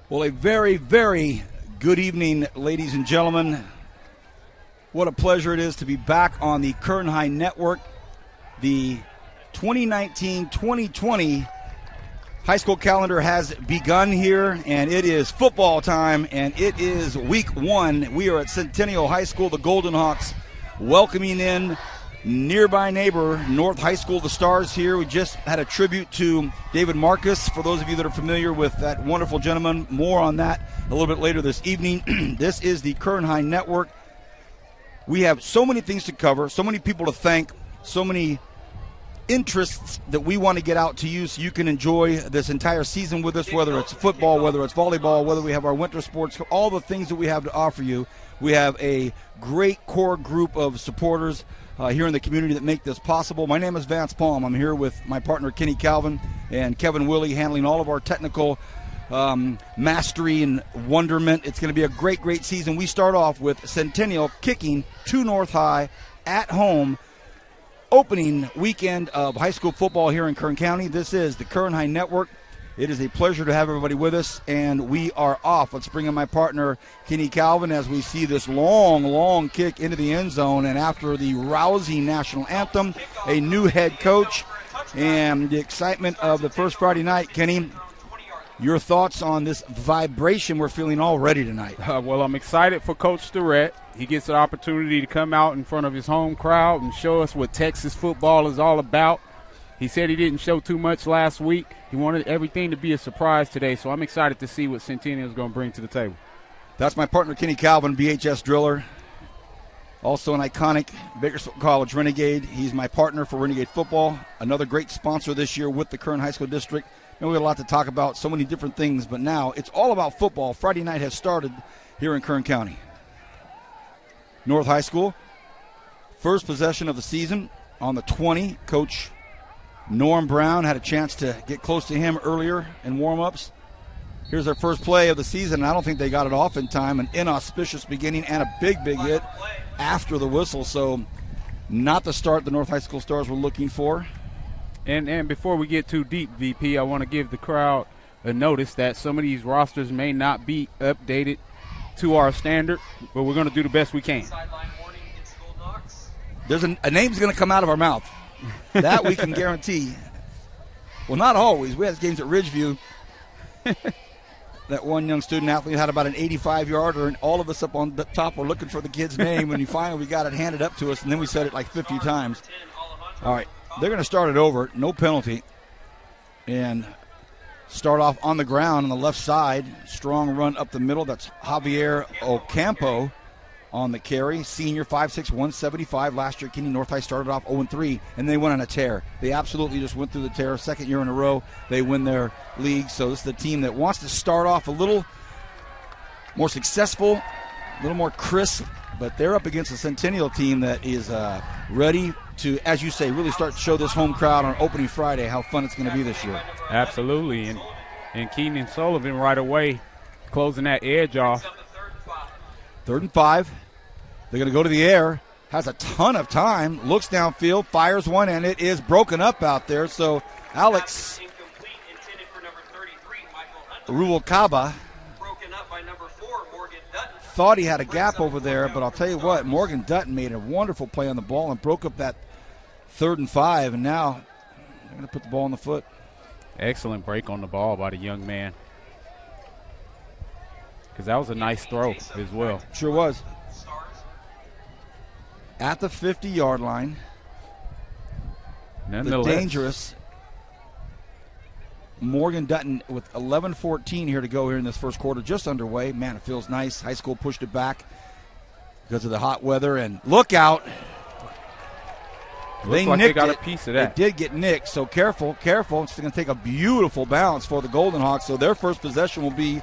Well, a very, very good evening, ladies and gentlemen. What a pleasure it is to be back on the Kern High Network. The 2019-2020 high school calendar has begun here, and it is football time, and it is week one. We are at Centennial High School, the Golden Hawks, welcoming in nearby neighbor North High School, the Stars here. We just had a tribute to David Marcus, for those of you that are familiar with that wonderful gentleman. More on that a little bit later this evening. This is the Kern High Network. We have so many things to cover, so many people to thank, so many interests that we want to get out to you so you can enjoy this entire season with us, whether it's football, whether it's volleyball, whether we have our winter sports, all the things that we have to offer you. We have a great core group of supporters here in the community that make this possible. My name is Vance Palm. I'm here with my partner Kenny Calvin and Kevin Willie, handling all of our technical mastery and wonderment. It's going to be a great, great season. We start off with Centennial kicking to North High at home. Opening weekend of high school football here in Kern County. This is the Kern High Network. It is a pleasure to have everybody with us, and we are off. Let's bring in my partner, Kenny Calvin, as we see this long, long kick into the end zone. And after the rousing national anthem, a new head coach, and the excitement of the first Friday night, Kenny, your thoughts on this vibration we're feeling already tonight? Well, I'm excited for Coach Durrett. He gets an opportunity to come out in front of his home crowd and show us what Texas football is all about. He said he didn't show too much last week. He wanted everything to be a surprise today, so I'm excited to see what Centennial is going to bring to the table. That's my partner, Kenny Calvin, BHS driller. Also an iconic Bakersfield College Renegade. He's my partner for Renegade Football, another great sponsor this year with the Kern High School District. And we have a lot to talk about, so many different things, but now it's all about football. Friday night has started here in Kern County. North High School, first possession of the season on the 20. Coach Norm Brown had a chance to get close to him earlier in warm-ups. Here's their first play of the season. I don't think they got it off in time. An inauspicious beginning and a big, big hit after the whistle. So not the start the North High School Stars were looking for. And before we get too deep, VP, I want to give the crowd a notice that some of these rosters may not be updated to our standard, but we're going to do the best we can. There's a name's going to come out of our mouth. That we can guarantee. Well, not always. We had games at Ridgeview. That one young student athlete had about an 85-yarder, and all of us up on the top were looking for the kid's name, and finally we got it handed up to us, and then we said it like 50 times. All right, they're going to start it over, no penalty, and start off on the ground on the left side. Strong run up the middle. That's Javier Ocampo on the carry. Senior, 5'6", 175. Last year, Kenny North High started off 0-3, and they went on a tear. They absolutely just went through the tear. Second year in a row, they win their league. So this is the team that wants to start off a little more successful, a little more crisp, but they're up against a Centennial team that is ready to, as you say, really start to show this home crowd on opening Friday how fun it's going to be this year. Absolutely, and Keenan Sullivan right away closing that edge off. 3rd and 5. They're going to go to the air. Has a ton of time. Looks downfield, fires one, and it is broken up out there. So Alex Rubalcaba thought he had a gap over there, but I'll tell you what, Morgan Dutton made a wonderful play on the ball and broke up that 3rd and 5, and now they're going to put the ball on the foot. Excellent break on the ball by the young man, because that was a nice throw as well. Sure was. At the 50-yard line, the dangerous Morgan Dutton with 11:14 here to go here in this first quarter, just underway. Man, it feels nice. High school pushed it back because of the hot weather, and look out. They got a piece of that. They did get nicked, so careful. It's going to take a beautiful bounce for the Golden Hawks, so their first possession will be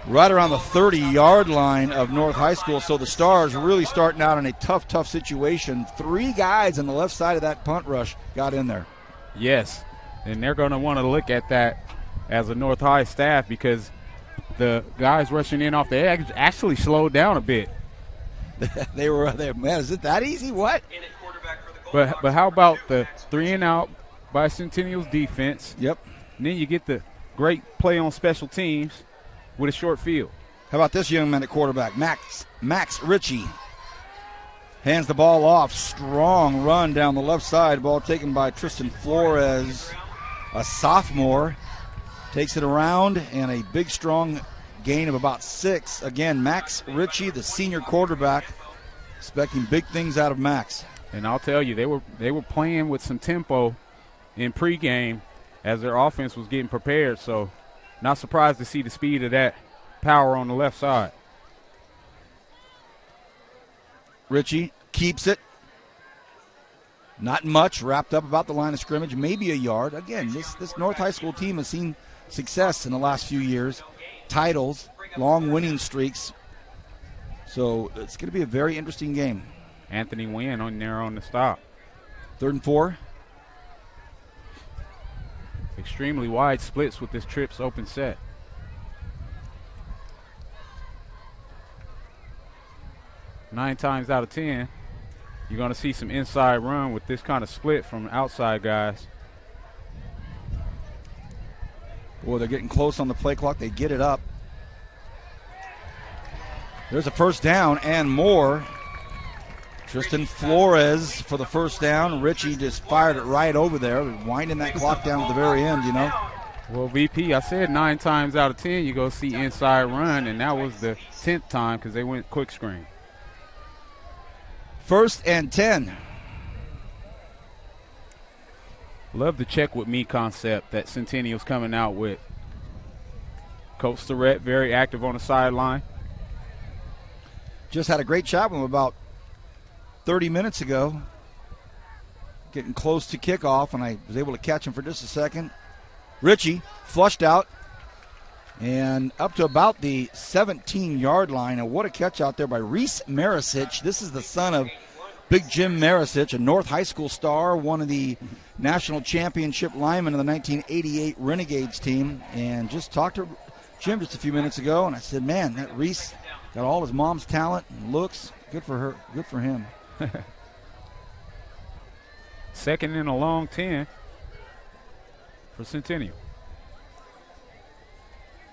right around the 30-yard line of North High School. So the Stars really starting out in a tough situation. 3 guys on the left side of that punt rush got in there. Yes, and they're going to want to look at that as a North High staff, because the guys rushing in off the edge actually slowed down a bit. They were there. Man, is it that easy? What? But how about the 3-and-out by Centennial's defense? Yep. And then you get the great play on special teams. with a short field. How about this young man at quarterback, Max Ritchie? Hands the ball off. Strong run down the left side. Ball taken by Tristan Flores, a sophomore. Takes it around, and a big, strong gain of about 6. Again, Max Ritchie, the senior quarterback, expecting big things out of Max. And I'll tell you, they were playing with some tempo in pregame as their offense was getting prepared. So not surprised to see the speed of that power on the left side. Ritchie keeps it. Not much, wrapped up about the line of scrimmage, maybe a yard. Again, this North High School team has seen success in the last few years. Titles, long winning streaks. So it's going to be a very interesting game. Anthony Wynn on there on the stop. 3rd and 4. Extremely wide splits with this trips open set. Nine times out of 10, you're going to see some inside run with this kind of split from outside guys. Boy, they're getting close on the play clock. They get it up. There's a first down and more. Tristan Flores for the first down. Ritchie just fired it right over there, winding that clock down at the very end, you know. Well, VP, I said 9 times out of 10 you go see inside run, and that was the 10th time because they went quick screen. 1st and 10. Love the check with me concept that Centennial's coming out with. Coach Surratt very active on the sideline. Just had a great chat with him about 30 minutes ago. Getting close to kickoff, and I was able to catch him for just a second. Ritchie flushed out and up to about the 17-yard line. And what a catch out there by Reese Marisic. This is the son of Big Jim Marisic, a North High School star, one of the national championship linemen of the 1988 Renegades team. And just talked to Jim just a few minutes ago, and I said, man, that Reese got all his mom's talent and looks. Good for her. Good for him. 2nd and a long 10 for Centennial.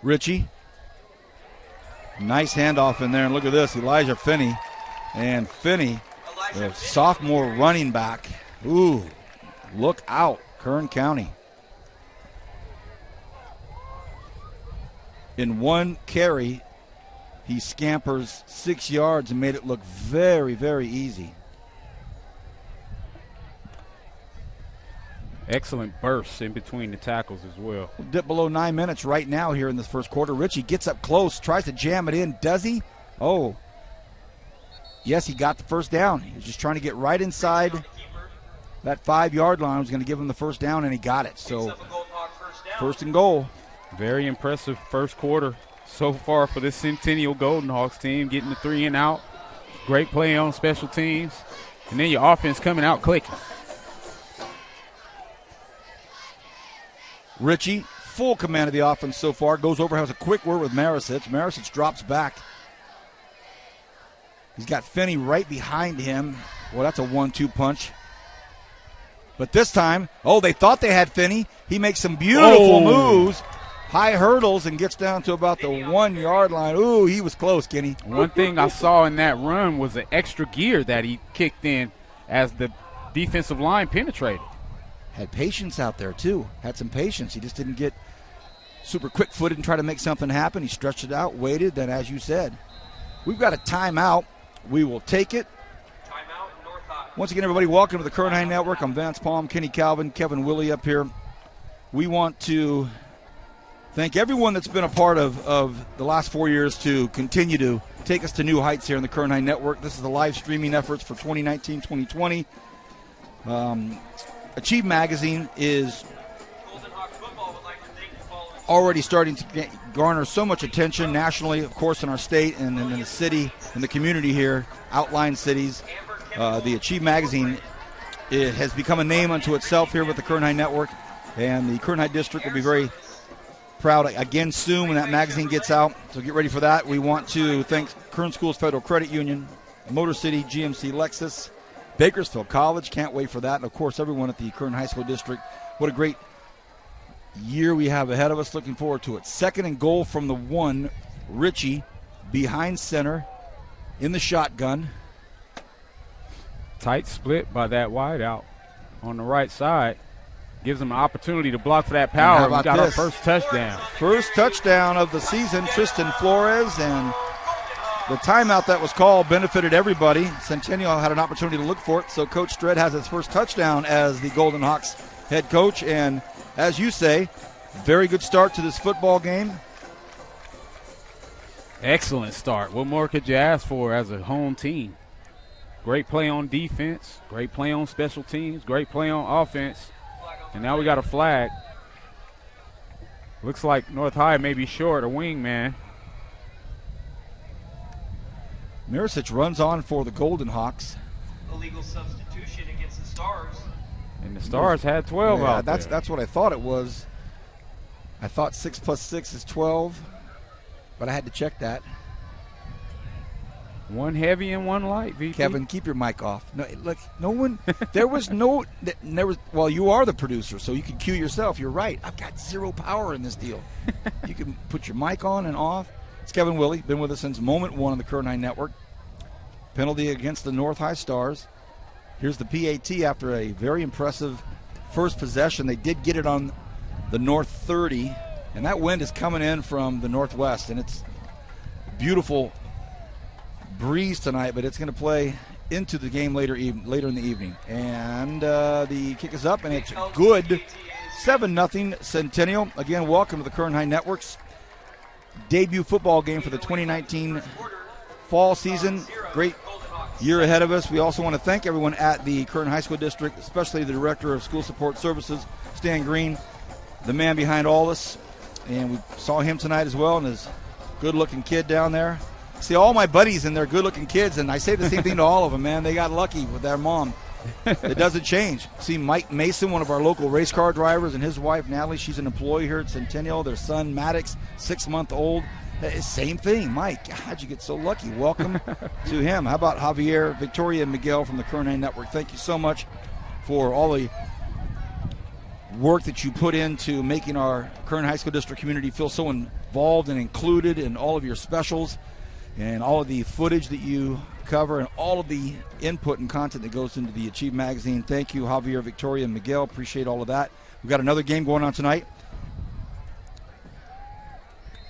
Ritchie. Nice handoff in there. And look at this, Elijah Finney. And Finney, the sophomore running back. Ooh, look out, Kern County. In one carry, he scampers 6 yards and made it look very, very easy. Excellent bursts in between the tackles as well. We'll dip below 9 minutes right now here in this first quarter. Ritchie gets up close, tries to jam it in. Does he? Oh. Yes, he got the first down. He was just trying to get right inside that 5-yard line. Was going to give him the first down, and he got it. So, 1st and goal. Very impressive first quarter so far for this Centennial Golden Hawks team, getting the 3 and out. Great play on special teams. And then your offense coming out clicking. Ritchie, full command of the offense so far. Goes over, has a quick word with Marisic. Marisic drops back. He's got Finney right behind him. Well, that's a 1-2 punch. But this time, they thought they had Finney. He makes some beautiful moves, high hurdles, and gets down to about the 1-yard line. Ooh, he was close, Kenny. One thing I saw in that run was the extra gear that he kicked in as the defensive line penetrated. Had patience out there, too. Had some patience. He just didn't get super quick-footed and try to make something happen. He stretched it out, waited, then, as you said, we've got a timeout. We will take it. Once again, everybody, welcome to the Kern High Network. I'm Vance Palm, Kenny Calvin, Kevin Willie up here. We want to thank everyone that's been a part of the last 4 years to continue to take us to new heights here in the Kern High Network. This is the live streaming efforts for 2019-2020. Achieve Magazine is already starting to garner so much attention nationally, of course, in our state and in the city and the community here, outlying cities. The Achieve Magazine, it has become a name unto itself here with the Kern High Network, and the Kern High District will be very proud again soon when that magazine gets out, so get ready for that. We want to thank Kern Schools Federal Credit Union, Motor City, GMC Lexus, Bakersfield College, can't wait for that, and of course everyone at the Kern High School District. What a great year we have ahead of us. Looking forward to it. 2nd and goal from the 1. Ritchie behind center in the shotgun. Tight split by that wideout on the right side. Gives him an opportunity to block for that power. We got our first touchdown. First touchdown of the season, Tristan Flores, and the timeout that was called benefited everybody. Centennial had an opportunity to look for it, so Coach Stret has his first touchdown as the Golden Hawks head coach. And as you say, very good start to this football game. Excellent start. What more could you ask for as a home team? Great play on defense, great play on special teams, great play on offense. And now we got a flag. Looks like North High may be short a wingman. Miricic runs on for the Golden Hawks. Illegal substitution against the Stars. And the Stars had 12 out there. That's what I thought it was. I thought 6 plus 6 is 12, but I had to check that. One heavy and one light, VP. Kevin, keep your mic off. No, look, no one. There was no. Well, you are the producer, so you can cue yourself. You're right. I've got zero power in this deal. You can put your mic on and off. It's Kevin Willie. Been with us since moment 1 on the Current 9 Network. Penalty against the North High Stars. Here's the PAT after a very impressive first possession. They did get it on the North 30, and that wind is coming in from the northwest, and it's beautiful breeze tonight, but it's going to play into the game later in the evening. And the kick is up, and it's good. 7-0 Centennial. Again, welcome to the Current High Network's debut football game for the 2019 fall season. Great year ahead of us. We also want to thank everyone at the Current High School District, especially the Director of School Support Services, Stan Green, the man behind all this. And we saw him tonight as well, and his good-looking kid down there. See all my buddies and their good-looking kids, and I say the same thing to all of them, man. They got lucky with their mom. It doesn't change. See Mike Mason, one of our local race car drivers, and his wife, Natalie, she's an employee here at Centennial. Their son, Maddox, 6-month-old. Same thing. Mike, how'd you get so lucky? Welcome to him. How about Javier, Victoria, and Miguel from the Current 9 Network? Thank you so much for all the work that you put into making our Current High School District community feel so involved and included in all of your specials and all of the footage that you cover and all of the input and content that goes into the Achieve magazine. Thank you, Javier, Victoria, and Miguel. Appreciate all of that. We've got another game going on tonight.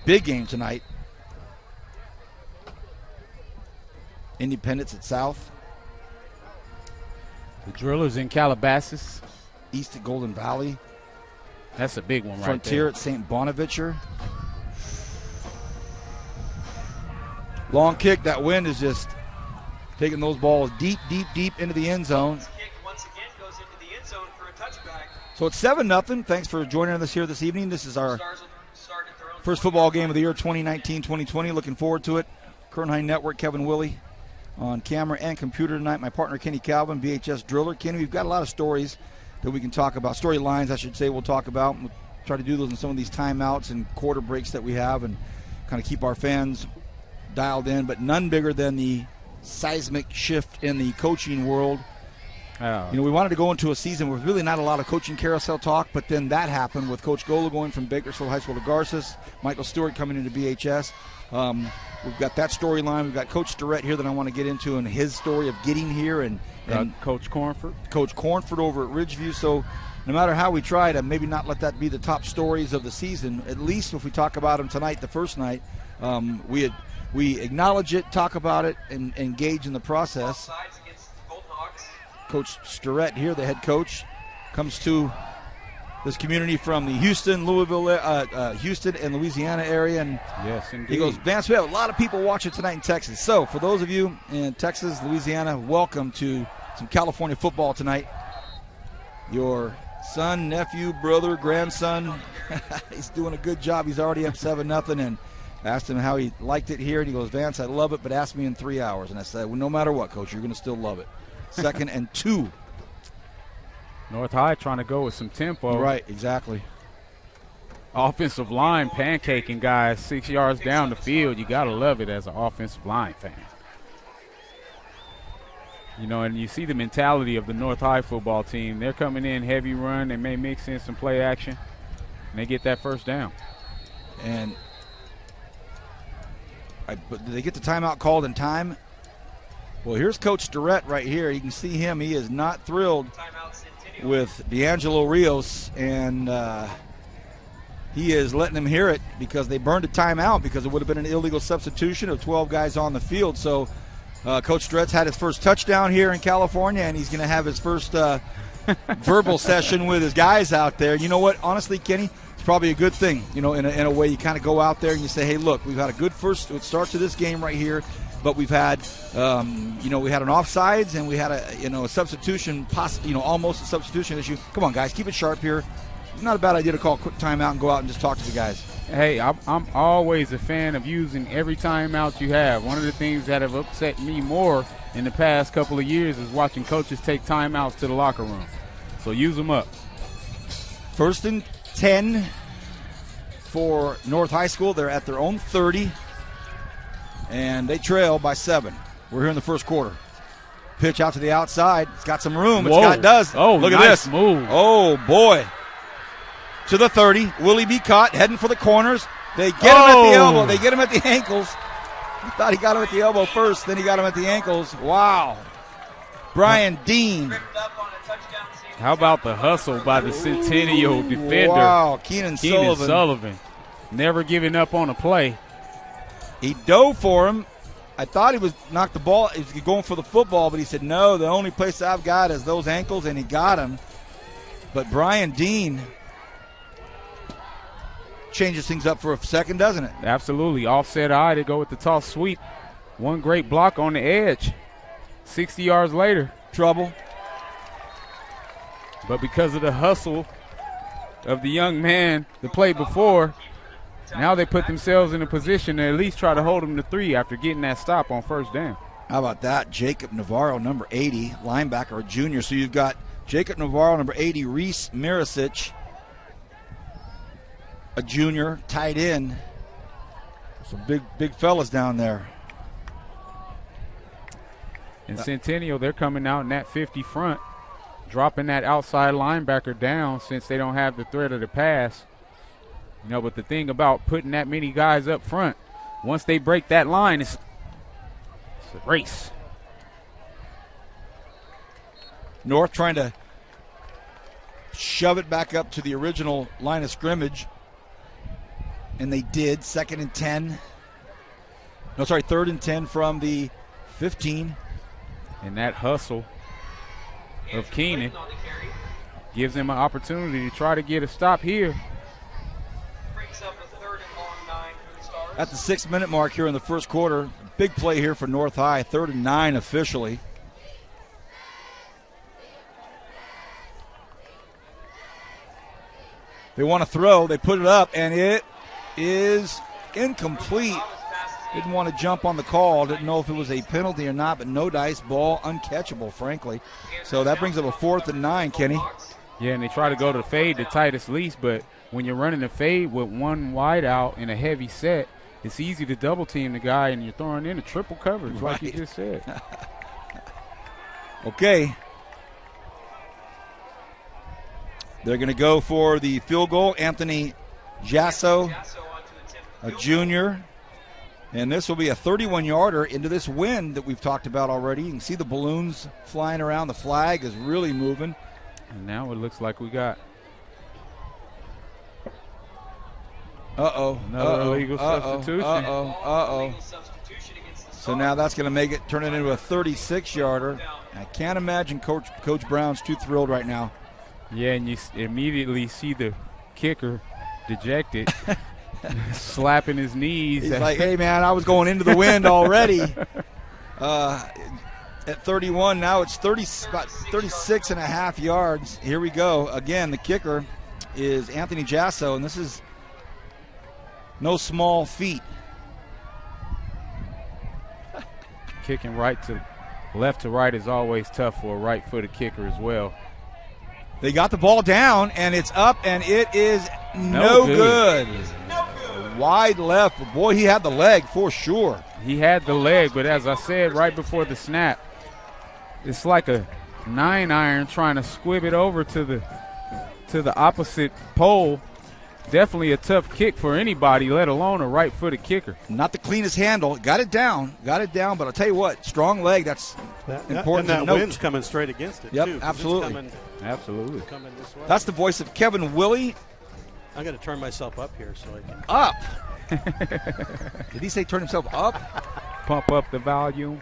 Big game tonight. Independence at South. The Drillers in Calabasas. East at Golden Valley. That's a big one right there. Frontier at St. Bonaventure. Long kick. That wind is just taking those balls deep, deep, deep into the end zone. Kick once again goes into the end zone for a touchback. So it's 7-0. Thanks for joining us here this evening. This is our first football game of the year 2019-2020. Looking forward to it. Current High Network, Kevin Willie on camera and computer tonight. My partner, Kenny Calvin, VHS Driller. Kenny, we've got a lot of stories that we can talk about. Storylines, I should say, we'll talk about. We'll try to do those in some of these timeouts and quarter breaks that we have and kind of keep our fans dialed in, but none bigger than the seismic shift in the coaching world. We wanted to go into a season with really not a lot of coaching carousel talk, but then that happened with Coach Gola going from Bakersfield High School to Garces, Michael Stewart coming into BHS. We've got that storyline. We've got Coach Starrett here that I want to get into and his story of getting here, and Coach Cornford. Coach Cornford over at Ridgeview. So no matter how we try to maybe not let that be the top stories of the season, at least if we talk about them tonight, the first night, we acknowledge it, talk about it, and engage in the process. Coach Starrett here, the head coach, comes to this community from the Houston and Louisiana area. And yes, indeed. He goes, Vance, we have a lot of people watching tonight in Texas. So for those of you in Texas, Louisiana, welcome to some California football tonight. Your son, nephew, brother, grandson, he's doing a good job. He's already up 7-0, and asked him how he liked it here, and he goes, Vance, I love it, but ask me in 3 hours. And I said, well, no matter what, Coach, you're going to still love it. 2nd and 2. North High trying to go with some tempo. Right, exactly. Offensive line pancaking guys 6 yards down the field. You got to love it as an offensive line fan. And you see the mentality of the North High football team. They're coming in heavy run. They may mix in some play action. And they get that first down. And but did they get the timeout called in time? Well, here's Coach Durrett right here. You can see him. He is not thrilled with D'Angelo Rios, and he is letting them hear it because they burned a timeout because it would have been an illegal substitution of 12 guys on the field. So Coach Durrett's had his first touchdown here in California, and he's going to have his first verbal session with his guys out there. You know what? Honestly, Kenny, it's probably a good thing. You know, in a way, you kind of go out there and you say, hey, look, we've had a good first start to this game right here, but we've had, we had an offsides and we had a substitution, almost a substitution issue. Come on, guys, keep it sharp here. Not a bad idea to call a quick timeout and go out and just talk to the guys. Hey, I'm always a fan of using every timeout you have. One of the things that have upset me more in the past couple of years is watching coaches take timeouts to the locker room. So use them up. 1st and 10 for North High School. They're at their own 30, and they trail by 7. We're here in the first quarter. Pitch out to the outside. It's got some room. It does. Oh, look nice at this move. Oh, boy. To the 30. Will he be caught? Heading for the corners. They get him at the elbow. They get him at the ankles. He thought he got him at the elbow first, then he got him at the ankles. Wow. Brian Dean. How about the hustle by the Centennial defender? Wow, Keenan Sullivan. Never giving up on a play. He dove for him. I thought he was knocked the ball. He was going for the football, but he said, no, the only place I've got is those ankles, and he got him. But Brian Dean changes things up for a second, doesn't it? Absolutely. Offset eye to go with the toss sweep. One great block on the edge. 60 yards later. Trouble. But because of the hustle of the young man the play before, now they put themselves in a position to at least try to hold him to 3 after getting that stop on first down. How about that? Jacob Navarro, number 80, linebacker, a junior. So you've got Jacob Navarro, number 80, Reese Miricic, a junior, tight end. Some big fellas down there. And Centennial, they're coming out in that 50 front, dropping that outside linebacker down since they don't have the threat of the pass. But the thing about putting that many guys up front, once they break that line, it's a race. North trying to shove it back up to the original line of scrimmage. And they did. 2nd and 10. No, sorry, 3rd and 10 from the 15. And that hustle of Keenan gives him an opportunity to try to get a stop here. At the 6-minute mark here in the first quarter, big play here for North High. 3rd and 9 officially. They want to throw. They put it up, and it is incomplete. Didn't want to jump on the call. Didn't know if it was a penalty or not, but no dice, ball uncatchable, frankly. So that brings up a 4th and 9, Kenny. Yeah, and they try to go to fade to Titus Lease, but when you're running a fade with one wide out in a heavy set, it's easy to double team the guy, and you're throwing in a triple coverage like you just said. Okay. They're going to go for the field goal. Anthony Jasso, a junior. And this will be a 31-yarder into this wind that we've talked about already. You can see the balloons flying around. The flag is really moving. And now it looks like we got another illegal substitution. So now that's going to make it, turn it into a 36-yarder. I can't imagine Coach Brown's too thrilled right now. Yeah, and you immediately see the kicker dejected, slapping his knees. He's like, hey, man, I was going into the wind already. At 31, now it's about 36 and a half yards. Here we go. Again, the kicker is Anthony Jasso, and this is no small feat. Kicking left to right is always tough for a right-footed kicker as well. They got the ball down, and it's up, and it is no good. Wide left. Boy, he had the leg for sure. He had the leg, but as I said right before the snap, it's like a 9-iron trying to squib it over to the opposite pole, Definitely a tough kick for anybody, let alone a right-footed kicker. Not the cleanest handle. Got it down. But I'll tell you what, strong leg, that's important. And that wind's coming straight against it, yep, too. Absolutely. Absolutely. Coming this way. That's the voice of Kevin Willie. I'm going to turn myself up here so I can. Up. Did he say turn himself up? Pump up the volume.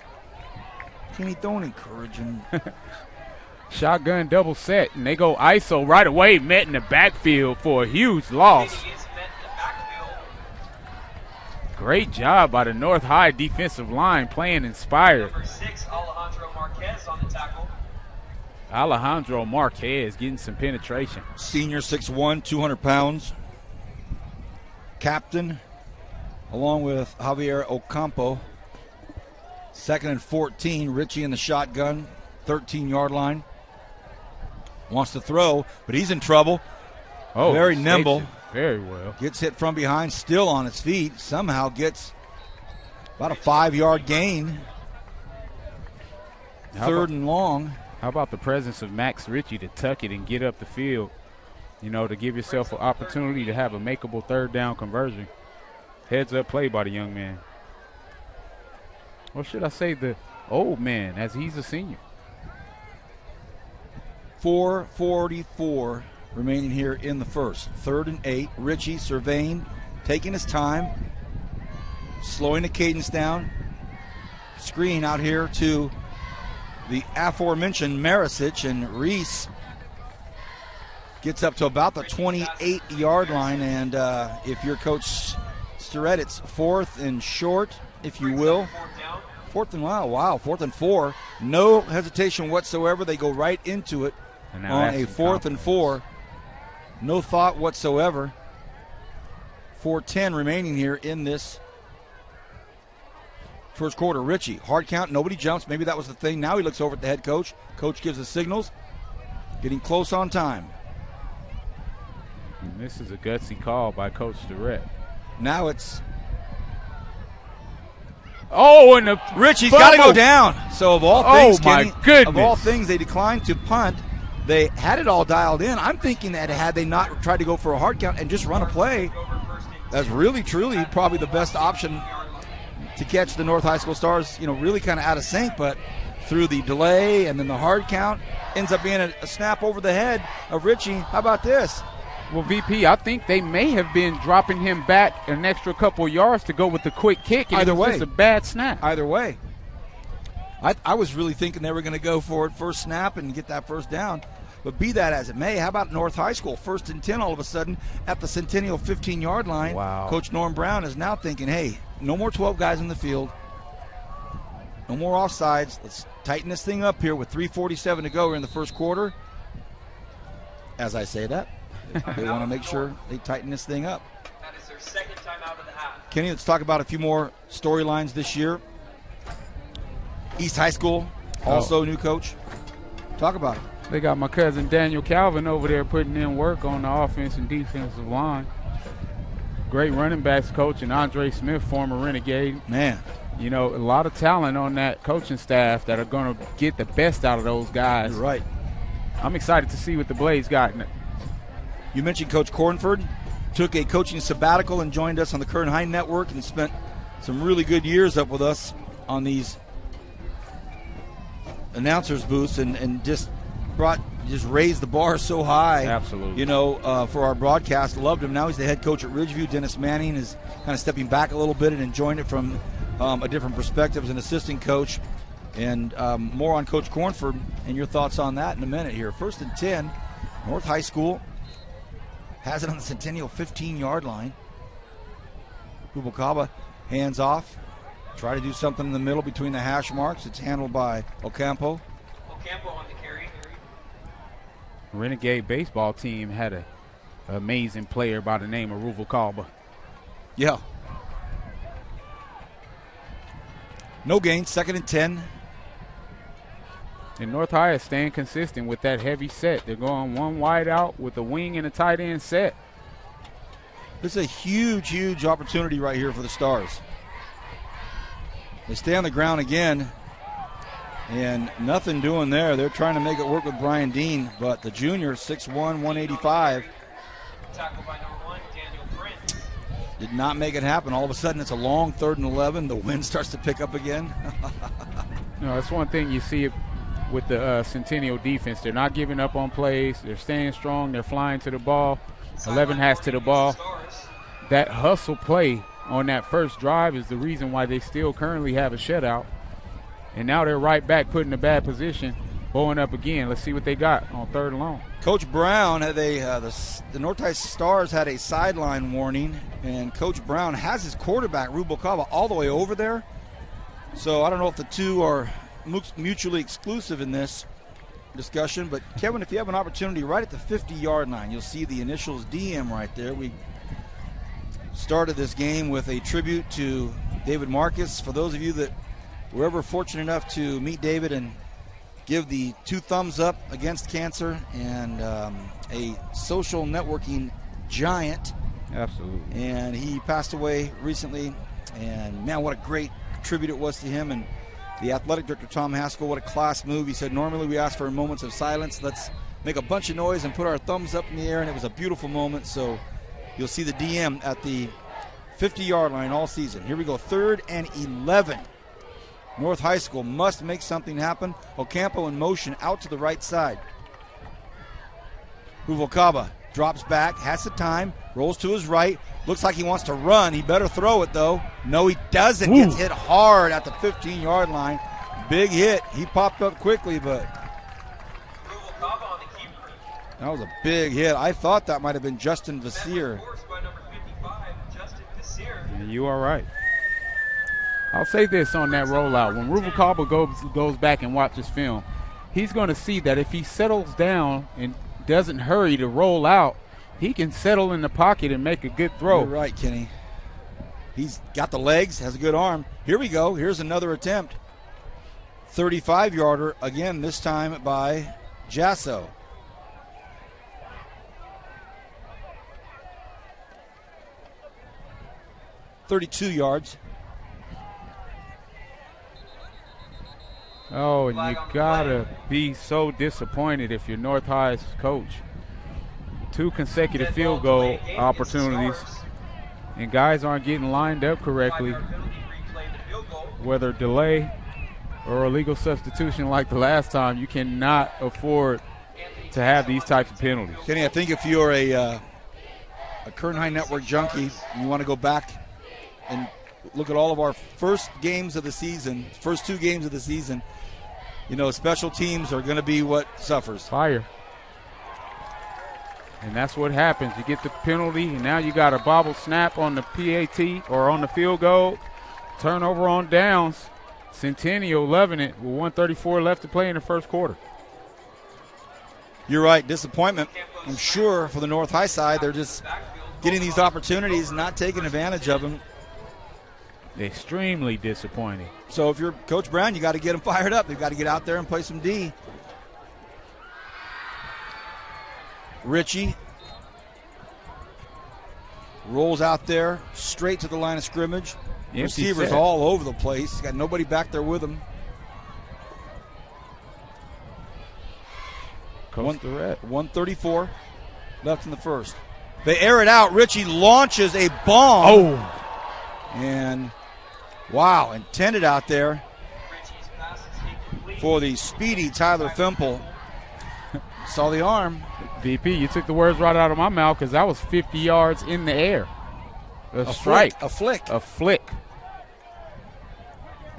Kenny, don't encourage him. Shotgun double set, and they go ISO right away. Met in the backfield for a huge loss. Great job by the North High defensive line, playing inspired. Number 6, Alejandro Marquez on the tackle. Alejandro Marquez getting some penetration. Senior, 6'1", 200 pounds. Captain, along with Javier Ocampo. 2nd and 14, Richie in the shotgun, 13-yard line. Wants to throw, but he's in trouble. Oh, very nimble. Very well. Gets hit from behind, still on his feet. Somehow gets about a 5-yard gain. 3rd and long. How about the presence of Max Ritchie to tuck it and get up the field, to give yourself an opportunity to have a makeable 3rd down conversion. Heads up play by the young man. Or should I say the old man, as he's a senior. 4:44 remaining here in the first. 3rd and 8. Ritchie surveying, taking his time, slowing the cadence down. Screen out here to the aforementioned Marisic, and Reese gets up to about the 28-yard line. And if you're Coach Starrett, it's 4th and short, if you will. 4th and 4th and 4. No hesitation whatsoever. They go right into it on a 4th and 4. No thought whatsoever. 4:10 remaining here in this first quarter. Ritchie, hard count, nobody jumps. Maybe that was the thing. Now he looks over at the head coach. Coach gives the signals. Getting close on time. And this is a gutsy call by Coach Starrett. Now it's and Ritchie's got to go down. So of all things, Kenny, goodness. of all things, they declined to punt. They had it all dialed in. I'm thinking that had they not tried to go for a hard count and just run a play, that's really, truly probably the best option to catch the North High School Stars, really kind of out of sync. But through the delay and then the hard count, ends up being a snap over the head of Ritchie. How about this? Well, VP, I think they may have been dropping him back an extra couple yards to go with the quick kick. And Either it was way. just a bad snap. Either way. I was really thinking they were going to go for it first snap and get that first down. But be that as it may, how about North High School? 1st and 10 all of a sudden at the Centennial 15-yard line. Wow. Coach Norm Brown is now thinking, hey, no more 12 guys in the field. No more offsides. Let's tighten this thing up here with 3:47 to go here in the first quarter. As I say that, they want to make sure they tighten this thing up. That is their 2nd time out of the half. Kenny, let's talk about a few more storylines this year. East High School, also new coach. Talk about it. They got my cousin Daniel Calvin over there putting in work on the offense and defensive line. Great running backs coach, and Andre Smith, former Renegade. Man. A lot of talent on that coaching staff that are going to get the best out of those guys. You're right. I'm excited to see what the Blades got. You mentioned Coach Cornford. Took a coaching sabbatical and joined us on the Kern High Network and spent some really good years up with us on these announcers booths and just raised the bar so high. Absolutely. For our broadcast. Loved him. Now he's the head coach at Ridgeview. Dennis Manning is kind of stepping back a little bit and enjoying it from a different perspective as an assistant coach. And more on Coach Cornford and your thoughts on that in a minute here. 1st and 10, North High School has it on the Centennial 15-yard line. Rubalcaba hands off. Try to do something in the middle between the hash marks. It's handled by Ocampo. Ocampo on the carry. Renegade baseball team had an amazing player by the name of Rubalcaba. Yeah. No gain, 2nd and 10. And North High is staying consistent with that heavy set. They're going one wide out with a wing and a tight end set. This is a huge, huge opportunity right here for the Stars. They stay on the ground again, and nothing doing there. They're trying to make it work with Brian Dean, but the junior, 6'1", 185. Tackle by number 1, Did not make it happen. All of a sudden, it's a long 3rd and 11. The wind starts to pick up again. No, that's one thing you see with the Centennial defense. They're not giving up on plays. They're staying strong. They're flying to the ball. 11 has to the ball. That hustle play on that first drive is the reason why they still currently have a shutout. And now they're right back put in a bad position, bowling up again. Let's see what they got on 3rd and long. Coach Brown had the North High Stars had a sideline warning, and Coach Brown has his quarterback, Rubalcaba, all the way over there. So I don't know if the two are mutually exclusive in this discussion, but Kevin, if you have an opportunity right at the 50-yard line, you'll see the initials DM right there. We started this game with a tribute to David Marcus. For those of you that were ever fortunate enough to meet David and give the 2 thumbs up against cancer, and a social networking giant. Absolutely. And he passed away recently, and man, what a great tribute it was to him. And the athletic director, Tom Haskell, what a class move. He said, normally we ask for moments of silence. Let's make a bunch of noise and put our thumbs up in the air, and it was a beautiful moment. So you'll see the DM at the 50-yard line all season. Here we go, 3rd and 11. North High School must make something happen. Ocampo in motion out to the right side. Rubalcaba drops back, has the time, rolls to his right. Looks like he wants to run. He better throw it, though. No, he doesn't. Gets hit hard at the 15-yard line. Big hit. He popped up quickly, but Rubalcaba on the keeper. that was a big hit. I thought that might have been Justin Vassir. Forced by number 55, Justin Vassir. And you are right. I'll say this on that rollout. When Rubalcaba goes back and watches film, he's going to see that if he settles down and doesn't hurry to roll out, he can settle in the pocket and make a good throw. You're right, Kenny. He's got the legs, has a good arm. Here we go. Here's another attempt. 35-yarder, again, this time by Jasso. .32 yards. Oh, and you gotta be so disappointed if you're North High's coach. 2 consecutive field goal opportunities, and guys aren't getting lined up correctly, whether delay or illegal substitution like the last time. You cannot afford to have these types of penalties. Kenny, I think if you're a Kern High Network junkie and you want to go back and look at all of our first 2 games of the season, you know, special teams are going to be what suffers. Fire. And that's what happens. You get the penalty, and now you got a bobble snap on the PAT or on the field goal. Turnover on downs. Centennial loving it with 1:34 left to play in the first quarter. You're right. Disappointment, I'm sure, for the North High side. They're just getting these opportunities, not taking advantage of them. Extremely disappointing. So if you're Coach Brown, you got to get them fired up. They've got to get out there and play some D. Ritchie rolls out there straight to the line of scrimmage. Empty Receivers set. all over the place. He's got nobody back there with him. Coach Durrett. 1:34 left in the first. They air it out. Ritchie launches a bomb. Oh. And wow, intended out there Richie's pass is incomplete. for the speedy Tyler Fimple. Saw the arm. VP, you took the words right out of my mouth because that was 50 yards in the air. A strike. A flick. A flick.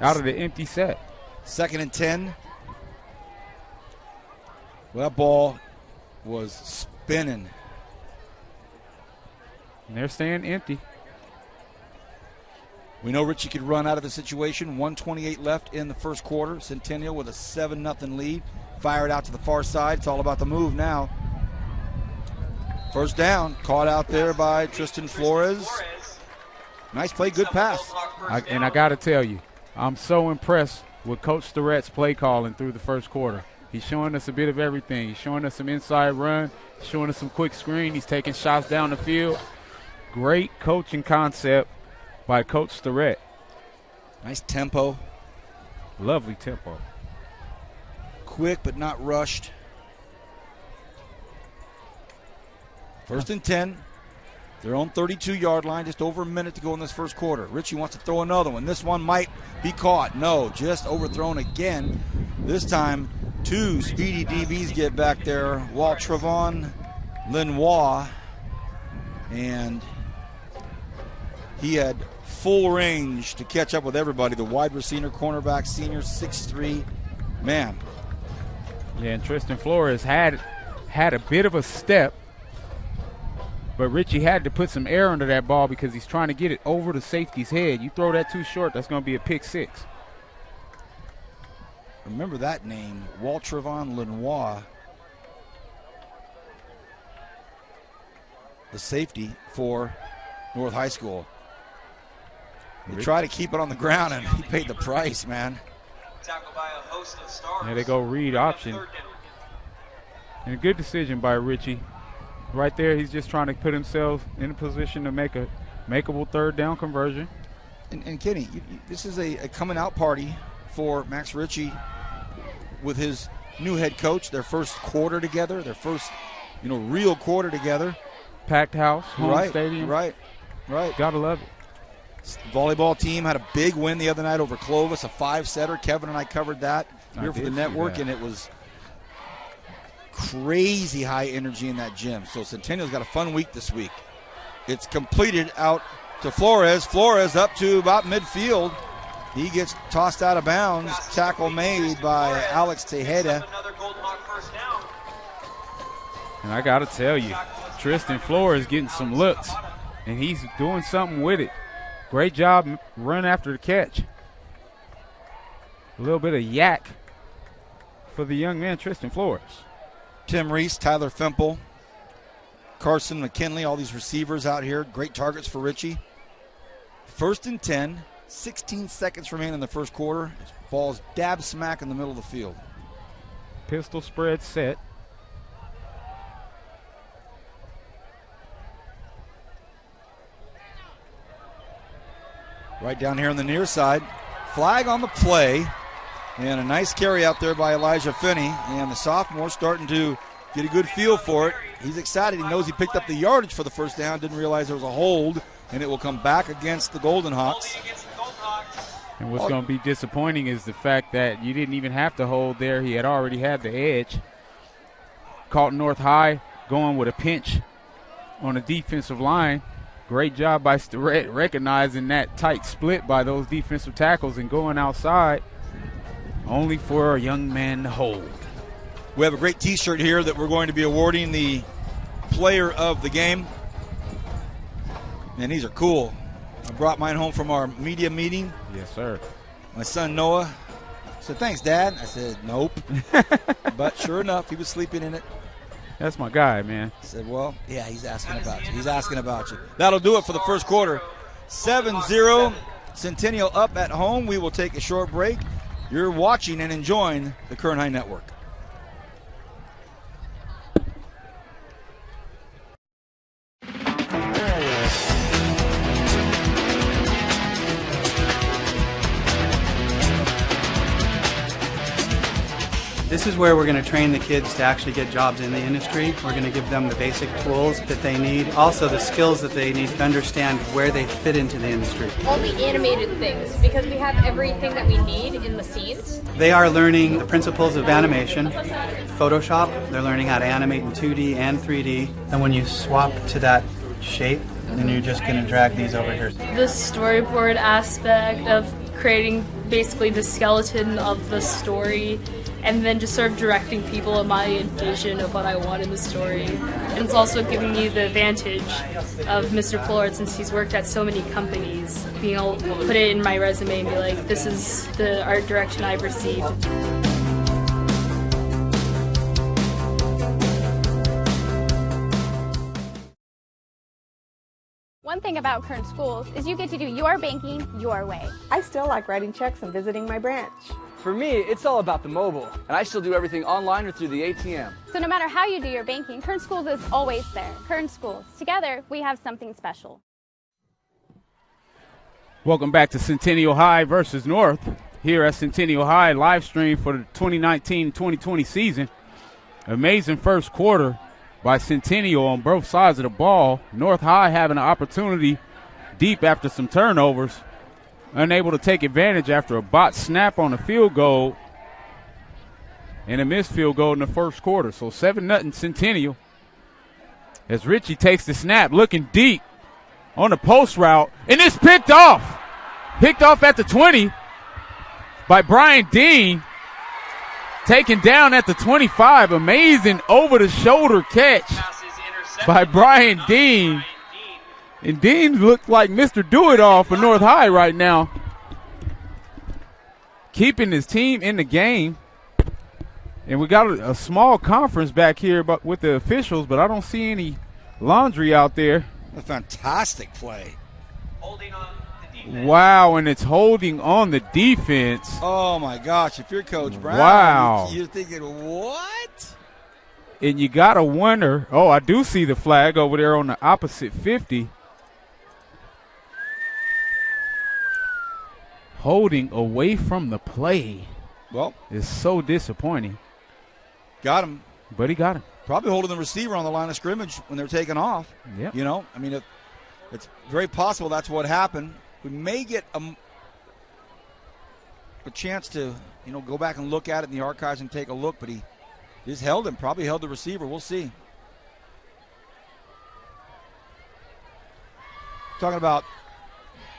Out of the empty set. 2nd and 10. Well, that ball was spinning. And they're staying empty. We know Ritchie could run out of the situation. 1:28 left in the first quarter. Centennial with a 7-0 lead. Fire it out to the far side. It's all about the move now. First down. Caught out there by Tristan Flores. Nice play, good pass. And I got to tell you, I'm so impressed with Coach Durrett's play calling through the first quarter. He's showing us a bit of everything. He's showing us some inside run, showing us some quick screen. He's taking shots down the field. Great coaching concept by Coach Durrett. Nice tempo. Lovely tempo. Quick but not rushed. 1st and 10. Their own 32-yard line, just over a minute to go in this first quarter. Ritchie wants to throw another one. This one might be caught. No, just overthrown again. This time, 2 speedy DBs get back there. Walt Trevon Lenoir, and he had full range to catch up with everybody. The wide receiver, cornerback, senior, 6'3". Man. Yeah, and Tristan Flores had a bit of a step, but Ritchie had to put some air under that ball because he's trying to get it over the safety's head. You throw that too short, that's going to be a pick 6. Remember that name, Walt Trevon Lenoir, the safety for North High School. They try to keep it on the ground, and he paid the price, man. Tackled by a host of stars. Yeah, they go read option. And a good decision by Ritchie. Right there, he's just trying to put himself in a position to make a makeable third down conversion. And Kenny, this is a coming out party for Max Ritchie with his new head coach. Their first quarter together, their first, real quarter together. Packed house, home stadium. Right. Gotta love it. Volleyball team had a big win the other night over Clovis, a 5-setter. Kevin and I covered that here for the network, and it was crazy high energy in that gym. So Centennial's got a fun week this week. It's completed out to Flores. Flores up to about midfield. He gets tossed out of bounds. Tackle made by Alex Tejeda. And I got to tell you, Tristan Flores getting some looks, and he's doing something with it. Great job run after the catch. A little bit of yak for the young man, Tristan Flores. Tim Reese, Tyler Fempel, Carson McKinley, all these receivers out here. Great targets for Ritchie. 1st and 10, 16 seconds remain in the first quarter. Ball's dab smack in the middle of the field. Pistol spread set. Right down here on the near side. Flag on the play. And a nice carry out there by Elijah Finney. And the sophomore starting to get a good feel for it. He's excited. He knows he picked up the yardage for the first down. Didn't realize there was a hold. And it will come back against the Golden Hawks. And what's going to be disappointing is the fact that you didn't even have to hold there. He had already had the edge. Caught North High going with a pinch on the defensive line. Great job by Starrett recognizing that tight split by those defensive tackles and going outside only for a young man to hold. We have a great T-shirt here that we're going to be awarding the player of the game. And these are cool. I brought mine home from our media meeting. Yes, sir. My son Noah said, "Thanks, Dad." I said, "Nope." But sure enough, he was sleeping in it. That's my guy, man. I said, well, yeah, he's asking about you. He's asking about you. That'll do it for the first quarter. 7-0, Centennial up at home. We will take a short break. You're watching and enjoying the Kern High Network. This is where we're going to train the kids to actually get jobs in the industry. We're going to give them the basic tools that they need, also the skills that they need to understand where they fit into the industry. Only animated things, because we have everything that we need in the scenes. They are learning the principles of animation, Photoshop. They're learning how to animate in 2D and 3D. And when you swap to that shape, then you're just going to drag these over here. The storyboard aspect of creating basically the skeleton of the story, and then just sort of directing people in my vision of what I want in the story. And it's also giving me the advantage of Mr. Flores, since he's worked at so many companies, being able to put it in my resume and be like, this is the art direction I've received. One thing about Kern Schools is you get to do your banking your way. I still like writing checks and visiting my branch. For me, it's all about the mobile, and I still do everything online or through the ATM. So no matter how you do your banking, Kern Schools is always there. Kern Schools. Together, we have something special. Welcome back to Centennial High versus North here at Centennial High live stream for the 2019-2020 season. Amazing first quarter by Centennial on both sides of the ball. North High having an opportunity deep after some turnovers. Unable to take advantage after a bot snap on a field goal and a missed field goal in the first quarter. So 7-0 Centennial. As Richie takes the snap, looking deep on the post route, and it's picked off. Picked off at the 20 by Brian Dean. Taken down at the 25. Amazing over-the-shoulder catch by Brian Dean. And Dean looks like Mr. Do-It-All for North High right now. Keeping his team in the game. And we got a small conference back here with the officials, but I don't see any laundry out there. A fantastic play. Holding on the defense. Wow, and it's holding on the defense. Oh, my gosh. If you're Coach Brown, wow. You're thinking, what? And you got to wonder. Oh, I do see the flag over there on the opposite 50. Holding away from the play. Well, it's so disappointing. Got him. But he got him. Probably holding the receiver on the line of scrimmage when they're taking off. Yeah. You know, I mean, it's very possible that's what happened. We may get a chance to, go back and look at it in the archives and take a look, but he just held him, probably held the receiver. We'll see. Talking about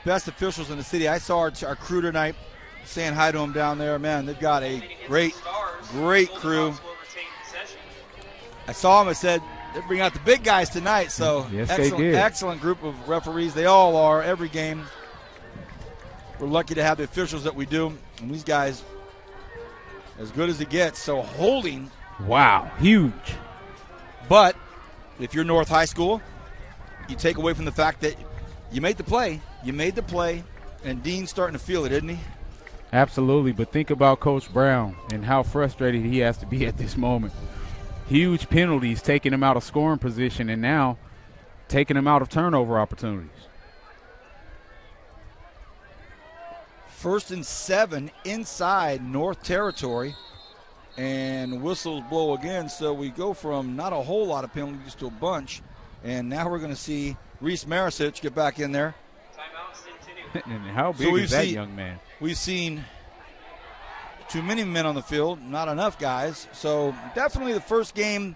best officials in the city. I saw our crew tonight, saying hi to them down there. Man, they've got a great crew. I saw them. I said, they bring out the big guys tonight. So yes, excellent group of referees. They all are, every game. We're lucky to have the officials that we do. And these guys, as good as it gets. So holding. Wow, huge. But if you're North High School, you take away from the fact that you made the play. You made the play, and Dean's starting to feel it, isn't he? Absolutely, but think about Coach Brown and how frustrated he has to be at this moment. Huge penalties taking him out of scoring position and now taking him out of turnover opportunities. 1st and 7 inside North territory, and whistles blow again, so we go from not a whole lot of penalties to a bunch, and now we're going to see Reese Marisic get back in there. And how big is that young man? We've seen too many men on the field, not enough guys. So definitely the first game,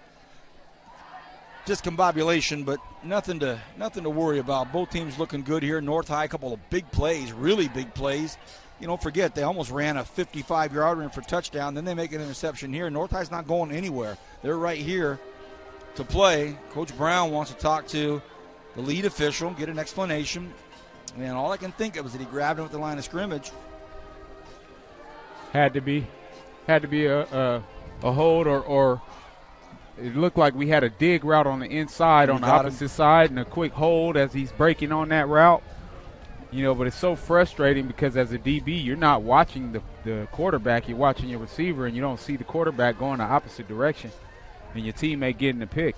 discombobulation, but nothing to worry about. Both teams looking good here. North High, a couple of big plays, really big plays. Don't forget, they almost ran a 55-yard run for touchdown. Then they make an interception here. North High's not going anywhere. They're right here to play. Coach Brown wants to talk to the lead official, get an explanation. And all I can think of is that he grabbed him at the line of scrimmage. Had to be a hold or it looked like we had a dig route on the inside on the opposite side and a quick hold as he's breaking on that route. But it's so frustrating because as a DB, you're not watching the quarterback, you're watching your receiver, and you don't see the quarterback going the opposite direction and your teammate getting the pick.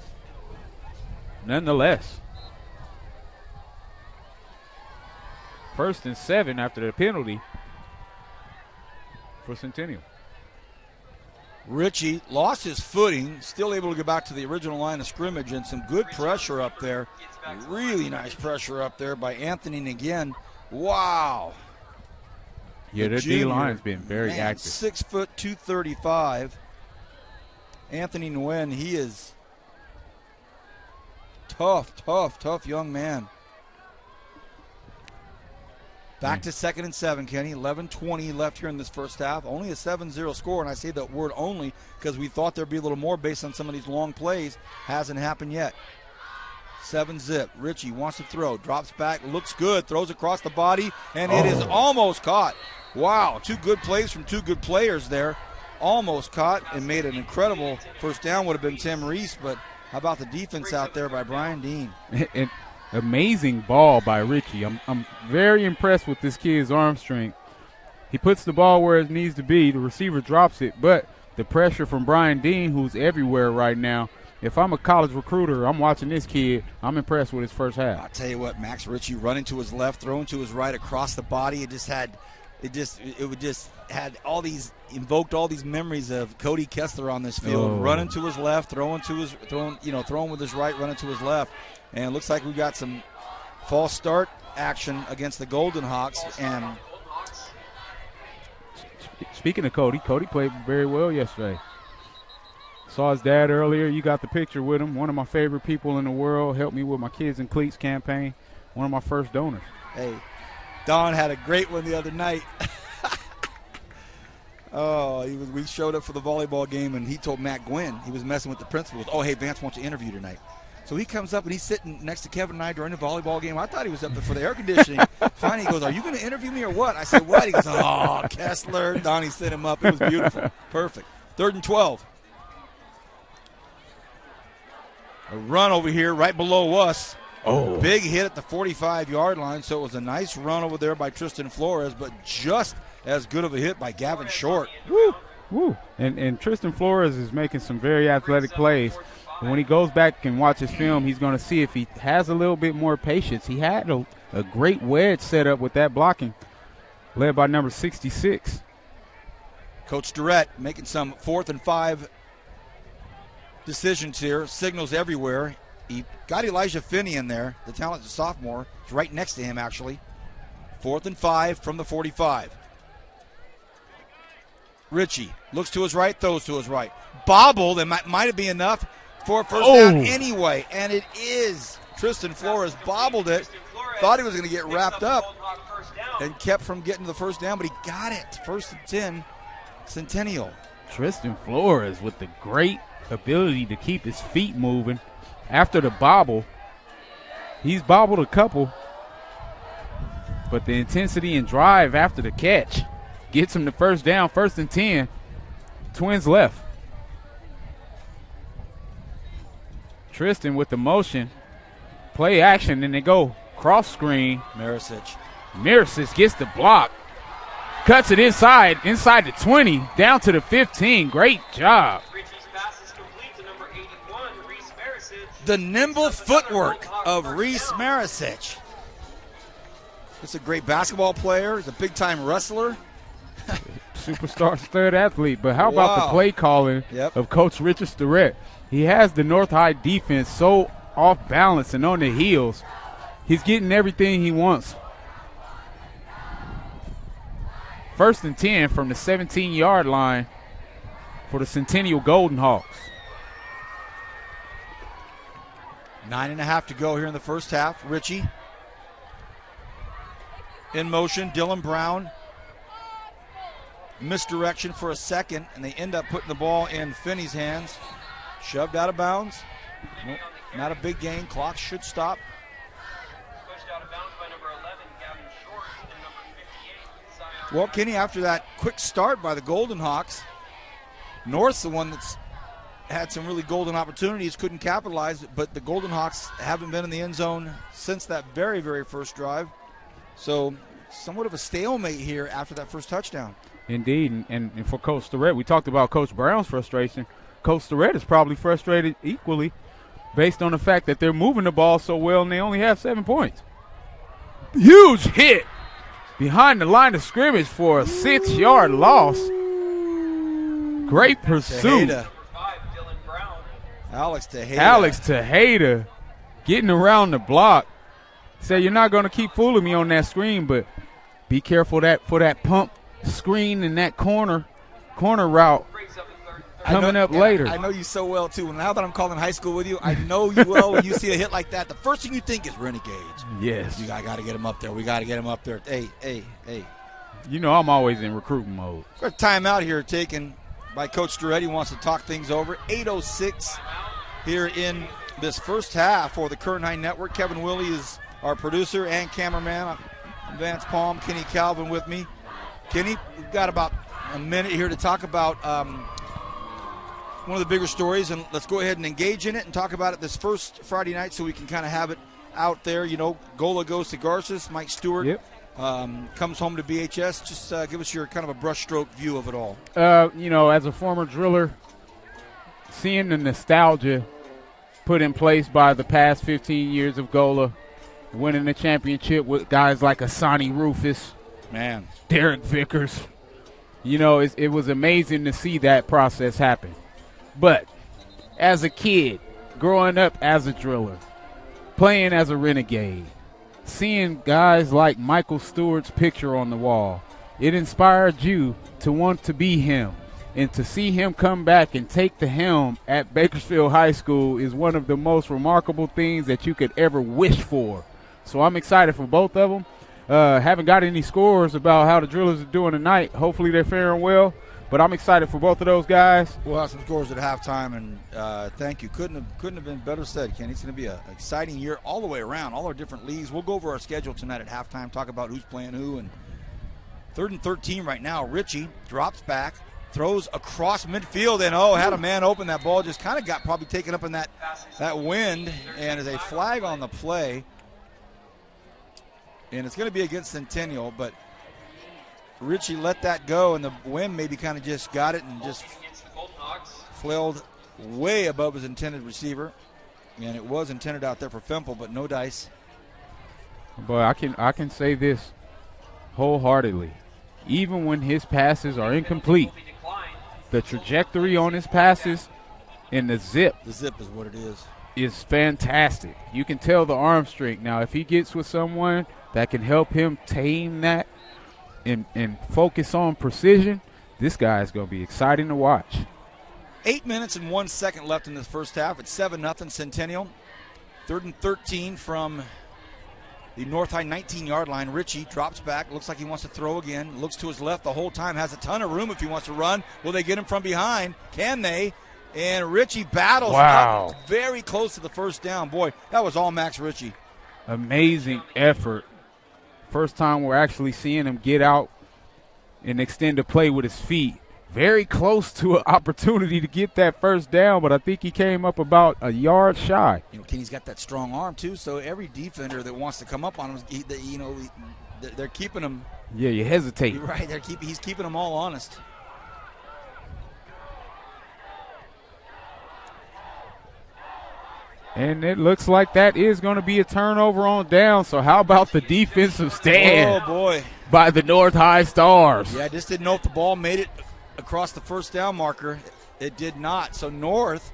Nonetheless, 1st and 7 after the penalty for Centennial. Richie lost his footing, still able to get back to the original line of scrimmage, and some good pressure up there. Really nice pressure up there by Anthony again. Wow. Yeah, their D-line's been very active. 6 foot 235. Anthony Nguyen, he is tough young man. Back to 2nd and 7, Kenny. 11:20 left here in this first half. Only a 7-0 score, and I say that word only because we thought there'd be a little more based on some of these long plays. Hasn't happened yet. 7-zip. Richie wants to throw. Drops back. Looks good. Throws across the body, and it is almost caught. Wow, 2 good plays from 2 good players there. Almost caught and made an incredible first down. Would have been Tim Reese, but how about the defense out there by Brian Dean? Amazing ball by Richie. I'm very impressed with this kid's arm strength. He puts the ball where it needs to be. The receiver drops it, but the pressure from Brian Dean, who's everywhere right now. If I'm a college recruiter, I'm watching this kid, I'm impressed with his first half. I'll tell you what, Max Richie running to his left, throwing to his right across the body. It just had it would just had invoked all these memories of Cody Kessler on this field, running to his left, throwing with his right, running to his left. And it looks like we've got some false start action against the Golden Hawks. And speaking of Cody played very well yesterday. Saw his dad earlier. You got the picture with him. One of my favorite people in the world. Helped me with my Kids in Cleats campaign. One of my first donors. Hey, Don had a great one the other night. We showed up for the volleyball game, and he told Matt Gwynn, he was messing with the principals, hey, Vance wants to interview tonight. So he comes up, and he's sitting next to Kevin and I during the volleyball game. I thought he was up there for the air conditioning. Finally, he goes, are you going to interview me or what? I said, what? He goes, Kessler. Donnie set him up. It was beautiful. Perfect. 3rd and 12. A run over here right below us. Big hit at the 45-yard line, so it was a nice run over there by Tristan Flores, but just as good of a hit by Gavin Short. Woo. And Tristan Flores is making some very athletic plays. And when he goes back and watches film, he's going to see if he has a little bit more patience. He had a great wedge set up with that blocking, led by number 66. Coach Durrett making some 4th and 5 decisions here, signals everywhere. He got Elijah Finney in there, the talented sophomore. He's right next to him, actually. 4th and 5 from the 45. Ritchie looks to his right, throws to his right. Bobbled, and might have been enough for a first down anyway, and it is. Tristan Flores bobbled it, thought he was going to get wrapped up, and kept from getting to the first down, but he got it. 1st and 10, Centennial. Tristan Flores with the great ability to keep his feet moving. After the bobble, he's bobbled a couple, but the intensity and drive after the catch gets him the first down. 1st and 10, Twins left. Tristan with the motion, play action, and they go cross screen. Miricic gets the block, cuts it inside the 20, down to the 15. Great job. The nimble footwork of Reese Maricic. He's a great basketball player. He's a big-time wrestler. Superstar stud athlete. But how about the play calling of Coach Richard Starrett? He has the North High defense so off balance and on the heels. He's getting everything he wants. 1st and 10 from the 17-yard line for the Centennial Golden Hawks. 9.5 to go here in the first half. Ritchie in motion. Dylan Brown. Misdirection for a second, and they end up putting the ball in Finney's hands. Shoved out of bounds. Nope, not a big gain. Clock should stop. Pushed out of bounds by number 11, Gavin Short, and number 58, Well, Kenny, after that quick start by the Golden Hawks, North's the one that's had some really golden opportunities, couldn't capitalize, but the Golden Hawks haven't been in the end zone since that very, very first drive. So somewhat of a stalemate here after that first touchdown. Indeed, and for Coach Starrett, we talked about Coach Brown's frustration. Coach Starrett is probably frustrated equally based on the fact that they're moving the ball so well and they only have 7 points. Huge hit behind the line of scrimmage for a 6-yard loss. Great pursuit. Alex Tejeda getting around the block. Say, you're not going to keep fooling me on that screen, but be careful for that pump screen in that corner route coming up later. I know you so well, too. Now that I'm calling high school with you, I know you well. When you see a hit like that, the first thing you think is Renegades. Yes. You got to get him up there. We got to get him up there. Hey. You know I'm always in recruiting mode. Got a timeout here taken by Coach Durrett. He wants to talk things over. 8:06 here in this first half for the Current High Network. Kevin Willey is our producer and cameraman. Vance Palm, Kenny Calvin with me. Kenny, we've got about a minute here to talk about one of the bigger stories, and let's go ahead and engage in it and talk about it this first Friday night so we can kind of have it out there. You know, Gola goes to Garces. Mike Stewart comes home to BHS. Just give us your kind of a brushstroke view of it all. As a former driller, seeing the nostalgia put in place by the past 15 years of Gola, winning the championship with guys like Asani Rufus, Man. Derek Vickers. You know, it was amazing to see that process happen. But as a kid, growing up as a driller, playing as a renegade, seeing guys like Michael Stewart's picture on the wall, it inspired you to want to be him. And to see him come back and take the helm at Bakersfield High School is one of the most remarkable things that you could ever wish for. So I'm excited for both of them. Haven't got any scores about how the Drillers are doing tonight. Hopefully they're faring well. But I'm excited for both of those guys. We'll have some scores at halftime, and thank you. Couldn't have been better said, Kenny. It's going to be an exciting year all the way around, all our different leagues. We'll go over our schedule tonight at halftime, talk about who's playing who. And 3rd and 13 right now. Richie drops back, throws across midfield, and had a man open. That ball just kind of got probably taken up in that wind, and is a flag on the play. And it's going to be against Centennial, but Richie let that go, and the wind maybe kind of just got it and just flailed way above his intended receiver. And it was intended out there for Fempel, but no dice. But I can say this wholeheartedly. Even when his passes are incomplete, the trajectory on his passes and the zip is what it is fantastic. You can tell the arm strength. Now, if he gets with someone that can help him tame that and focus on precision, this guy is going to be exciting to watch. 8 minutes and 1 second left in this first half. It's 7-0 Centennial. 3rd and 13 from the North High 19-yard line. Richie drops back. Looks like he wants to throw again. Looks to his left the whole time. Has a ton of room if he wants to run. Will they get him from behind? Can they? And Richie battles up very close to the first down. Boy, that was all Max Richie. Amazing effort. First time we're actually seeing him get out and extend the play with his feet. Very close to an opportunity to get that first down, but I think he came up about a yard shy. Kenny's got that strong arm, too, so every defender that wants to come up on him, they're keeping him. Yeah, you hesitate. You're right. He's keeping them all honest. And it looks like that is going to be a turnover on down. So how about the defensive stand? Oh, boy. By the North High Stars. Yeah, I just didn't know if the ball made it across the first down marker. It did not. So North.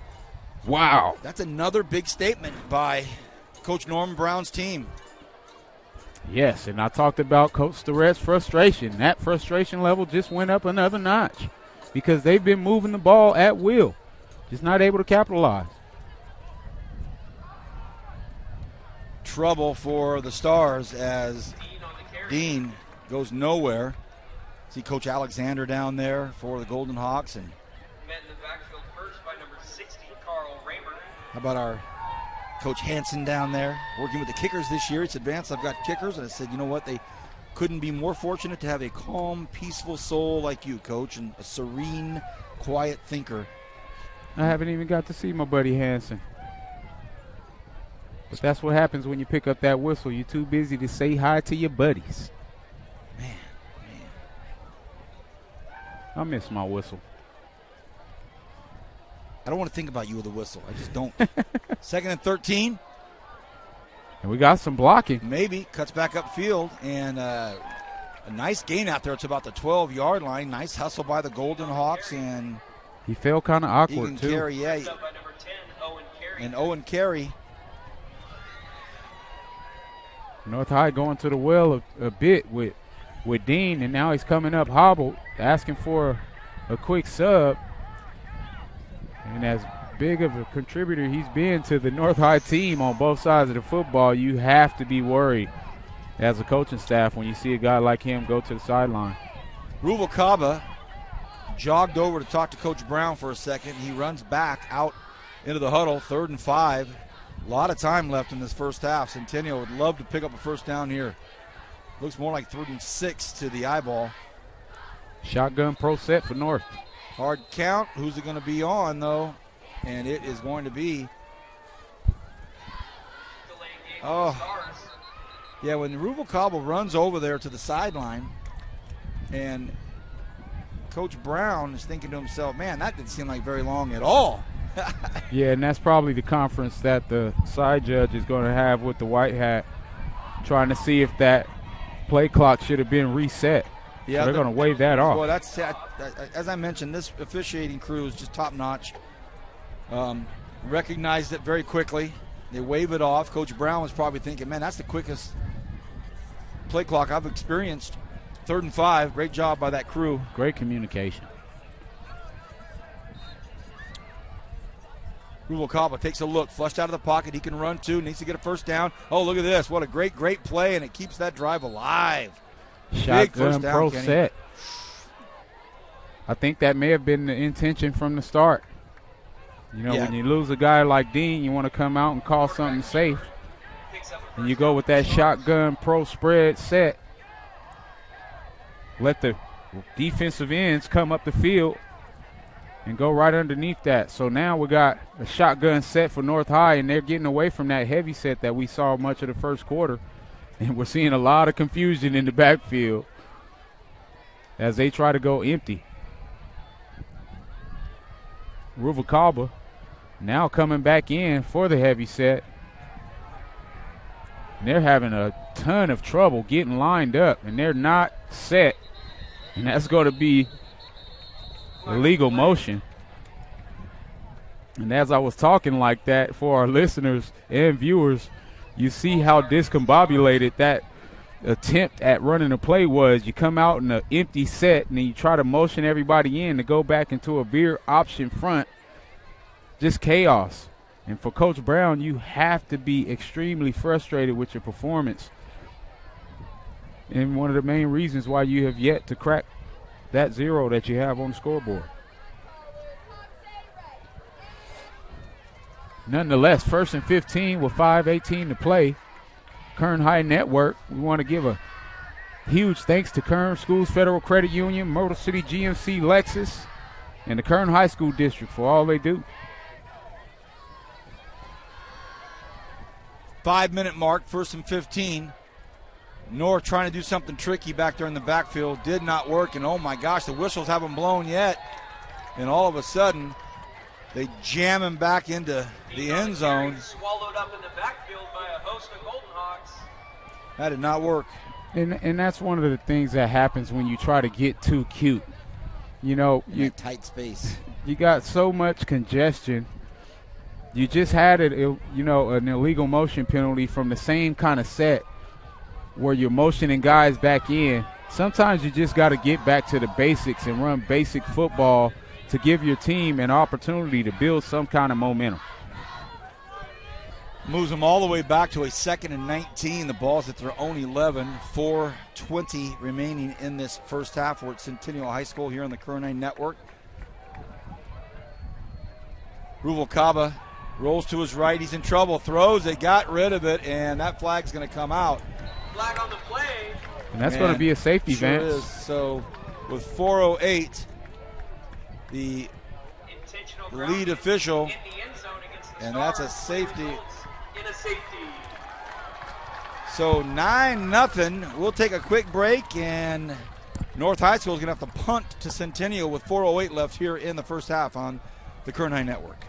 Wow. That's another big statement by Coach Norman Brown's team. Yes, and I talked about Coach Starrett's frustration. That frustration level just went up another notch because they've been moving the ball at will, just not able to capitalize. Trouble for the Stars as Dean goes nowhere. See Coach Alexander down there for the Golden Hawks. And met in the backfield first by number 60, Carl Raymer. How about our Coach Hansen down there working with the kickers this year? It's advanced. I've got kickers. And I said, you know what? They couldn't be more fortunate to have a calm, peaceful soul like you, Coach, and a serene, quiet thinker. I haven't even got to see my buddy Hansen. But that's what happens when you pick up that whistle. You're too busy to say hi to your buddies. Man. I miss my whistle. I don't want to think about you with a whistle. I just don't. 2nd and 13. And we got some blocking. Maybe. Cuts back upfield. And a nice gain out there. It's about the 12-yard line. Nice hustle by the Golden Hawks. And he felt kind of awkward, too. Carey, yeah. And Owen Carey. North High going to the well a bit with Dean, and now he's coming up hobbled, asking for a quick sub. And as big of a contributor he's been to the North High team on both sides of the football, you have to be worried as a coaching staff when you see a guy like him go to the sideline. Ruvalcaba jogged over to talk to Coach Brown for a second. He runs back out into the huddle, 3rd and 5. A lot of time left in this first half. Centennial would love to pick up a first down here. Looks more like 3rd and 6 to the eyeball. Shotgun pro set for North. Hard count. Who's it going to be on, though? And it is going to be. Yeah, when Ruvalcaba runs over there to the sideline, and Coach Brown is thinking to himself, man, that didn't seem like very long at all. Yeah, and that's probably the conference that the side judge is going to have with the white hat, trying to see if that play clock should have been reset. Yeah, so they're going to wave that off. Well, that's as I mentioned, this officiating crew is just top notch. Recognized it very quickly. They wave it off. Coach Brown was probably thinking, man, that's the quickest play clock I've experienced. 3rd and 5. Great job by that crew. Great communication. Ruvalcaba takes a look, flushed out of the pocket. He can run too, needs to get a first down. Oh, look at this. What a great play, and it keeps that drive alive. Shotgun pro set. I think that may have been the intention from the start. You know, when you lose a guy like Dean, you want to come out and call something safe. And you go with that shotgun pro spread set. Let the defensive ends come up the field and go right underneath that. So now we got a shotgun set for North High, and they're getting away from that heavy set that we saw much of the first quarter. And we're seeing a lot of confusion in the backfield as they try to go empty. Ruvalcaba now coming back in for the heavy set. And they're having a ton of trouble getting lined up, and they're not set. And that's going to be illegal motion. And as I was talking like that for our listeners and viewers, you see how discombobulated that attempt at running a play was. You come out in an empty set, and then you try to motion everybody in to go back into a veer option front. Just chaos. And for Coach Brown, you have to be extremely frustrated with your performance. And one of the main reasons why you have yet to crack that 0 that you have on the scoreboard. Nonetheless, 1st and 15 with 5:18 to play. Kern High Network, we want to give a huge thanks to Kern Schools Federal Credit Union, Motor City GMC Lexus, and the Kern High School District for all they do. 5-minute mark, 1st and 15. North trying to do something tricky back there in the backfield. Did not work, and oh my gosh, the whistles haven't blown yet. And all of a sudden, they jam him back into the end zone. Swallowed up in the backfield by a host of Golden Hawks. That did not work. And that's one of the things that happens when you try to get too cute. You know, in that tight space. You got so much congestion. You just had an illegal motion penalty from the same kind of set where you're motioning guys back in. Sometimes you just got to get back to the basics and run basic football to give your team an opportunity to build some kind of momentum. Moves them all the way back to a 2nd and 19. The ball's at their own 11. 4:20 remaining in this first half. We're at Centennial High School here on the Kern High Network. Ruvalcaba rolls to his right. He's in trouble. Throws. They got rid of it, and that flag's going to come out. Flag on the play. And that's going to be a safety, sure Vance. Is. So with 4:08, the lead official, and that's a safety. In a safety. So 9-0. We'll take a quick break, and North High School is going to have to punt to Centennial with 4:08 left here in the first half on the Kern High Network.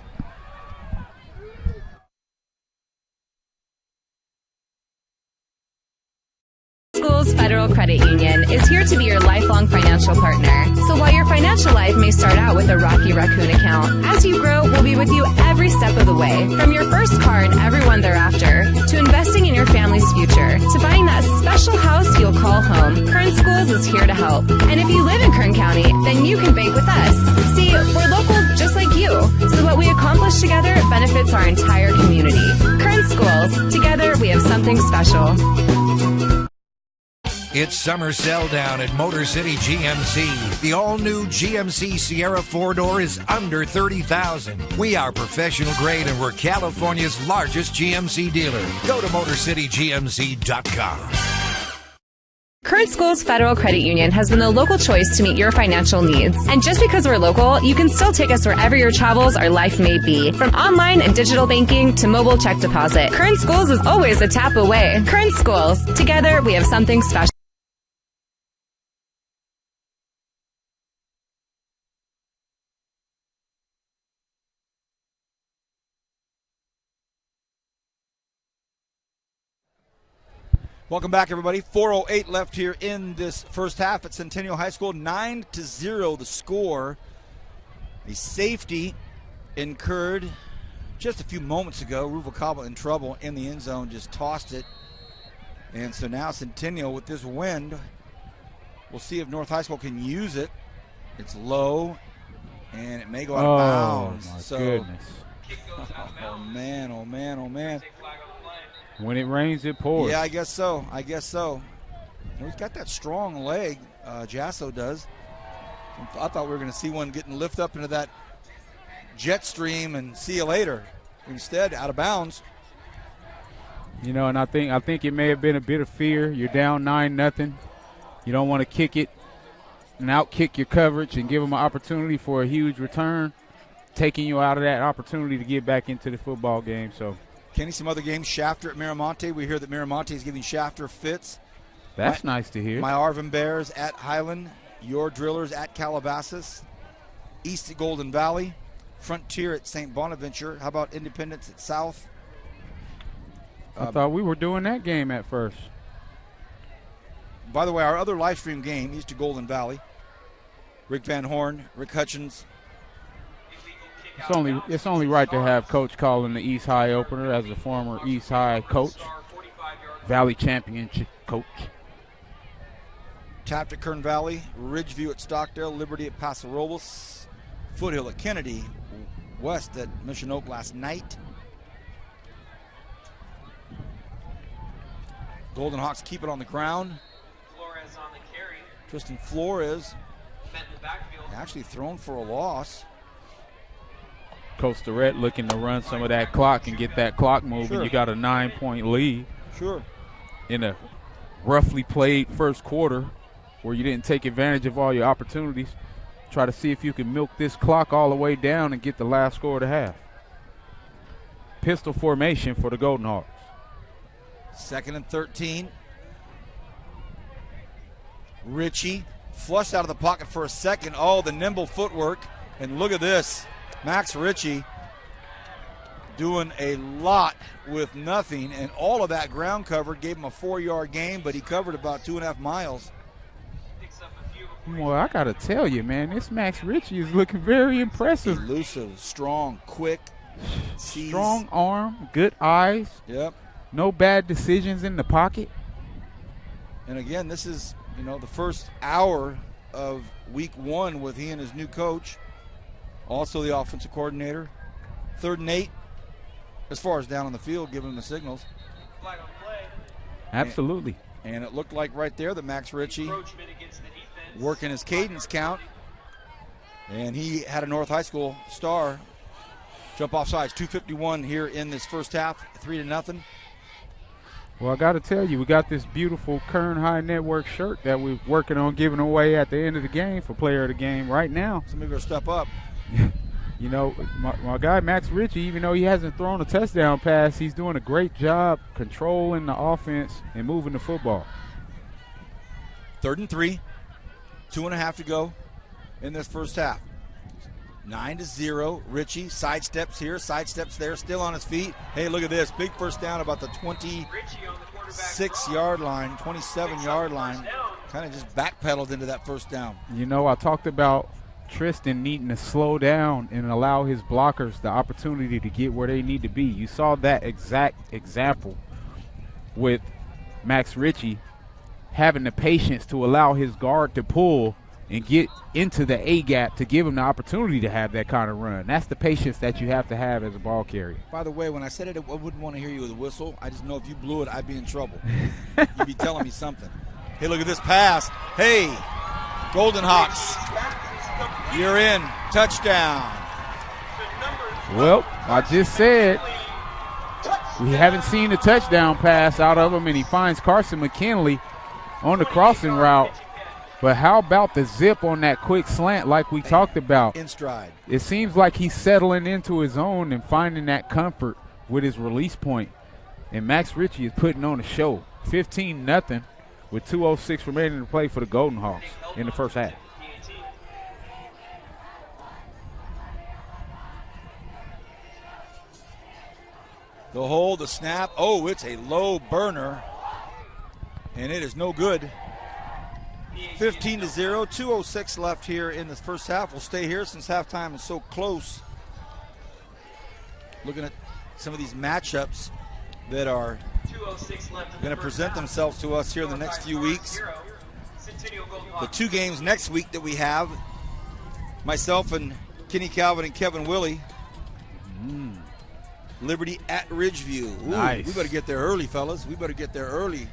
Schools Federal Credit Union is here to be your lifelong financial partner. So while your financial life may start out with a Rocky Raccoon account, as you grow, we'll be with you every step of the way. From your first car and everyone thereafter, to investing in your family's future, to buying that special house you'll call home, Kern Schools is here to help. And if you live in Kern County, then you can bank with us. See, we're local just like you, so what we accomplish together benefits our entire community. Kern Schools, together we have something special. It's summer sell down at Motor City GMC. The all-new GMC Sierra 4-door is under $30,000. We are professional grade and we're California's largest GMC dealer. Go to MotorCityGMC.com. Kern Schools Federal Credit Union has been the local choice to meet your financial needs. And just because we're local, you can still take us wherever your travels or life may be. From online and digital banking to mobile check deposit, Kern Schools is always a tap away. Kern Schools, together we have something special. Welcome back, everybody. 4:08 left here in this first half at Centennial High School. 9-0 the score. A safety incurred just a few moments ago. Ruvalcaba in trouble in the end zone, just tossed it. And so now Centennial with this wind, we'll see if North High School can use it. It's low, and it may go out of bounds. My goodness. Oh, man, oh, man, oh, man. When it rains, it pours. Yeah, I guess so. He's got that strong leg, Jasso does. I thought we were going to see one getting lifted up into that jet stream and see you later. Instead, out of bounds. You know, and I think it may have been a bit of fear. You're down 9-0. You don't want to kick it and out-kick your coverage and give them an opportunity for a huge return, taking you out of that opportunity to get back into the football game. So, Kenny, some other games, Shafter at Miramonte. We hear that Miramonte is giving Shafter fits. That's nice to hear. My Arvin Bears at Highland. Your Drillers at Calabasas. East at Golden Valley. Frontier at St. Bonaventure. How about Independence at South? I thought we were doing that game at first. By the way, our other live stream game, East at Golden Valley. Rick Van Horn, Rick Hutchins. It's only right to have Coach calling the East High opener as a former East High coach, Valley Championship coach. Taft at Kern Valley, Ridgeview at Stockdale, Liberty at Paso Robles, Foothill at Kennedy, West at Mission Oak last night. Golden Hawks keep it on the ground. Flores on the carry. Tristan Flores Met in the backfield. actually thrown for a loss. Coach Durrett looking to run some of that clock and get that clock moving. Sure. You got a 9-point lead. Sure. In a roughly played first quarter where you didn't take advantage of all your opportunities. Try to see if you can milk this clock all the way down and get the last score of the half. Pistol formation for the Golden Hawks. 2nd and 13. Ritchie flushed out of the pocket for a second. Oh, the nimble footwork. And look at this. Max Ritchie doing a lot with nothing, and all of that ground covered gave him a 4-yard gain, but he covered about 2.5 miles. Well, I got to tell you, man, this Max Ritchie is looking very impressive. Elusive, strong, quick. Strong arm, good eyes. Yep. No bad decisions in the pocket. And again, this is, the first hour of week 1 with he and his new coach, also the offensive coordinator. 3rd and 8, as far as down on the field, giving them the signals. Flag on play. Absolutely. And it looked like right there that Max Ritchie working his cadence count. And he had a North High School star jump off sides. 2:51 here in this first half, 3-0. Well, I got to tell you, we got this beautiful Kern High Network shirt that we're working on giving away at the end of the game for player of the game right now. Somebody better step up. My guy Max Ritchie, even though he hasn't thrown a touchdown pass, he's doing a great job controlling the offense and moving the football. 3rd and 3, 2.5 to go in this first half. 9-0. Ritchie sidesteps here, sidesteps there, still on his feet. Hey, look at this. Big first down about the 26-yard line, 27-yard line. Kind of just backpedaled into that first down. I talked about Tristan needing to slow down and allow his blockers the opportunity to get where they need to be. You saw that exact example with Max Ritchie having the patience to allow his guard to pull and get into the A-gap to give him the opportunity to have that kind of run. That's the patience that you have to have as a ball carrier. By the way, when I said it, I wouldn't want to hear you with a whistle. I just know if you blew it, I'd be in trouble. You'd be telling me something. Hey, look at this pass. Hey, Golden Hawks, you're in. Touchdown. Well, I just said we haven't seen a touchdown pass out of him, and he finds Carson McKinley on the crossing route. But how about the zip on that quick slant like we talked about? In stride. It seems like he's settling into his own and finding that comfort with his release point. And Max Ritchie is putting on a show. 15-0 with 2:06 remaining to play for the Golden Hawks in the first half. The hold, the snap. Oh, it's a low burner. And it is no good. 15-0, 2:06 left here in the first half. We'll stay here since halftime is so close. Looking at some of these matchups that are going to present themselves to us here in the next few weeks. The two games next week that we have, myself and Kenny Calvin and Kevin Willie. Liberty at Ridgeview. Ooh, nice. We better get there early, fellas. We better get there early.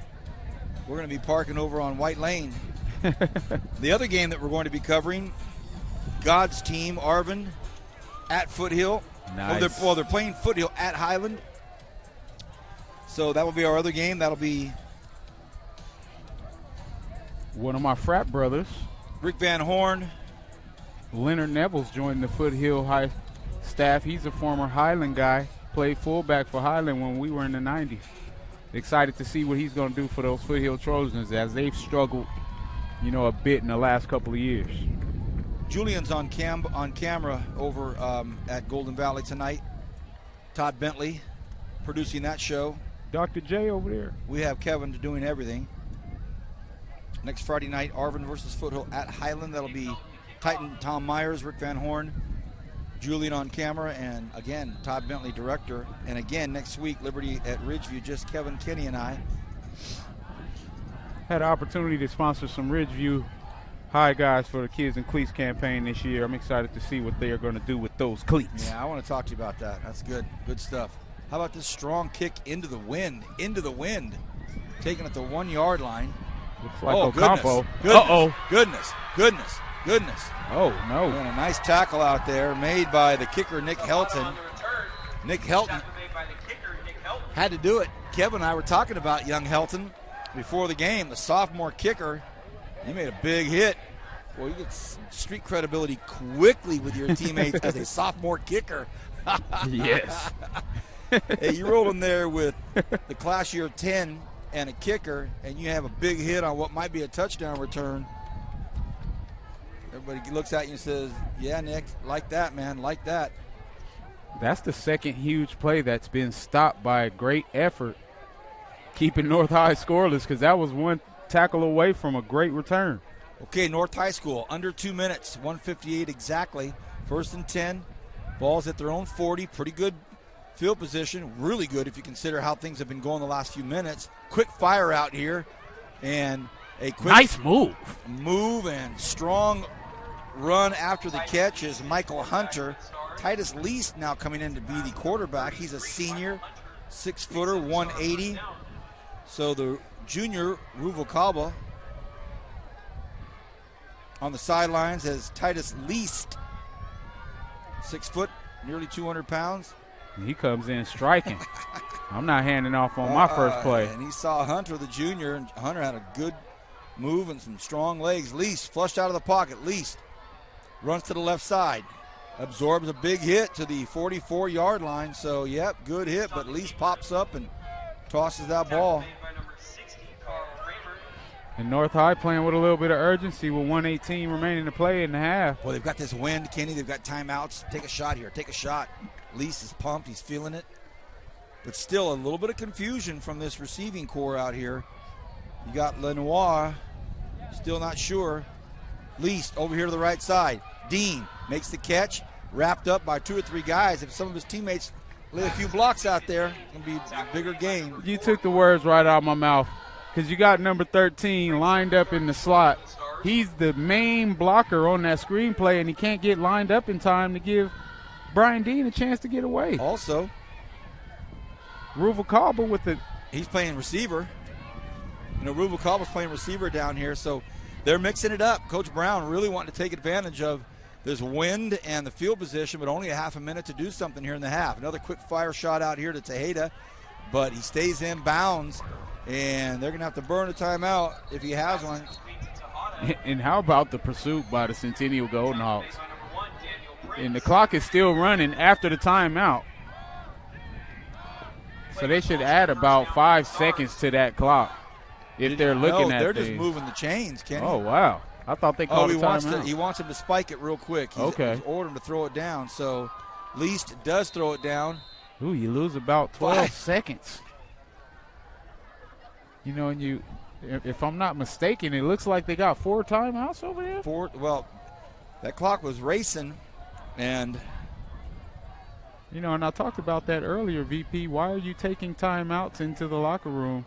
We're going to be parking over on White Lane. The other game that we're going to be covering, God's team, Arvin, at Foothill. Nice. They're playing Foothill at Highland. So that will be our other game. That'll be one of my frat brothers, Rick Van Horn. Leonard Neville's joined the Foothill High staff. He's a former Highland guy. Played fullback for Highland when we were in the 90s. Excited to see what he's going to do for those Foothill Trojans as they've struggled, a bit in the last couple of years. Julian's on camera over at Golden Valley tonight. Todd Bentley producing that show. Dr. J over there. We have Kevin doing everything. Next Friday night, Arvin versus Foothill at Highland. That'll be Titan Tom Myers, Rick Van Horn, Julian on camera, and again, Todd Bentley, director. And again, next week, Liberty at Ridgeview, just Kevin, Kenny, and I. Had an opportunity to sponsor some Ridgeview High guys for the Kids and Cleats campaign this year. I'm excited to see what they are going to do with those cleats. Yeah, I want to talk to you about that. That's good. Good stuff. How about this strong kick into the wind? Taking it the 1 yard line. Looks like Ocampo. Goodness. Oh, no. And a nice tackle out there made by the kicker, Nick Helton. Nick Helton had to do it. Kevin and I were talking about young Helton before the game, the sophomore kicker. He made a big hit. Well, you get street credibility quickly with your teammates as a sophomore kicker. Yes. Hey, you roll in there with the class year 10 and a kicker, and you have a big hit on what might be a touchdown return. Everybody looks at you and says, yeah, Nick, like that, man, like that. That's the second huge play that's been stopped by a great effort, keeping North High scoreless, because that was one tackle away from a great return. Okay, North High School, under 2 minutes, 1:58 exactly. 1st and 10. Ball's at their own 40. Pretty good field position. Really good if you consider how things have been going the last few minutes. Quick fire out here. And a quick nice move and strong run after the catch is Michael Hunter. Titus Least now coming in to be the quarterback. He's a senior, 6-footer, 180. So the junior, Ruvalcaba, on the sidelines as Titus Least, 6 foot, nearly 200 pounds. He comes in striking. I'm not handing off on my first play. And he saw Hunter, the junior, and Hunter had a good move and some strong legs. Least flushed out of the pocket. Least runs to the left side. Absorbs a big hit to the 44-yard line. So, yep, good hit, but Least pops up and tosses that ball. And North High playing with a little bit of urgency with 1:18 remaining to play in the half. Well, they've got this wind, Kenny. They've got timeouts. Take a shot here. Take a shot. Least is pumped. He's feeling it. But still a little bit of confusion from this receiving core out here. You got Lenoir, still not sure. Least over here to the right side. Dean makes the catch, wrapped up by 2 or 3 guys. If some of his teammates lay a few blocks out there, it's going to be a bigger game. You took the words right out of my mouth, because you got number 13 lined up in the slot. He's the main blocker on that screenplay, and he can't get lined up in time to give Brian Dean a chance to get away. Also, Ruvalcaba with the... He's playing receiver. Ruvalcaba's playing receiver down here, so they're mixing it up. Coach Brown really wanting to take advantage of this wind and the field position, but only a half a minute to do something here in the half. Another quick fire shot out here to Tejeda, but he stays in bounds, and they're going to have to burn a timeout if he has one. And how about the pursuit by the Centennial Golden Hawks? And the clock is still running after the timeout. So they should add about 5 seconds to that clock if they're looking at they're things. just moving the chains, Kenny. Oh, wow. I thought they called a timeout. He wants him to spike it real quick. He's ordered him to throw it down. So Least does throw it down. Ooh, you lose about 12 seconds. And if I'm not mistaken, it looks like they got 4 timeouts over there. Well, that clock was racing, and and I talked about that earlier, VP. Why are you taking timeouts into the locker room?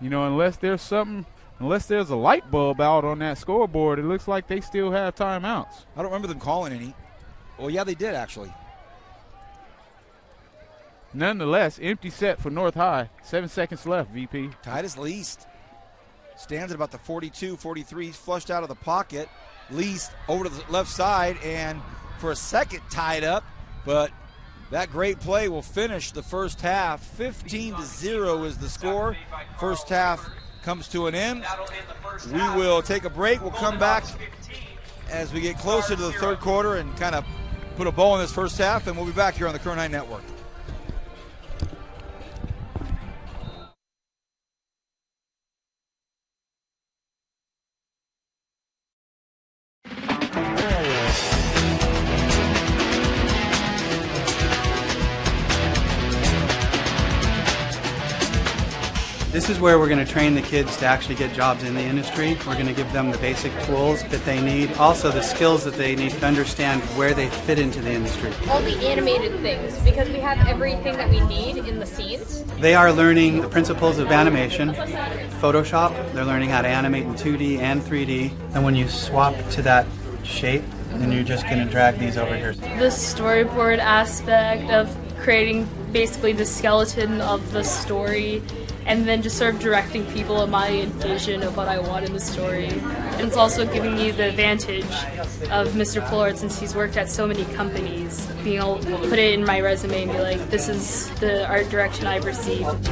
Unless there's a light bulb out on that scoreboard, it looks like they still have timeouts. I don't remember them calling any. Well, yeah, they did actually. Nonetheless, empty set for North High. 7 seconds left, VP. Titus Least stands at about the 42, 43. He's flushed out of the pocket. Least over to the left side, and for a second tied up, but that great play will finish the first half. 15-0 is the score. First half comes to an end. We will take a break. We'll come back as we get closer to the third quarter and kind of put a bow on this first half, and we'll be back here on the Current High Network. This is where we're going to train the kids to actually get jobs in the industry. We're going to give them the basic tools that they need, also the skills that they need to understand where they fit into the industry. All the animated things, because we have everything that we need in the scenes. They are learning the principles of animation, Photoshop. They're learning how to animate in 2D and 3D. And when you swap to that shape, then you're just going to drag these over here. The storyboard aspect of creating basically the skeleton of the story, and then just sort of directing people in my vision of what I want in the story. And it's also giving me the advantage of Mr. Pollard, since he's worked at so many companies, being able to put it in my resume and be like, this is the art direction I've received.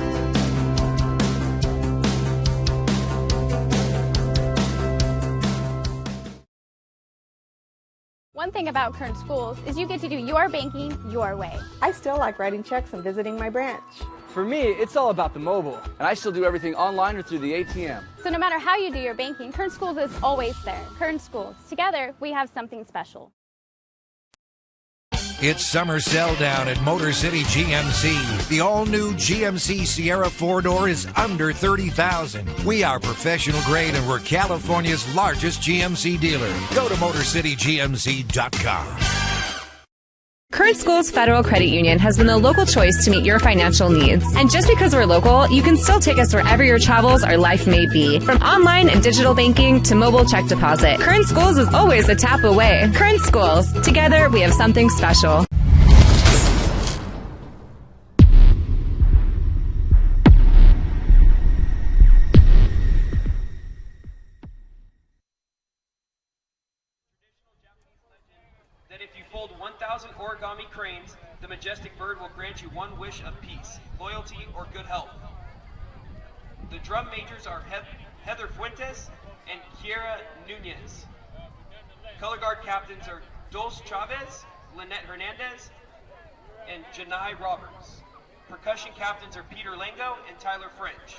One thing about Kern Schools is you get to do your banking your way. I still like writing checks and visiting my branch. For me, it's all about the mobile, and I still do everything online or through the ATM. So no matter how you do your banking, Kern Schools is always there. Kern Schools. Together, we have something special. It's summer sell down at Motor City GMC. The all-new GMC Sierra 4-door is under $30,000. We are professional grade and we're California's largest GMC dealer. Go to MotorCityGMC.com. Current Schools Federal Credit Union has been the local choice to meet your financial needs. And just because we're local, you can still take us wherever your travels or life may be. From online and digital banking to mobile check deposit, Current Schools is always a tap away. Current Schools. Together, we have something special. That if you fold 1,000 origami cranes, the majestic bird will grant you one wish of peace, loyalty, or good health. The drum majors are Heather Fuentes and Kiera Nunez. Color guard captains are Dulce Chavez, Lynette Hernandez, and Janai Roberts. Percussion captains are Peter Lango and Tyler French.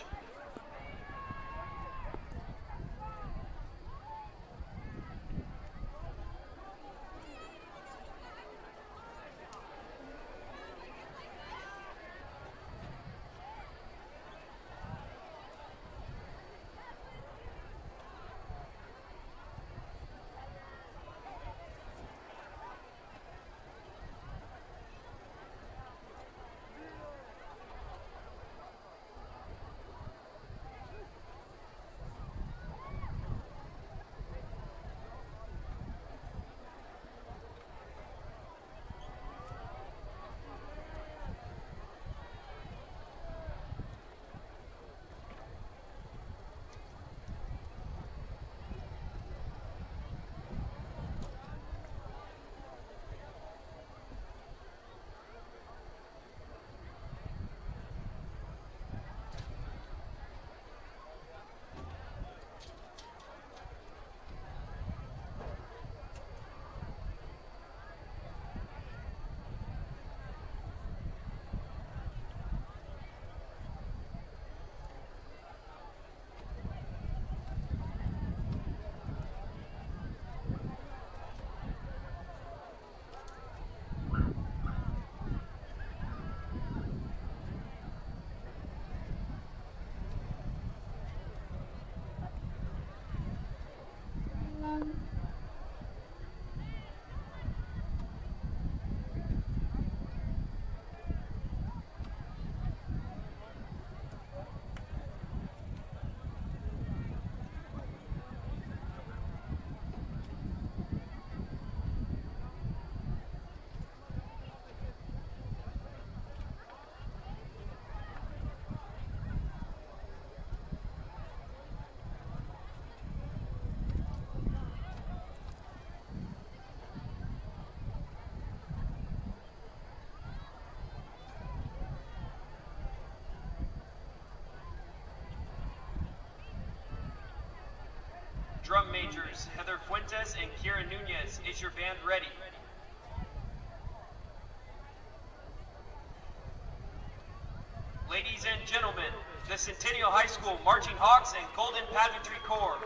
Drum majors, Heather Fuentes and Kira Nunez, is your band ready? Ladies and gentlemen, the Centennial High School Marching Hawks and Golden Pageantry Corps.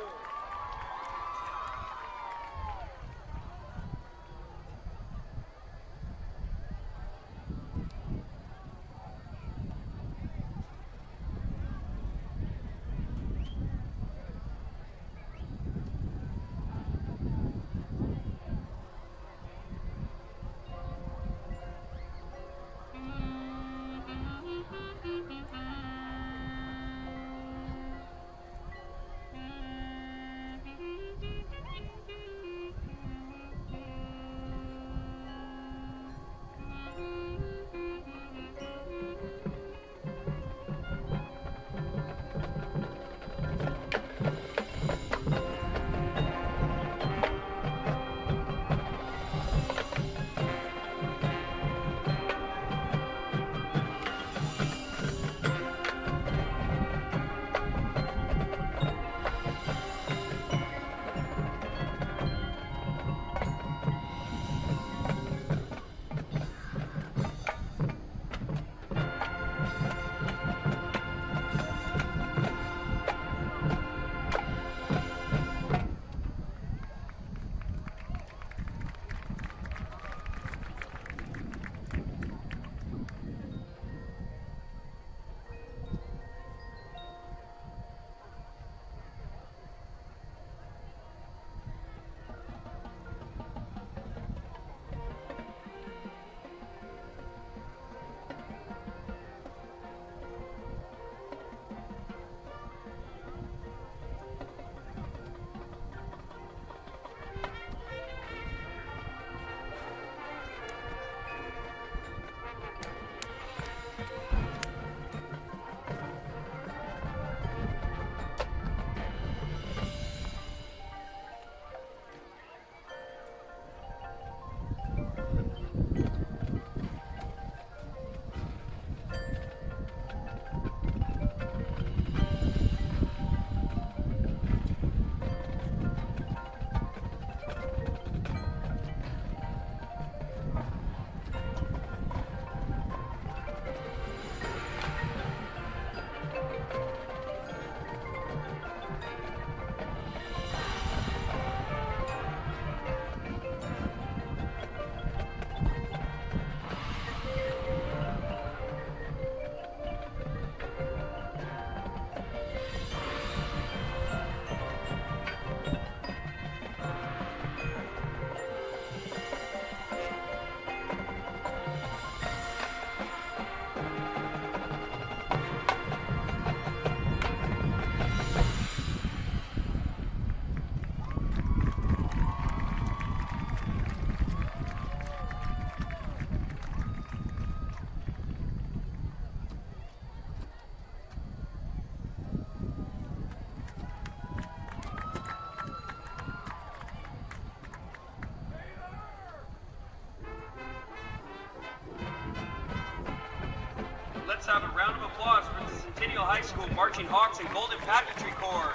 Let's have a round of applause for the Centennial High School Marching Hawks and Golden Pageantry Corps.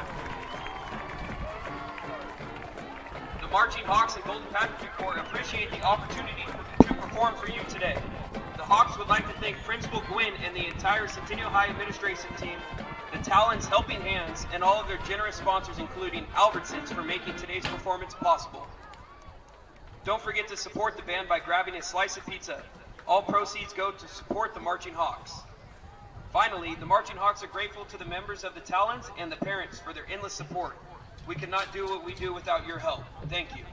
The Marching Hawks and Golden Pageantry Corps appreciate the opportunity to perform for you today. The Hawks would like to thank Principal Gwynn and the entire Centennial High administration team, the Talons Helping Hands, and all of their generous sponsors, including Albertsons, for making today's performance possible. Don't forget to support the band by grabbing a slice of pizza. All proceeds go to support the Marching Hawks. Finally, the Marching Hawks are grateful to the members of the Talons and the parents for their endless support. We could not do what we do without your help. Thank you.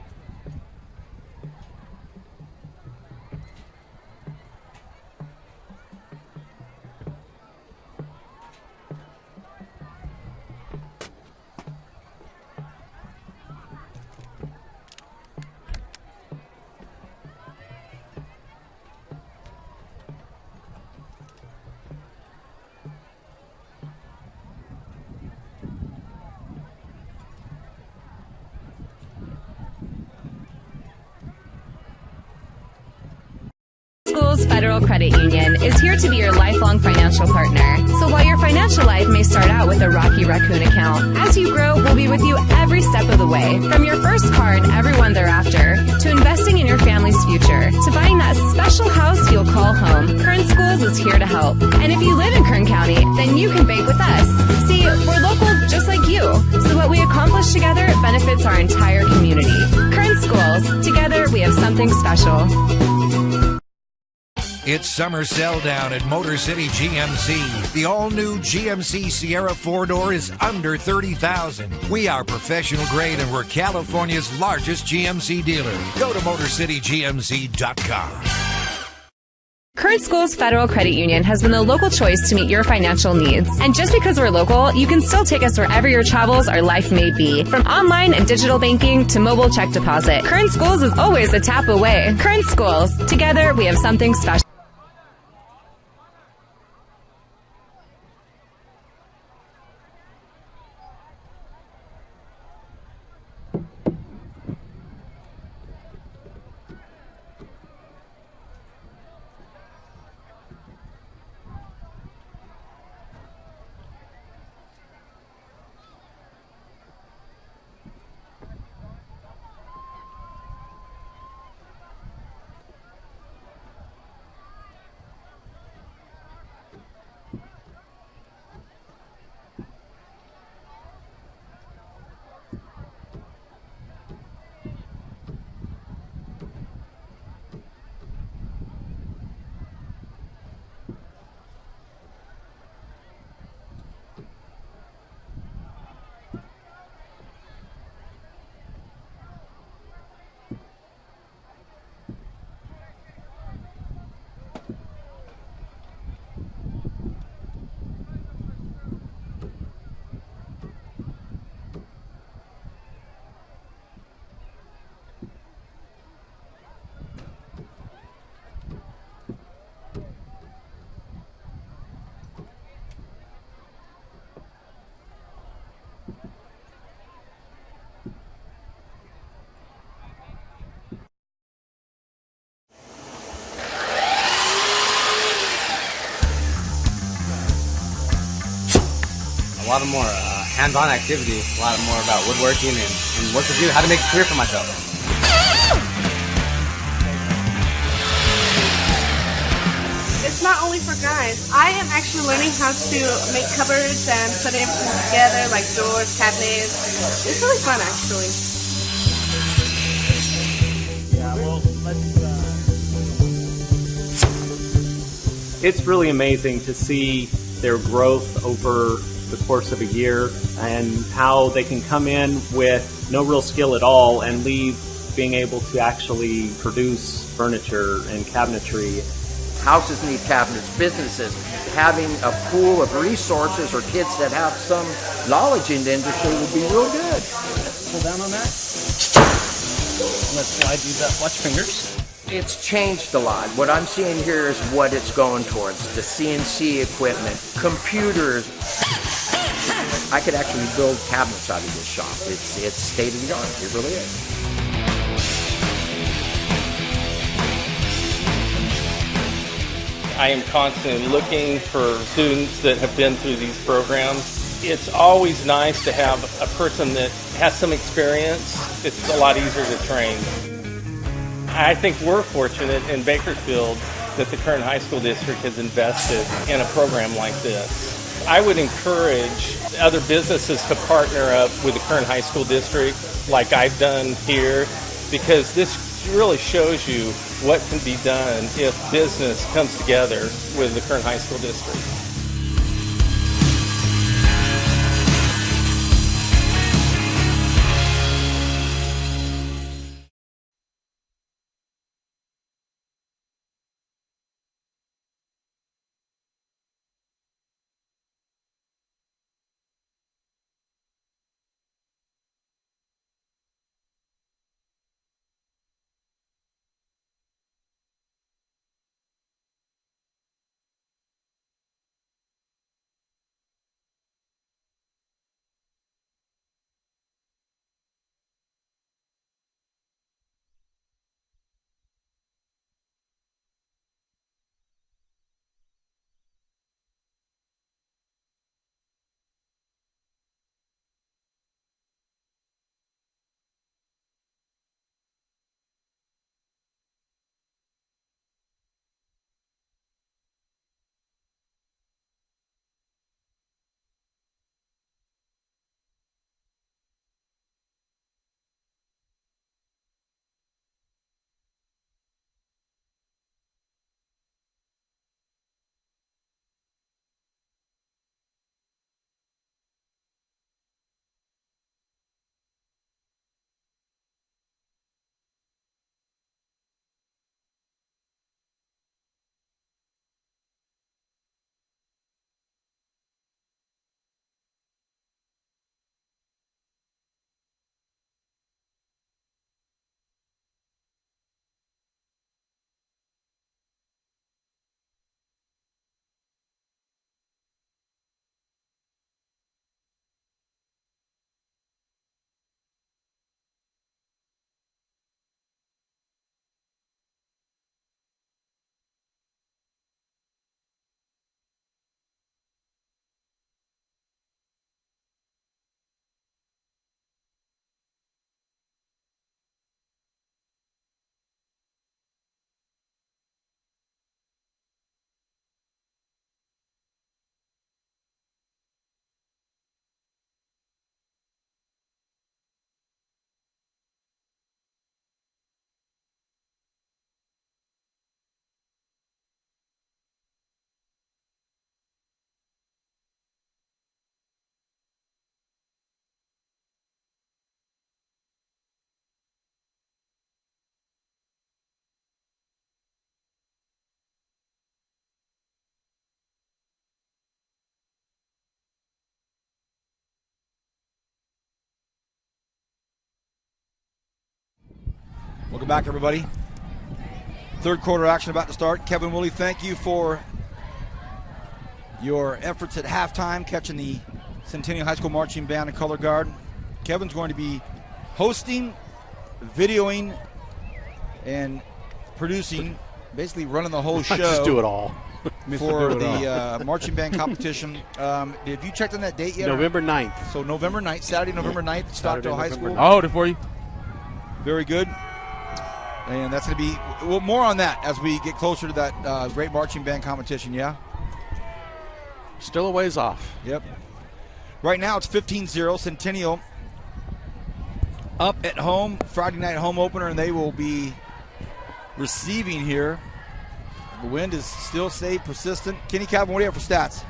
Schools Federal Credit Union is here to be your lifelong financial partner. So while your financial life may start out with a Rocky Raccoon account, as you grow, we'll be with you every step of the way. From your first car and everyone thereafter, to investing in your family's future, to buying that special house you'll call home, Kern Schools is here to help. And if you live in Kern County, then you can bank with us. See, we're local just like you, so what we accomplish together benefits our entire community. Kern Schools, together we have something special. It's summer sell down at Motor City GMC. The all-new GMC Sierra 4-door is under $30,000. We are professional grade and we're California's largest GMC dealer. Go to MotorCityGMC.com. Kern Schools Federal Credit Union has been the local choice to meet your financial needs. And just because we're local, you can still take us wherever your travels or life may be. From online and digital banking to mobile check deposit, Kern Schools is always a tap away. Kern Schools, together we have something special. A lot of more hands-on activity, a lot more about woodworking and what to do, how to make a career for myself. It's not only for guys. I am actually learning how to make cupboards and put everything together, like doors, cabinets. It's really fun, actually. Yeah, well, It's really amazing to see their growth over the course of a year and how they can come in with no real skill at all and leave being able to actually produce furniture and cabinetry. Houses need cabinets, businesses having a pool of resources or kids that have some knowledge in the industry would be real good. Pull down on that. Let's slide these up. Watch fingers. It's changed a lot. What I'm seeing here is what it's going towards. The CNC equipment, computers. I could actually build cabinets out of this shop. It's state of the art. It really is. I am constantly looking for students that have been through these programs. It's always nice to have a person that has some experience. It's a lot easier to train. I think we're fortunate in Bakersfield that the Kern High School District has invested in a program like this. I would encourage other businesses to partner up with the Kern High School District like I've done here, because this really shows you what can be done if business comes together with the Kern High School District. Welcome back, everybody. Third quarter action about to start. Kevin Woolley, thank you for your efforts at halftime, catching the Centennial High School Marching Band and Color Guard. Kevin's going to be hosting, videoing, and producing, basically running the whole show. Just do it all. For the marching band competition. Have you checked on that date yet? November 9th. So November 9th, Saturday, November 9th, Stockdale High School. I'll hold it for you. Very good. And that's going to be, well, more on that as we get closer to that great marching band competition, yeah? Still a ways off. Yep. Right now it's 15-0. Centennial up at home, Friday night home opener, and they will be receiving here. The wind is still stayed persistent. Kenny Calvin, what do you have for stats?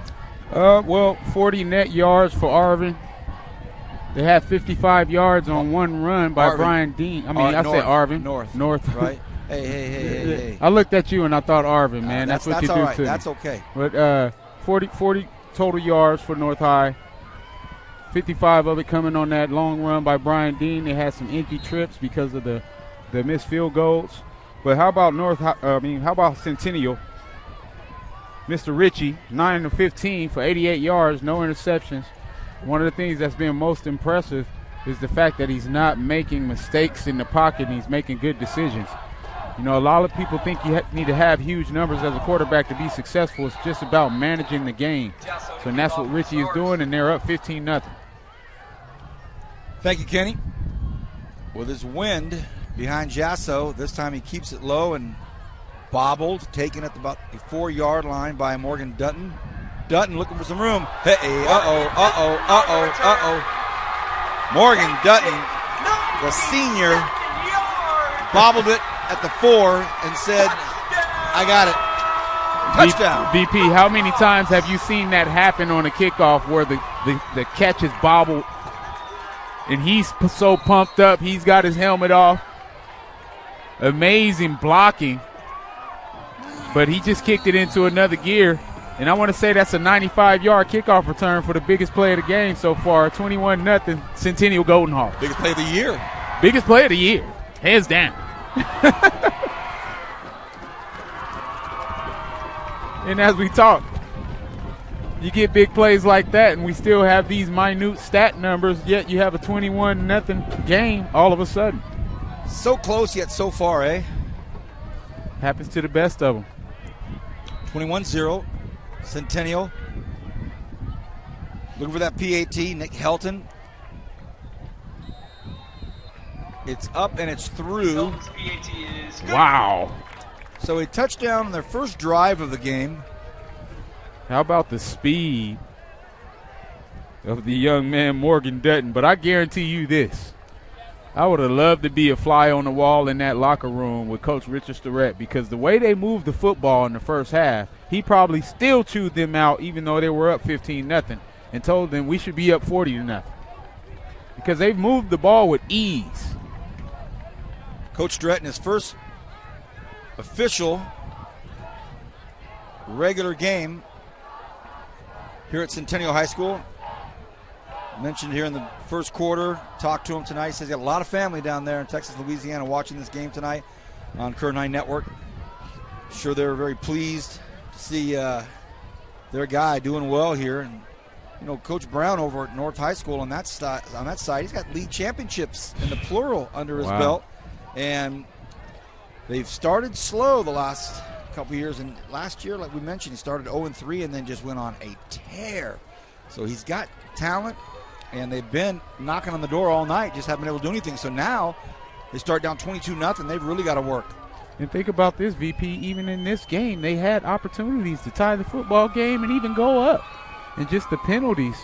Well, 40 net yards for Arvin. They had 55 yards on one run by Arvin. Brian Dean. I mean, I said Arvin. North. Right. Hey. I looked at you and I thought Arvin, man. That's what you all do right. to me. That's okay. But 40 total yards for North High. 55 of it coming on that long run by Brian Dean. They had some empty trips because of the missed field goals. But how about how about Centennial? Mr. Ritchie, 9 of 15 for 88 yards, no interceptions. One of the things that's been most impressive is the fact that he's not making mistakes in the pocket and he's making good decisions. You know, a lot of people think you need to have huge numbers as a quarterback to be successful. It's just about managing the game. So and that's what Ritchie is doing, and they're up 15-0. Thank you, Kenny. With his wind behind Jasso, this time he keeps it low and bobbled, taken at about the 4-yard line by Morgan Dutton. Dutton looking for some room. Hey, Morgan Dutton, the senior, bobbled it at the 4 and said, I got it. Touchdown. VP, how many times have you seen that happen on a kickoff where the catch is bobbled and he's so pumped up, he's got his helmet off. Amazing blocking. But he just kicked it into another gear. And I want to say that's a 95-yard kickoff return for the biggest play of the game so far. 21-0 Centennial Golden Hawks. Biggest play of the year. Biggest play of the year. Hands down. And as we talk, you get big plays like that, and we still have these minute stat numbers, yet you have a 21-0 game all of a sudden. So close, yet so far, eh? Happens to the best of them. 21-0, Centennial. Looking for that PAT, Nick Helton. It's up and it's through. Wow. So a touchdown on their first drive of the game. How about the speed of the young man Morgan Dutton? But I guarantee you this. I would have loved to be a fly on the wall in that locker room with Coach Richard Starrett, because the way they moved the football in the first half, he probably still chewed them out even though they were up 15-0 and told them we should be up 40-0 because they've moved the ball with ease. Coach Starrett in his first official regular game here at Centennial High School. Mentioned here in the first quarter, talked to him tonight. He says he's got a lot of family down there in Texas, Louisiana watching this game tonight on Kern High Network. I'm sure they're very pleased to see their guy doing well here. And you know, Coach Brown over at North High School on that side, he's got league championships in the plural under his belt. And they've started slow the last couple of years. And last year, like we mentioned, he started 0-3 and then just went on a tear. So he's got talent. And they've been knocking on the door all night, just haven't been able to do anything. So now they start down 22-0. They've really got to work. And think about this, VP. Even in this game, they had opportunities to tie the football game and even go up. And just the penalties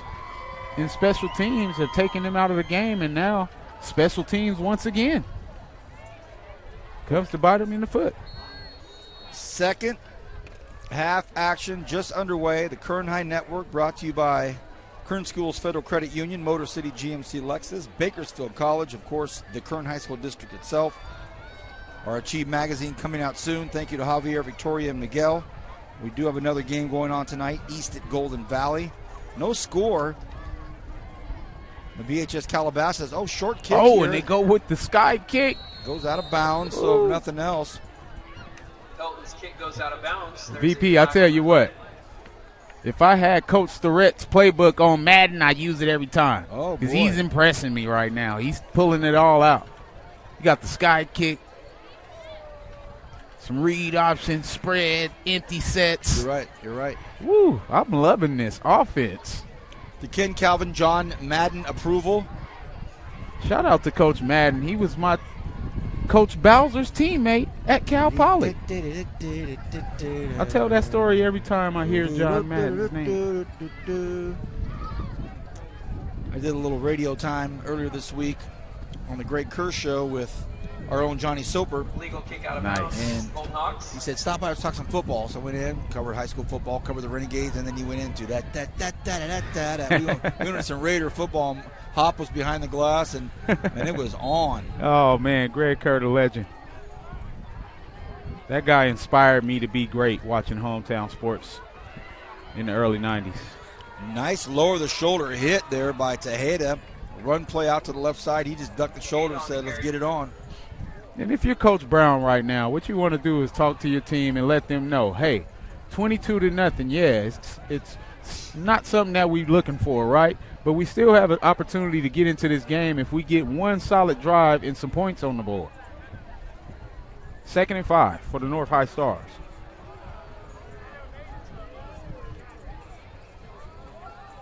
in special teams have taken them out of the game. And now special teams once again comes to bite them in the foot. Second half action just underway. The Kern High Network brought to you by Kern Schools Federal Credit Union, Motor City GMC Lexus, Bakersfield College, of course, the Kern High School District itself. Our Achieve magazine coming out soon. Thank you to Javier, Victoria, and Miguel. We do have another game going on tonight, East at Golden Valley. No score The VHS Calabasas, short kick Oh, here. and they go with the sky kick. Goes out of bounds, so if nothing else. Pelton's kick goes out of bounds. VP, I tell you what. If I had Coach Storett's playbook on Madden, I'd use it every time. Oh, because boy. he's impressing me right now. He's pulling it all out. You got the sky kick, some read options, spread, empty sets. You're right. Woo, I'm loving this offense. The Ken Calvin John Madden approval. Shout out to Coach Madden. He was my Coach Bowser's teammate at Cal Poly. I tell that story every time I hear John Madden's name. I did a little radio time earlier this week on the Greg Kerr Show with our own Johnny Soper. Legal kick out of Nice. bounds. And Golden Hawks. he said, stop by, let's talk some football. So I went in, covered high school football, covered the Renegades, and then he went into that. We went into some Raider football. Hop was behind the glass, and it was on. Oh, man, Greg Kerr, the legend. That guy inspired me to be great watching hometown sports in the early 90s. Nice lower the shoulder hit there by Tejeda. Run play out to the left side. He just ducked the shoulder and said, let's get it on. And if you're Coach Brown right now, what you want to do is talk to your team and let them know, hey, 22-0, yeah, it's not something that we're looking for, right? But we still have an opportunity to get into this game if we get one solid drive and some points on the board. 2nd and 5 for the North High Stars.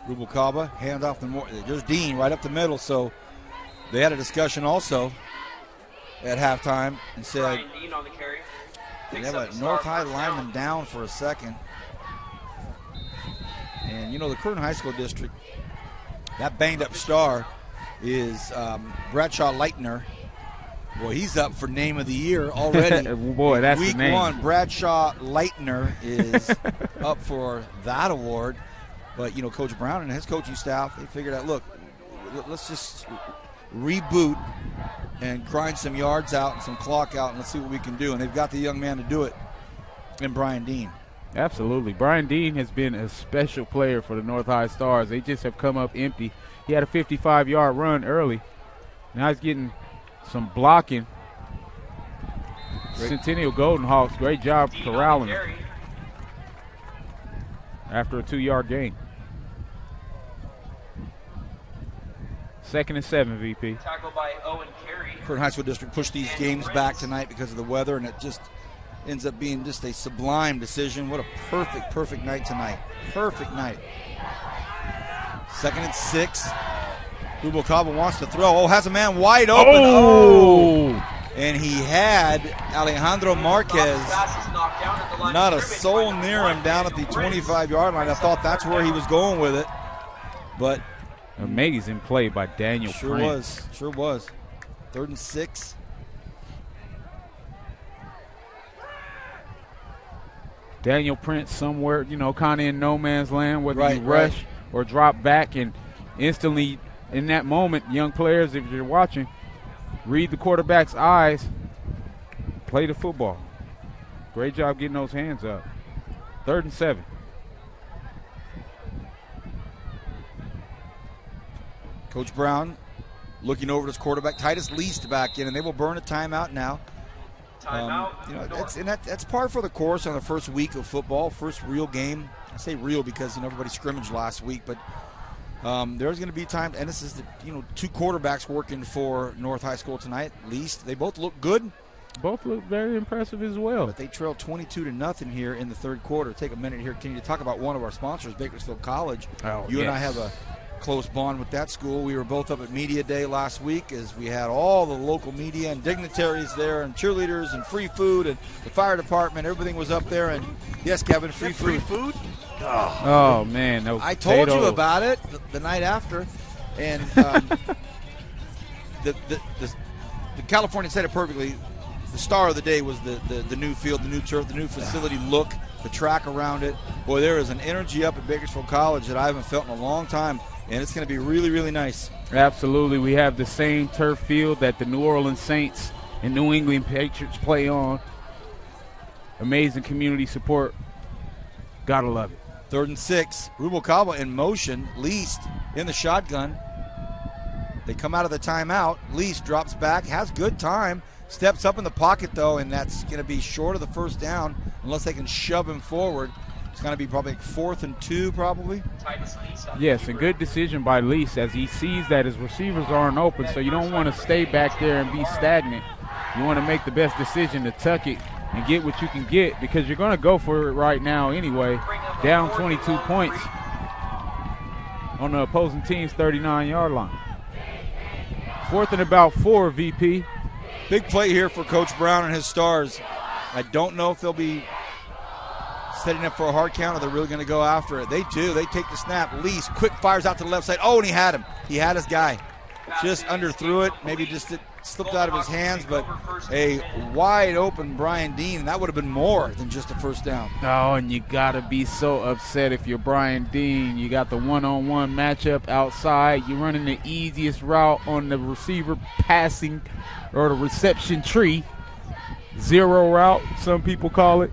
Rubalcaba, hand off there's Dean right up the middle. So they had a discussion also at halftime and said Brian Dean on the carry. they have a North High lineman down for a second. And, the Curtin High School district, that banged-up star is Bradshaw Leitner. Boy, he's up for name of the year already. Boy, that's Week the name. 1, Bradshaw Leitner is up for that award. But, Coach Brown and his coaching staff, they figured out, look, let's just reboot and grind some yards out and some clock out, and let's see what we can do. And they've got the young man to do it in Brian Dean. Absolutely. Brian Dean has been a special player for the North High Stars. They just have come up empty. He had a 55-yard run early. Now he's getting some blocking. Centennial Golden Hawks, great job corralling him after a 2-yard gain. 2nd and 7, VP. Tackled by Owen Carey. Curtin High School District pushed these games back tonight because of the weather, and it just ends up being just a sublime decision. What a perfect night tonight. Perfect night. 2nd and 6. Rubalcaba wants to throw. Has a man wide open. Oh! And he had Alejandro Marquez. Not a soul near him down at the 25-yard line. I thought that's where he was going with it. But amazing play by Daniel Prince. Sure was. 3rd and 6. Daniel Prince somewhere, kind of in no man's land, whether you rush or drop back, and instantly in that moment, young players, if you're watching, read the quarterback's eyes, play the football. Great job getting those hands up. 3rd and 7. Coach Brown looking over at his quarterback. Titus Least back in, and they will burn a timeout now. That's par for the course on the first week of football, first real game. I say real because everybody scrimmaged last week, but there's going to be time, and this is the 2 quarterbacks working for North High School tonight. Least they both look good. Both look very impressive as well. But they trail 22-0 here in the 3rd quarter. Take a minute here, Kenny, to talk about one of our sponsors, Bakersfield College. You and I have a close bond with that school. We were both up at Media Day last week as we had all the local media and dignitaries there and cheerleaders and free food and the fire department. Everything was up there. And, yes, Kevin, free food. Oh, man. I told you about it the night after. And the Californian said it perfectly. The star of the day was the new field, the new turf, the new facility look, the track around it. Boy, there is an energy up at Bakersfield College that I haven't felt in a long time, and it's going to be really, really nice. Absolutely. We have the same turf field that the New Orleans Saints and New England Patriots play on. Amazing community support. Gotta love it. 3rd and 6. Rubalcaba in motion. Least in the shotgun. They come out of the timeout. Lease drops back, has good time, steps up in the pocket though, and that's going to be short of the first down unless they can shove him forward. It's going to be probably 4th and 2 probably. Yes, and good decision by Lease as he sees that his receivers aren't open, so you don't want to stay back there and be stagnant. You want to make the best decision to tuck it and get what you can get because you're going to go for it right now anyway. Down 22 points on the opposing team's 39-yard line. 4th and about 4, VP. Big play here for Coach Brown and his Stars. I don't know if they'll be setting up for a hard count or they're really going to go after it. They do. They take the snap. Lease quick fires out to the left side. Oh, and he had him. He had his guy. Just underthrew it. Maybe just it slipped out of his hands, but a wide open Brian Dean, and that would have been more than just a first down. Oh, and you got to be so upset if you're Brian Dean. You got the one-on-one matchup outside. You're running the easiest route on the receiver passing or the reception tree. Zero route, some people call it.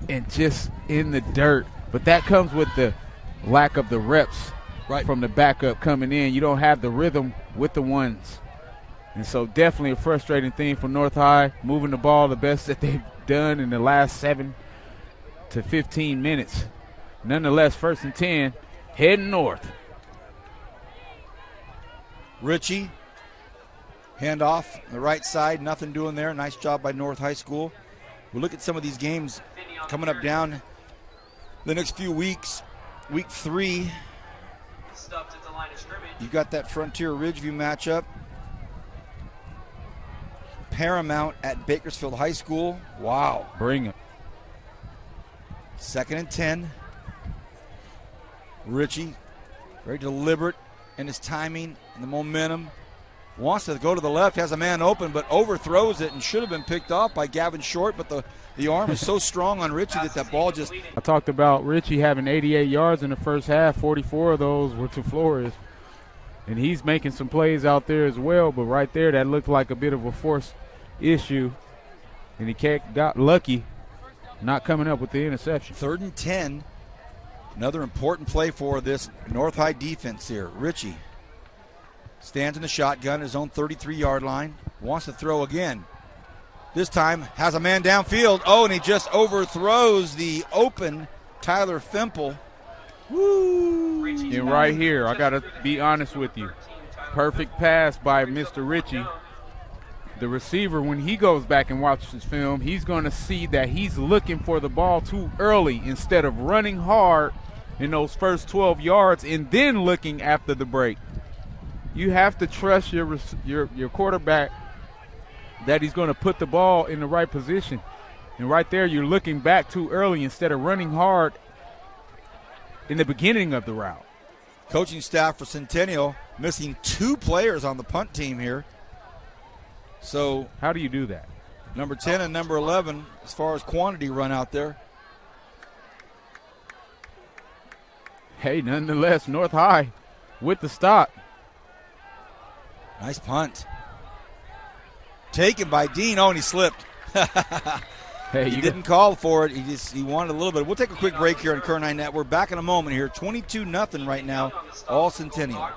And just in the dirt. But that comes with the lack of the reps from the backup coming in. You don't have the rhythm with the ones. And so definitely a frustrating thing for North High, moving the ball the best that they've done in the last 7 to 15 minutes. Nonetheless, 1st and 10, heading north. Ritchie, handoff on the right side, nothing doing there. Nice job by North High School. We'll look at some of these games coming up down the next few weeks. Week 3, you got that Frontier Ridgeview matchup. Paramount at Bakersfield High School. Wow. Bring it. 2nd and 10. Ritchie, very deliberate in his timing and the momentum. Wants to go to the left, has a man open, but overthrows it and should have been picked off by Gavin Short, but the arm is so strong on Ritchie that ball just... I talked about Ritchie having 88 yards in the first half. 44 of those were to Flores. And he's making some plays out there as well, but right there that looked like a bit of a force issue. And he got lucky not coming up with the interception. 3rd and 10. Another important play for this North High defense here. Ritchie stands in the shotgun, his own 33-yard line. Wants to throw again. This time has a man downfield. Oh, and he just overthrows the open Tyler Fimple. Woo! And right here, I got to be honest with you. Perfect pass by Mr. Ritchie. The receiver, when he goes back and watches film, he's going to see that he's looking for the ball too early instead of running hard in those first 12 yards and then looking after the break. You have to trust your quarterback that he's going to put the ball in the right position. And right there, you're looking back too early instead of running hard in the beginning of the route. Coaching staff for Centennial missing 2 players on the punt team here. So how do you do that? Number 10 and number 11 as far as quantity run out there. Hey, nonetheless, North High with the stop. Nice punt. Taken by Dean. Oh, and he slipped. Hey, he didn't call for it. He wanted a little bit. We'll take a quick break here on Current 9 Net. We're back in a moment here. 22-0 right now, all Centennial.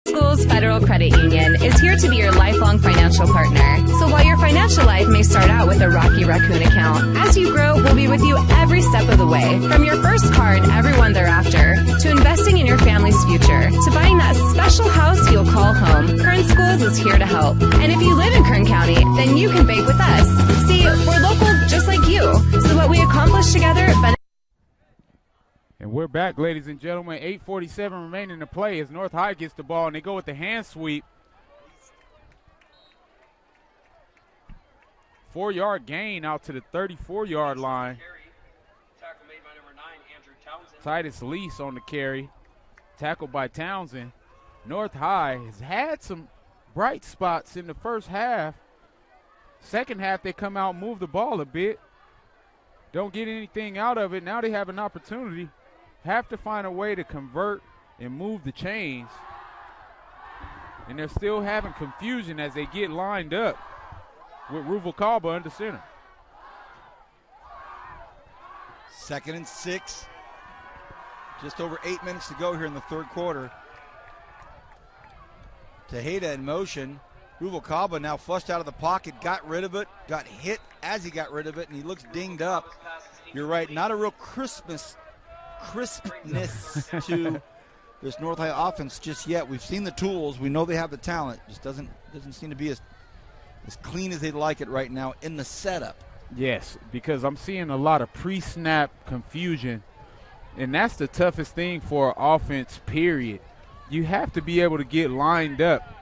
Schools Federal Credit Union is here to be your lifelong financial partner. So while your financial life may start out with a Rocky Raccoon account, as you grow, we'll be with you every step of the way. From your first car and everyone thereafter, to investing in your family's future, to buying that special house you'll call home, Kern Schools is here to help. And if you live in Kern County, then you can bank with us. See, we're local just like you. So what we accomplish together benefits. And we're back, ladies and gentlemen. 8:47 remaining to play as North High gets the ball, and they go with the hand sweep. 4-yard gain out to the 34-yard line. Titus Lease on the carry. Tackled by Townsend. North High has had some bright spots in the first half. Second half, they come out and move the ball a bit. Don't get anything out of it. Now they have an opportunity. Have to find a way to convert and move the chains. And they're still having confusion as they get lined up with Ruvalcaba under center. 2nd and 6. Just over 8 minutes to go here in the third quarter. Tejeda in motion. Ruvalcaba now flushed out of the pocket, got rid of it, got hit as he got rid of it, and he looks dinged up. You're right, not a real crispness to this North High offense just yet. We've seen the tools. We know they have the talent. Just doesn't seem to be as clean as they'd like it right now in the setup. Yes, because I'm seeing a lot of pre-snap confusion, and that's the toughest thing for offense, period. You have to be able to get lined up,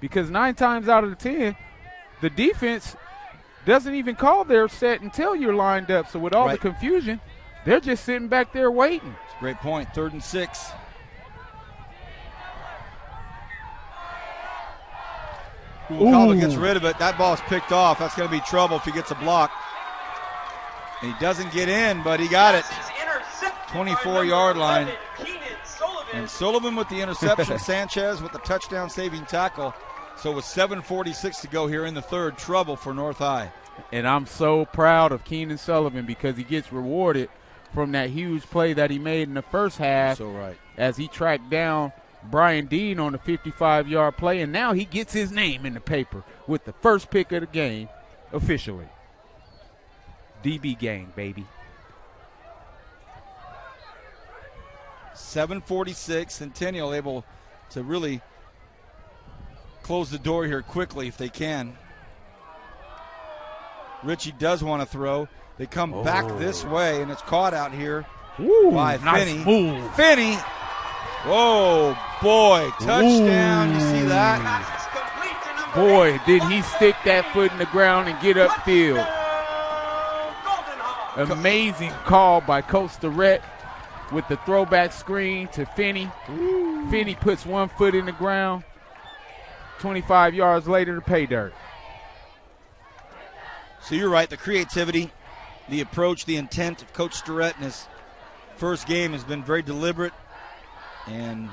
because 9 times out of the 10, the defense doesn't even call their set until you're lined up. So with all the confusion, they're just sitting back there waiting. That's a great point. 3rd and 6. Ruvalcaba gets rid of it. That ball's picked off. That's going to be trouble if he gets a block. And he doesn't get in, but he got it. 24-yard line. And Sullivan with the interception, Sanchez with the touchdown-saving tackle. So with 7:46 to go here in the third, trouble for North High. And I'm so proud of Keenan Sullivan because he gets rewarded from that huge play that he made in the first half. So right. As he tracked down Brian Dean on the 55-yard play, and now he gets his name in the paper with the first pick of the game officially. DB gang, baby. 7:46, Centennial able to really close the door here quickly if they can. Richie does want to throw. They come back this way, and it's caught out here by Finney. Move. Finney. Whoa, boy, touchdown. You see that? Boy, did he stick that foot in the ground and get upfield. Amazing call by Coach Durrett with the throwback screen to Finney. Finney puts 1 foot in the ground. 25 yards later to pay dirt. So you're right. The creativity, the approach, the intent of Coach Durrett in his first game has been very deliberate and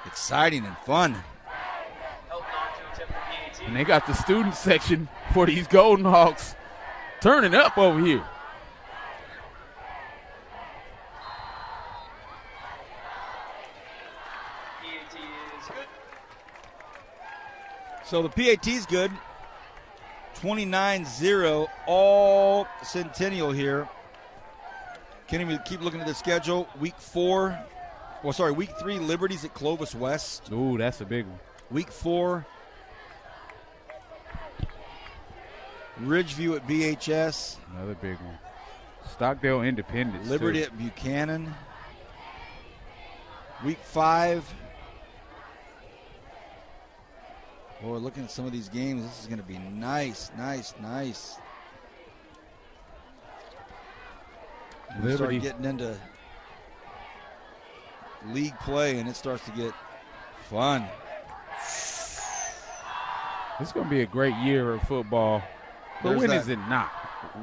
exciting and fun. And they got the student section for these Golden Hawks turning up over here. So the PAT's good. 29-0, all Centennial here. Can't even keep looking at the schedule. Week 3, Liberty's at Clovis West. Ooh, that's a big one. Week 4, Ridgeview at BHS. Another big one. Stockdale Independence. Liberty too. at Buchanan. Week 5. Boy, looking at some of these games, this is going to be nice. We start getting into league play, and it starts to get fun. It's going to be a great year of football. But when is it not?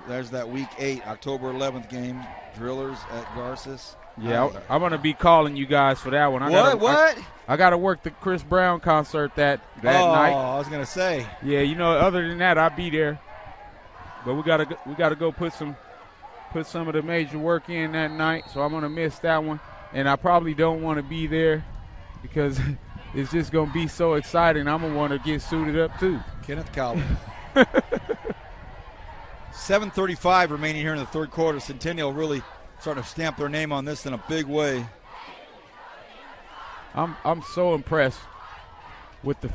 There's that Week 8, October 11th game, Drillers at Garces. Yeah, I'm going to be calling you guys for that one. I got to work the Chris Brown concert that night. Oh, I was going to say. Yeah, other than that, I'll be there. But we got to go put some of the major work in that night, so I'm going to miss that one. And I probably don't want to be there because it's just going to be so exciting. I'm going to want to get suited up too. Kenneth Collins. 7:35 remaining here in the third quarter. Centennial really starting to stamp their name on this in a big way. I'm so impressed with the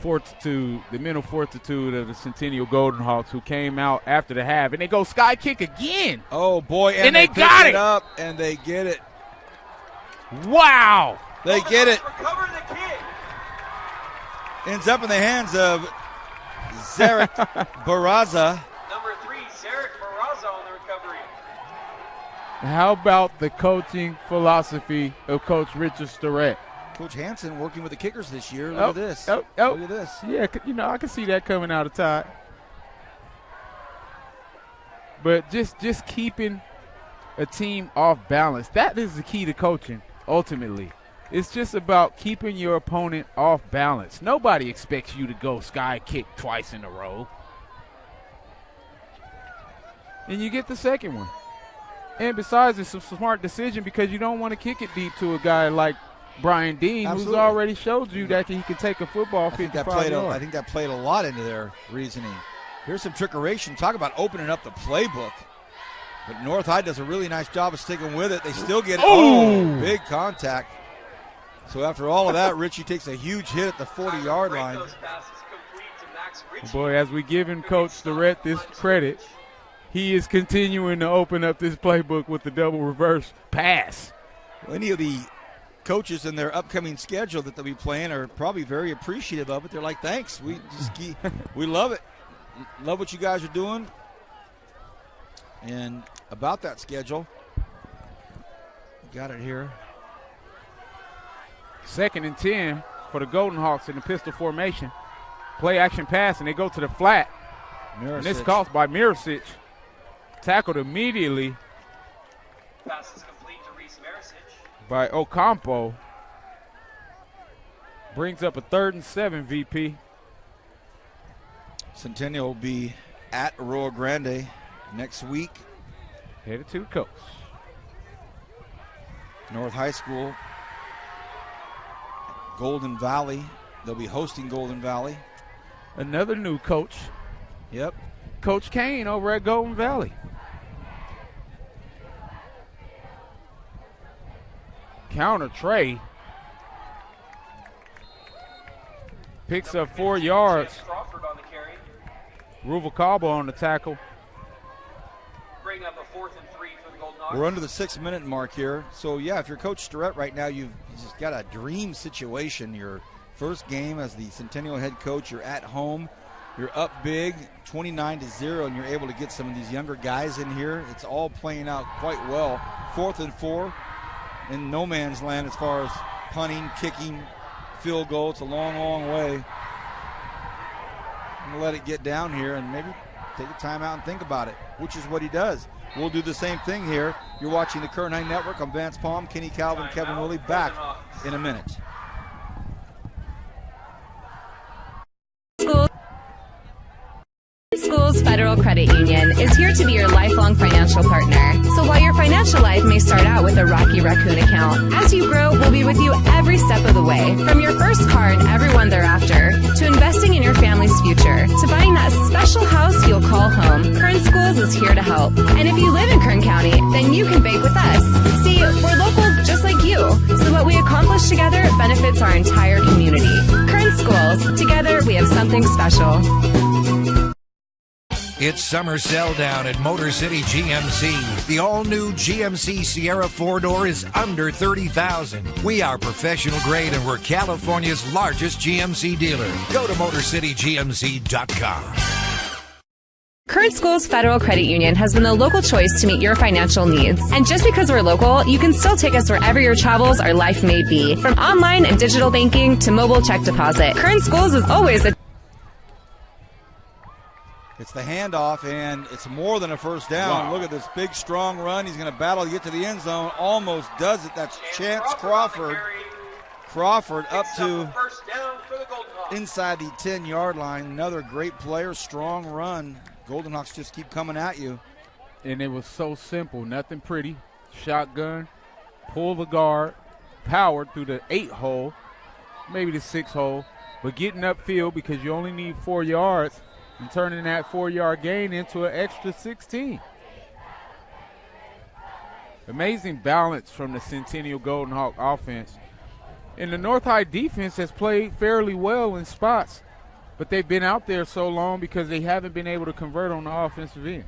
mental fortitude of the Centennial Golden Hawks, who came out after the half, and they go sky kick again. Oh boy, and they got it up, and they get it. Wow, they get it. Ends up in the hands of Zarek Barraza. Number 3, Zarek Barraza on the recovery. How about the coaching philosophy of Coach Richard Starrett? Coach Hansen working with the kickers this year. Look at this. Look at this. Yeah, I can see that coming out of Todd. But just keeping a team off balance, that is the key to coaching, ultimately. It's just about keeping your opponent off balance. Nobody expects you to go sky kick twice in a row. And you get the second one. And besides, it's a smart decision because you don't want to kick it deep to a guy like Brian Dean, Absolutely. who's already showed you that he can take a football 55 yards. I think that played a lot into their reasoning. Here's some trickeration. Talk about opening up the playbook. But North High does a really nice job of sticking with it. They still get big contact. So after all of that, Richie takes a huge hit at the 40-yard line. Boy, as we giving Coach Starrett this credit, he is continuing to open up this playbook with the double reverse pass. Any of the coaches in their upcoming schedule that they'll be playing are probably very appreciative of it. They're like, thanks. We love it. Love what you guys are doing. And about that schedule, got it here. 2nd and 10 for the Golden Hawks in the pistol formation. Play action pass, and they go to the flat. And this caused by Miricic. Tackled immediately Pass is complete to Reese Miricic. by Ocampo. Brings up a 3rd and 7, VP. Centennial will be at Rio Grande next week. Headed to the coast. North High School, Golden Valley. They'll be hosting Golden Valley. Another new coach. Yep. Coach Kane over at Golden Valley. Counter Trey. Picks up 4 yards. Crawford on the carry. Ruvalcaba on the tackle. Bring up a 4th and 3 for the Golden Hawks. We're under the 6-minute mark here. So, yeah, if you're Coach Starrett right now, you've just got a dream situation. Your first game as the Centennial head coach, you're at home. You're up big, 29-0, and you're able to get some of these younger guys in here. It's all playing out quite well. 4th and 4 in no man's land as far as punting, kicking, field goal. It's a long, long way. I'm going to let it get down here and maybe take a timeout and think about it, which is what he does. We'll do the same thing here. You're watching the Current 9 Network. I'm Vance Palm, Kenny Calvin, Kevin Willie, back in a minute. Schools Federal Credit Union is here to be your lifelong financial partner. So while your financial life may start out with a Rocky Raccoon account, as you grow, we'll be with you every step of the way. From your first car and everyone thereafter, to investing in your family's future, to buying that special house you'll call home, Kern Schools is here to help. And if you live in Kern County, then you can bank with us. See, we're local just like you, so what we accomplish together benefits our entire community. Kern Schools, together we have something special. It's summer sell down at Motor City GMC. The all-new GMC Sierra 4-door is under $30,000. We are professional grade and we're California's largest GMC dealer. Go to MotorCityGMC.com. Kern Schools Federal Credit Union has been the local choice to meet your financial needs. And just because we're local, you can still take us wherever your travels or life may be. From online and digital banking to mobile check deposit, Kern Schools is always a... It's the handoff, and it's more than a first down. Wow. Look at this big, strong run. He's going to battle to get to the end zone. Almost does it. That's Chance Crawford. Crawford up to inside the 10-yard line. Another great player, strong run. Golden Hawks just keep coming at you. And it was so simple, nothing pretty. Shotgun, pull the guard, powered through the 8-hole, maybe the 6-hole, but getting upfield because you only need 4 yards and turning that 4-yard gain into an extra 16. Amazing balance from the Centennial Golden Hawk offense. And the North High defense has played fairly well in spots, but they've been out there so long because they haven't been able to convert on the offensive end.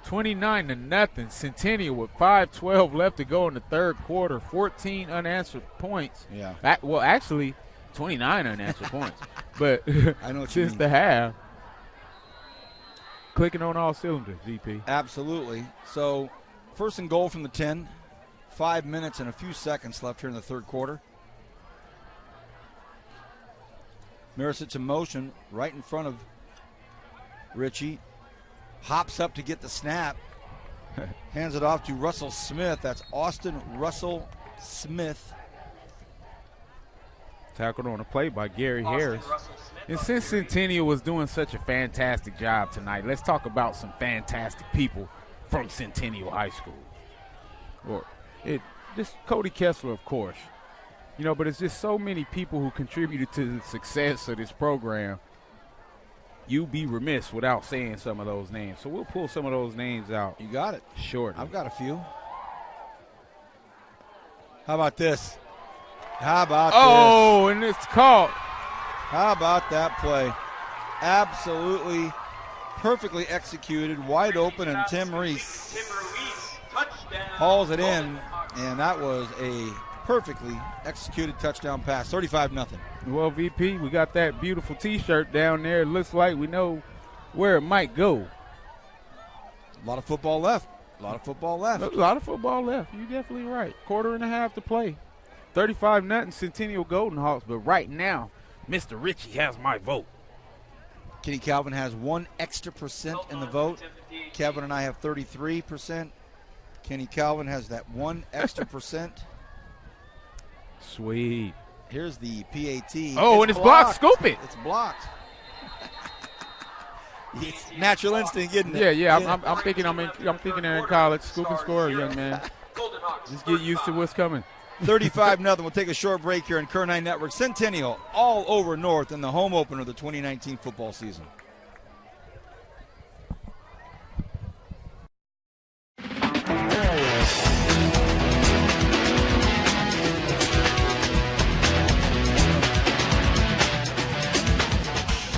29-0, Centennial with 5:12 left to go in the third quarter, 14 unanswered points. Yeah. Well, actually, 29 unanswered points. But I know what since the half, clicking on all cylinders, VP. Absolutely. So, first and goal from the 10. 5 minutes and a few seconds left here in the third quarter. Miricic in motion right in front of Richie. Hops up to get the snap. Hands it off to Russell Smith. That's Austin Russell Smith. Tackled on a play by Gary Harris. And since Centennial was doing such a fantastic job tonight, let's talk about some fantastic people from Centennial High School. Just Cody Kessler, of course. You know, but it's just so many people who contributed to the success of this program. You'd be remiss without saying some of those names. So we'll pull some of those names out. You got it. Shortly. I've got a few. How about this? How about this? Oh, and it's caught. How about that play? Absolutely perfectly executed, wide open, and Tim Reese hauls it in, and that was a perfectly executed touchdown pass, 35-0. Well, VP, we got that beautiful T-shirt down there. It looks like we know where it might go. A lot of football left. A lot of football left. A lot of football left. You're definitely right. Quarter and a half to play. 35-0 Centennial Golden Hawks, but right now, Mr. Ritchie has my vote. Kenny Calvin has 1% extra in the vote. Kevin and I have 33%. Kenny Calvin has that 1% extra. Sweet. Here's the PAT. Oh, and it's blocked. Scoop it. It's blocked. It's natural instinct, isn't it? Yeah. I'm thinking they're in college. Scoop and score, young man. Just get used to what's coming. 35-0. We'll take a short break here on Kern 9 Network. Centennial all over North in the home opener of the 2019 football season.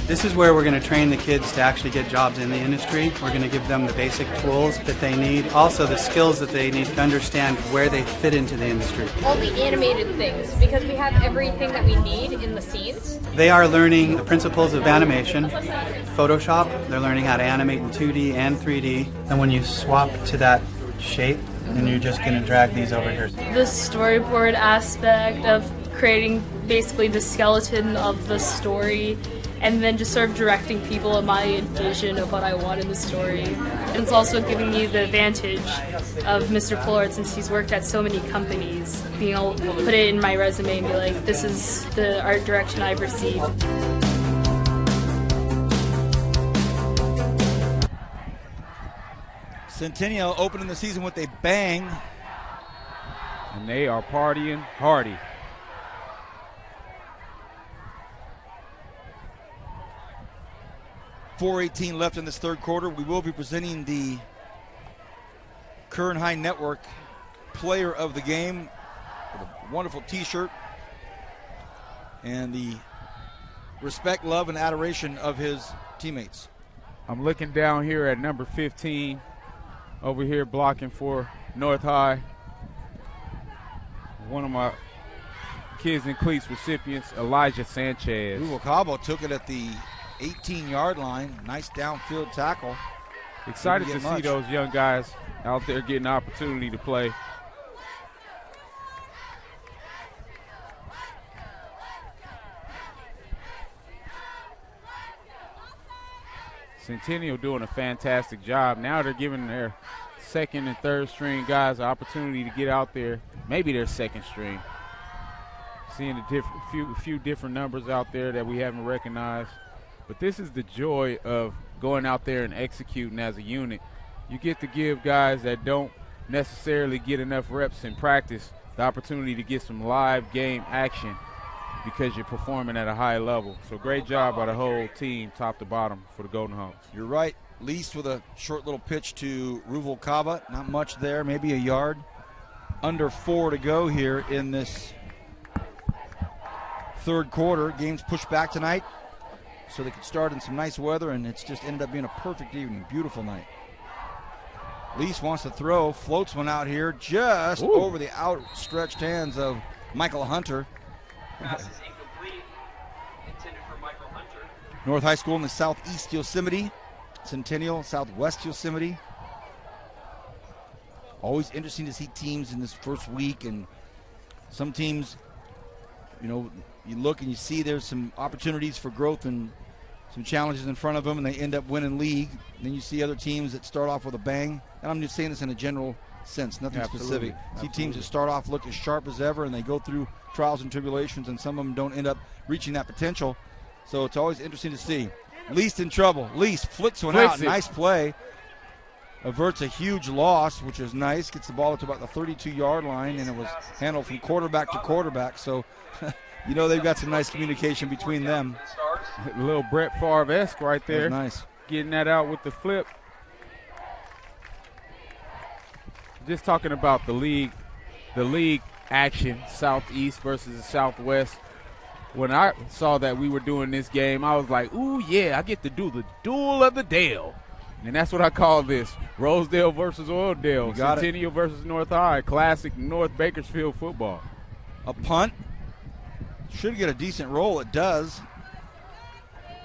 This is where we're going to train the kids to actually get jobs in the industry. We're going to give them the basic tools that they need, also the skills that they need to understand where they fit into the industry. All the animated things, because we have everything that we need in the scenes. They are learning the principles of animation, Photoshop. They're learning how to animate in 2D and 3D. And when you swap to that shape, then you're just going to drag these over here. The storyboard aspect of creating basically the skeleton of the story, and then just sort of directing people in my vision of what I want in the story. And it's also giving me the advantage of Mr. Pollard, since he's worked at so many companies, being able to put it in my resume and be like, this is the art direction I've received. Centennial opening the season with a bang. And they are partying hardy. .418 left in this third quarter. We will be presenting the Kern High Network Player of the Game with a wonderful T-shirt and the respect, love, and adoration of his teammates. I'm looking down here at number 15 over here blocking for North High. One of my Kids in Cleats recipients, Elijah Sanchez. Hugo Cabo took it at the 18-yard line. Nice downfield tackle. Excited to see those young guys out there getting an opportunity to play. Centennial doing a fantastic job. Now they're giving their second and third string guys an opportunity to get out there. Maybe their second string. Seeing a few different numbers out there that we haven't recognized. But this is the joy of going out there and executing as a unit. You get to give guys that don't necessarily get enough reps in practice the opportunity to get some live game action because you're performing at a high level. So great job by the whole team, top to bottom, for the Golden Hawks. You're right. Least with a short little pitch to Ruval Kaba. Not much there, maybe a yard. Under 4 to go here in this third quarter. Game's pushed back tonight so they could start in some nice weather, and it's just ended up being a perfect evening. Beautiful night. Least wants to throw, floats one out here just over the outstretched hands of Michael Hunter. Pass is incomplete. Intended for Michael Hunter. North High School in the southeast Yosemite. Centennial, southwest Yosemite. Always interesting to see teams in this first week, and some teams, you know, you look and you see there's some opportunities for growth and some challenges in front of them, and they end up winning league. And then you see other teams that start off with a bang. And I'm just saying this in a general since, nothing Absolutely. specific. See teams that start off look as sharp as ever, and they go through trials and tribulations, and some of them don't end up reaching that potential. So it's always interesting to see. Least in trouble. Least flicks one out. Nice play. Averts a huge loss, which is nice. Gets the ball to about the 32-yard line, and it was handled from quarterback to quarterback. So, you know, they've got some nice communication between them. A little Brett Favre-esque right there. Nice. Getting that out with the flip. Just talking about the league action, Southeast versus the Southwest. When I saw that we were doing this game, I was like, ooh, yeah, I get to do the duel of the Dale. And that's what I call this. Rosedale versus Oildale. Centennial versus North High. Classic North Bakersfield football. A punt. Should get a decent roll. It does.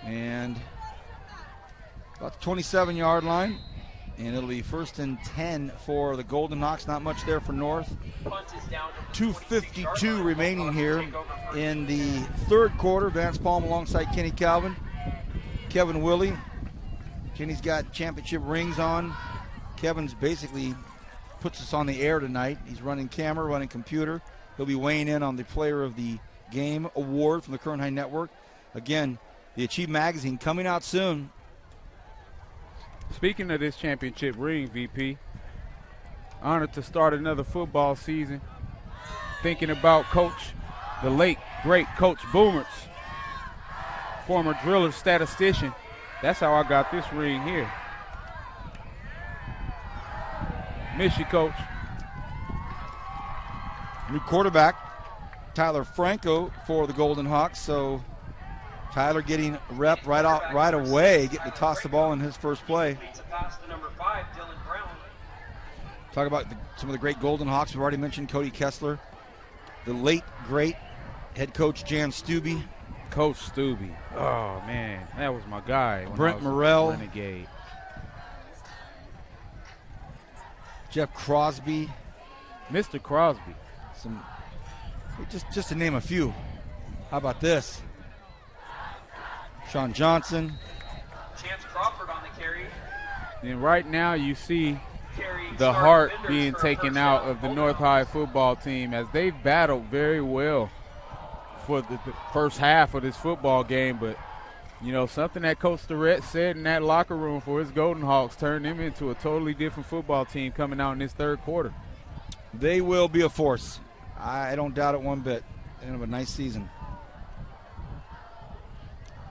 And about the 27-yard line. And it'll be 1st and 10 for the Golden Hawks. Not much there for North. 2:52 remaining here in the third quarter. Vance Palm alongside Kenny Calvin. Kevin Willie. Kenny's got championship rings on. Kevin's basically puts us on the air tonight. He's running camera, running computer. He'll be weighing in on the Player of the Game award from the Kern High Network. Again, the Achieve magazine coming out soon. Speaking of this championship ring, VP, honored to start another football season. Thinking about the late, great Coach Boomerts, former driller, statistician. That's how I got this ring here. Miss you, Coach. New quarterback, Tyler Franco for the Golden Hawks. So Tyler getting rep right away, getting to toss the ball in his first play. Talk about some of the great Golden Hawks. We've already mentioned Cody Kessler. The late, great head coach Jan Stubbe. Coach Stubbe. Oh, man. That was my guy. Brent Morrell. Renegade. Jeff Crosby. Mr. Crosby. Just to name a few. How about this? Sean Johnson. Chance Crawford on the carry. And right now you see the heart being taken out of the North High football team as they've battled very well for the first half of this football game. But, you know, something that Coach Starrett said in that locker room for his Golden Hawks turned them into a totally different football team coming out in this third quarter. They will be a force. I don't doubt it one bit. They're going to have a nice season.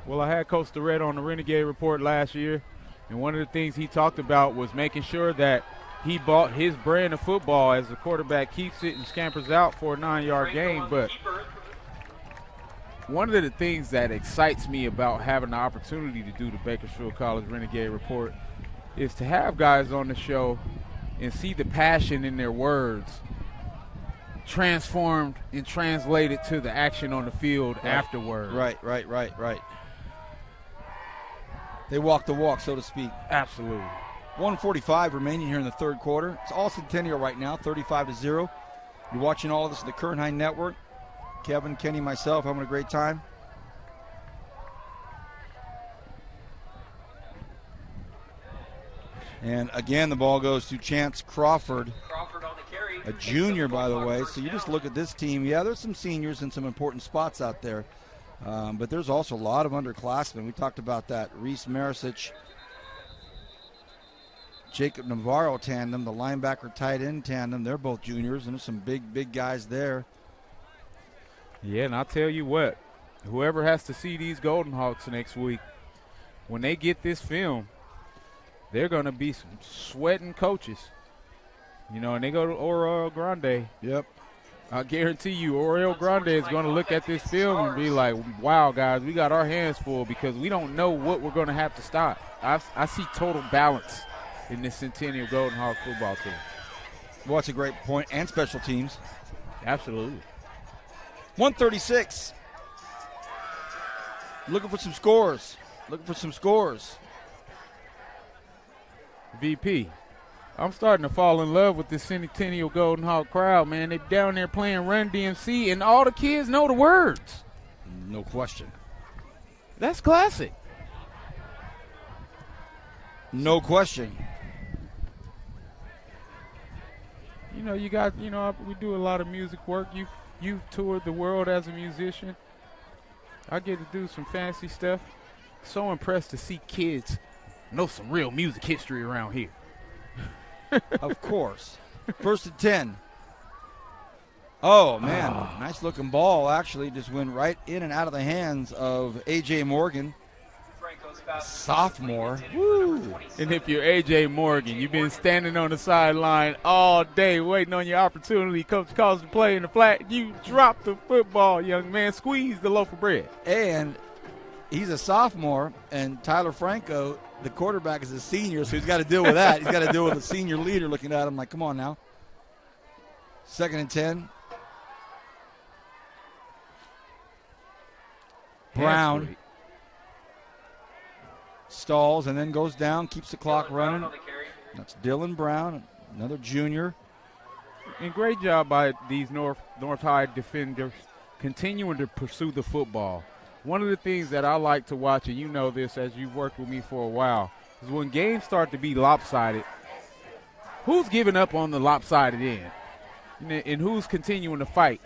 Well, I had Coach Starrett on the Renegade Report last year, and one of the things he talked about was making sure that he bought his brand of football as the quarterback keeps it and scampers out for a 9-yard gain. But one of the things that excites me about having the opportunity to do the Bakersfield College Renegade Report is to have guys on the show and see the passion in their words transformed and translated to the action on the field afterward. Right. They walk the walk, so to speak. Absolutely. 1:45 remaining here in the third quarter. It's all Centennial right now, 35-0. You're watching all of this on the Kern High Network. Kevin, Kenny, myself, having a great time. And again, the ball goes to Chance Crawford. A junior, by the way. So you just look at this team. Yeah, there's some seniors and some important spots out there. But there's also a lot of underclassmen. We talked about that. Reese Marisic, Jacob Navarro tandem, the linebacker tight end tandem. They're both juniors, and there's some big guys there. Yeah, and I'll tell you what. Whoever has to see these Golden Hawks next week, when they get this film, they're going to be some sweating coaches. You know, and they go to Oriole Grande. Yep. I guarantee you Oriole Grande is going to look at this film and be like, wow, guys, we got our hands full because we don't know what we're going to have to stop. I see total balance in this Centennial Golden Hawk football team. Well, that's a great point. And special teams. Absolutely. 136. Looking for some scores. VP. I'm starting to fall in love with this Centennial Golden Hawk crowd, man. They're down there playing Run DMC, and all the kids know the words. No question. That's classic. No question. we do a lot of music work. You toured the world as a musician. I get to do some fancy stuff. So impressed to see kids know some real music history around here. Of course. 1st and 10. Oh, man. Nice looking ball. Actually, just went right in and out of the hands of A.J. Morgan. Sophomore. Woo. And if you're A.J. Morgan, you've been standing on the sideline all day waiting on your opportunity. Coach calls the play in the flat. You drop the football, young man. Squeeze the loaf of bread. And he's a sophomore, and Tyler Franco, the quarterback, is a senior, so he's got to deal with that. He's got to deal with a senior leader looking at him like, come on now. 2nd and 10. Brown stalls and then goes down, keeps the clock running. That's Dylan Brown, another junior. And great job by these North High defenders continuing to pursue the football. One of the things that I like to watch, and you know this as you've worked with me for a while, is when games start to be lopsided, who's giving up on the lopsided end? And who's continuing to fight?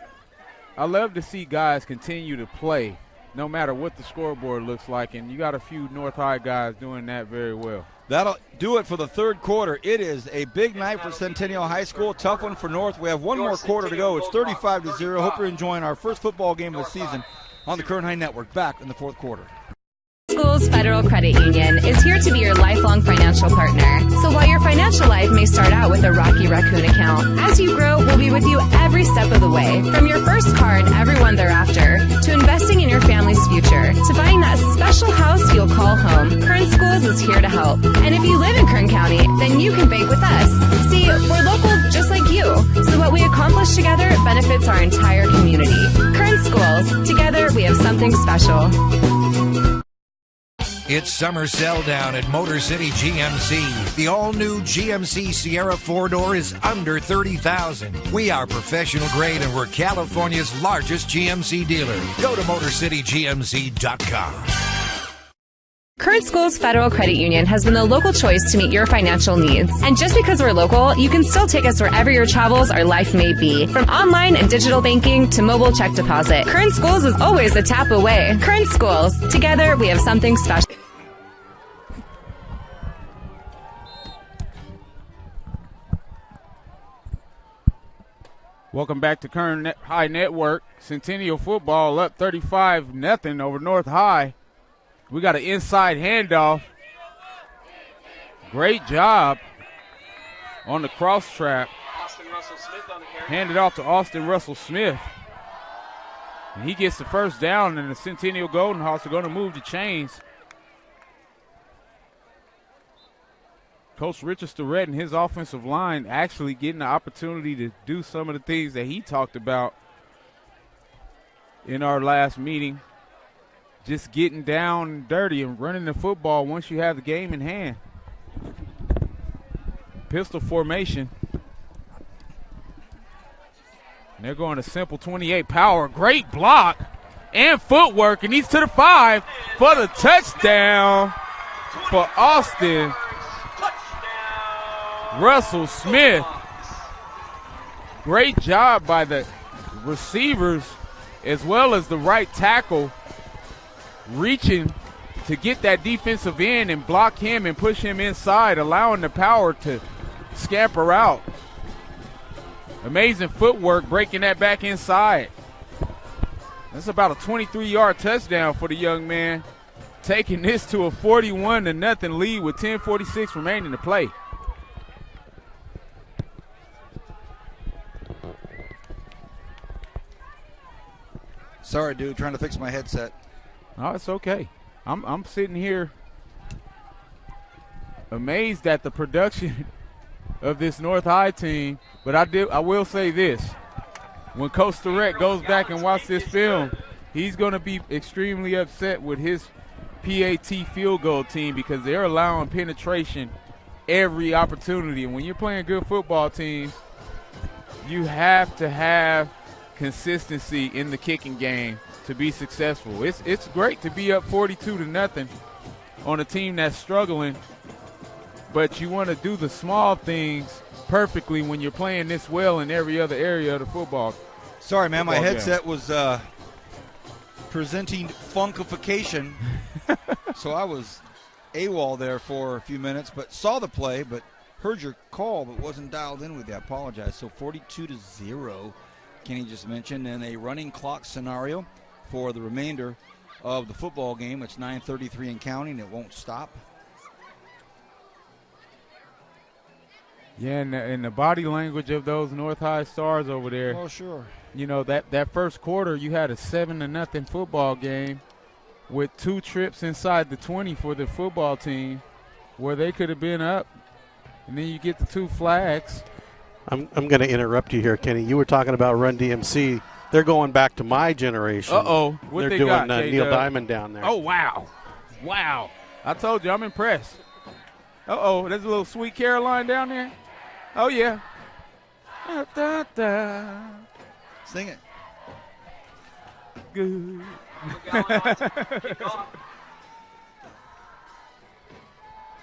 I love to see guys continue to play no matter what the scoreboard looks like, and you got a few North High guys doing that very well. That'll do it for the third quarter. It is a big night for Centennial High School. Tough one for North. We have one more quarter to go. It's 35-0. Hope you're enjoying our first football game of the season on the Kern High Network. Back in the fourth quarter. Schools Federal Credit Union is here to be your lifelong financial partner. So while your financial life may start out with a Rocky Raccoon account, as you grow, we'll be with you every step of the way. From your first car and everyone thereafter, to investing in your family's future, to buying that special house you'll call home, Kern Schools is here to help. And if you live in Kern County, then you can bank with us. See, we're local just like you, so what we accomplish together benefits our entire community. Kern Schools, together we have something special. It's summer sell down at Motor City GMC. The all-new GMC Sierra 4-door is under $30,000. We are professional grade and we're California's largest GMC dealer. Go to MotorCityGMC.com. Kern Schools Federal Credit Union has been the local choice to meet your financial needs. And just because we're local, you can still take us wherever your travels or life may be. From online and digital banking to mobile check deposit, Kern Schools is always a tap away. Kern Schools, together we have something special. Welcome back to Kern High Network. Centennial football up 35-0 over North High. We got an inside handoff. Great job on the cross trap. Handed off to Austin Russell Smith. And he gets the first down, and the Centennial Golden Hawks are going to move the chains. Coach Richard Starrett and his offensive line actually getting the opportunity to do some of the things that he talked about in our last meeting. Just getting down and dirty and running the football once you have the game in hand. Pistol formation. And they're going to simple 28 power. Great block and footwork, and he's to the 5 for the touchdown for Austin Russell Smith. Great job by the receivers as well as the right tackle reaching to get that defensive end and block him and push him inside, allowing the power to scamper out. Amazing footwork breaking that back inside. That's about a 23-yard touchdown for the young man, taking this to a 41-0 lead with 10:46 remaining to play. Sorry, dude, trying to fix my headset. Oh, it's okay. I'm sitting here amazed at the production of this North High team, but I will say this. When Coach Starrett goes back and watches this film, he's going to be extremely upset with his PAT field goal team because they're allowing penetration every opportunity. And when you're playing good football teams, you have to have consistency in the kicking game to be successful. It's great to be up 42-0 on a team that's struggling, but you want to do the small things perfectly when you're playing this well in every other area of the football. Sorry, man, my game. headset was presenting funkification, so I was AWOL there for a few minutes, but saw the play, but heard your call, but wasn't dialed in with you. I apologize. So 42-0, Kenny just mentioned, and a running clock scenario for the remainder of the football game. It's 9:33 and counting. It won't stop. Yeah, and the body language of those North High stars over there. Oh, sure. You know, that first quarter, you had a 7-0 football game with 2 trips inside the 20 for the football team where they could have been up. And then you get the 2 flags. I'm going to interrupt you here, Kenny. You were talking about Run DMC. They're going back to my generation. Uh-oh. What They're they doing got, Neil Diamond down there. Oh, wow. Wow. I told you, I'm impressed. Uh-oh, there's a little Sweet Caroline down there. Oh, yeah. Da, da, da. Sing it. Good.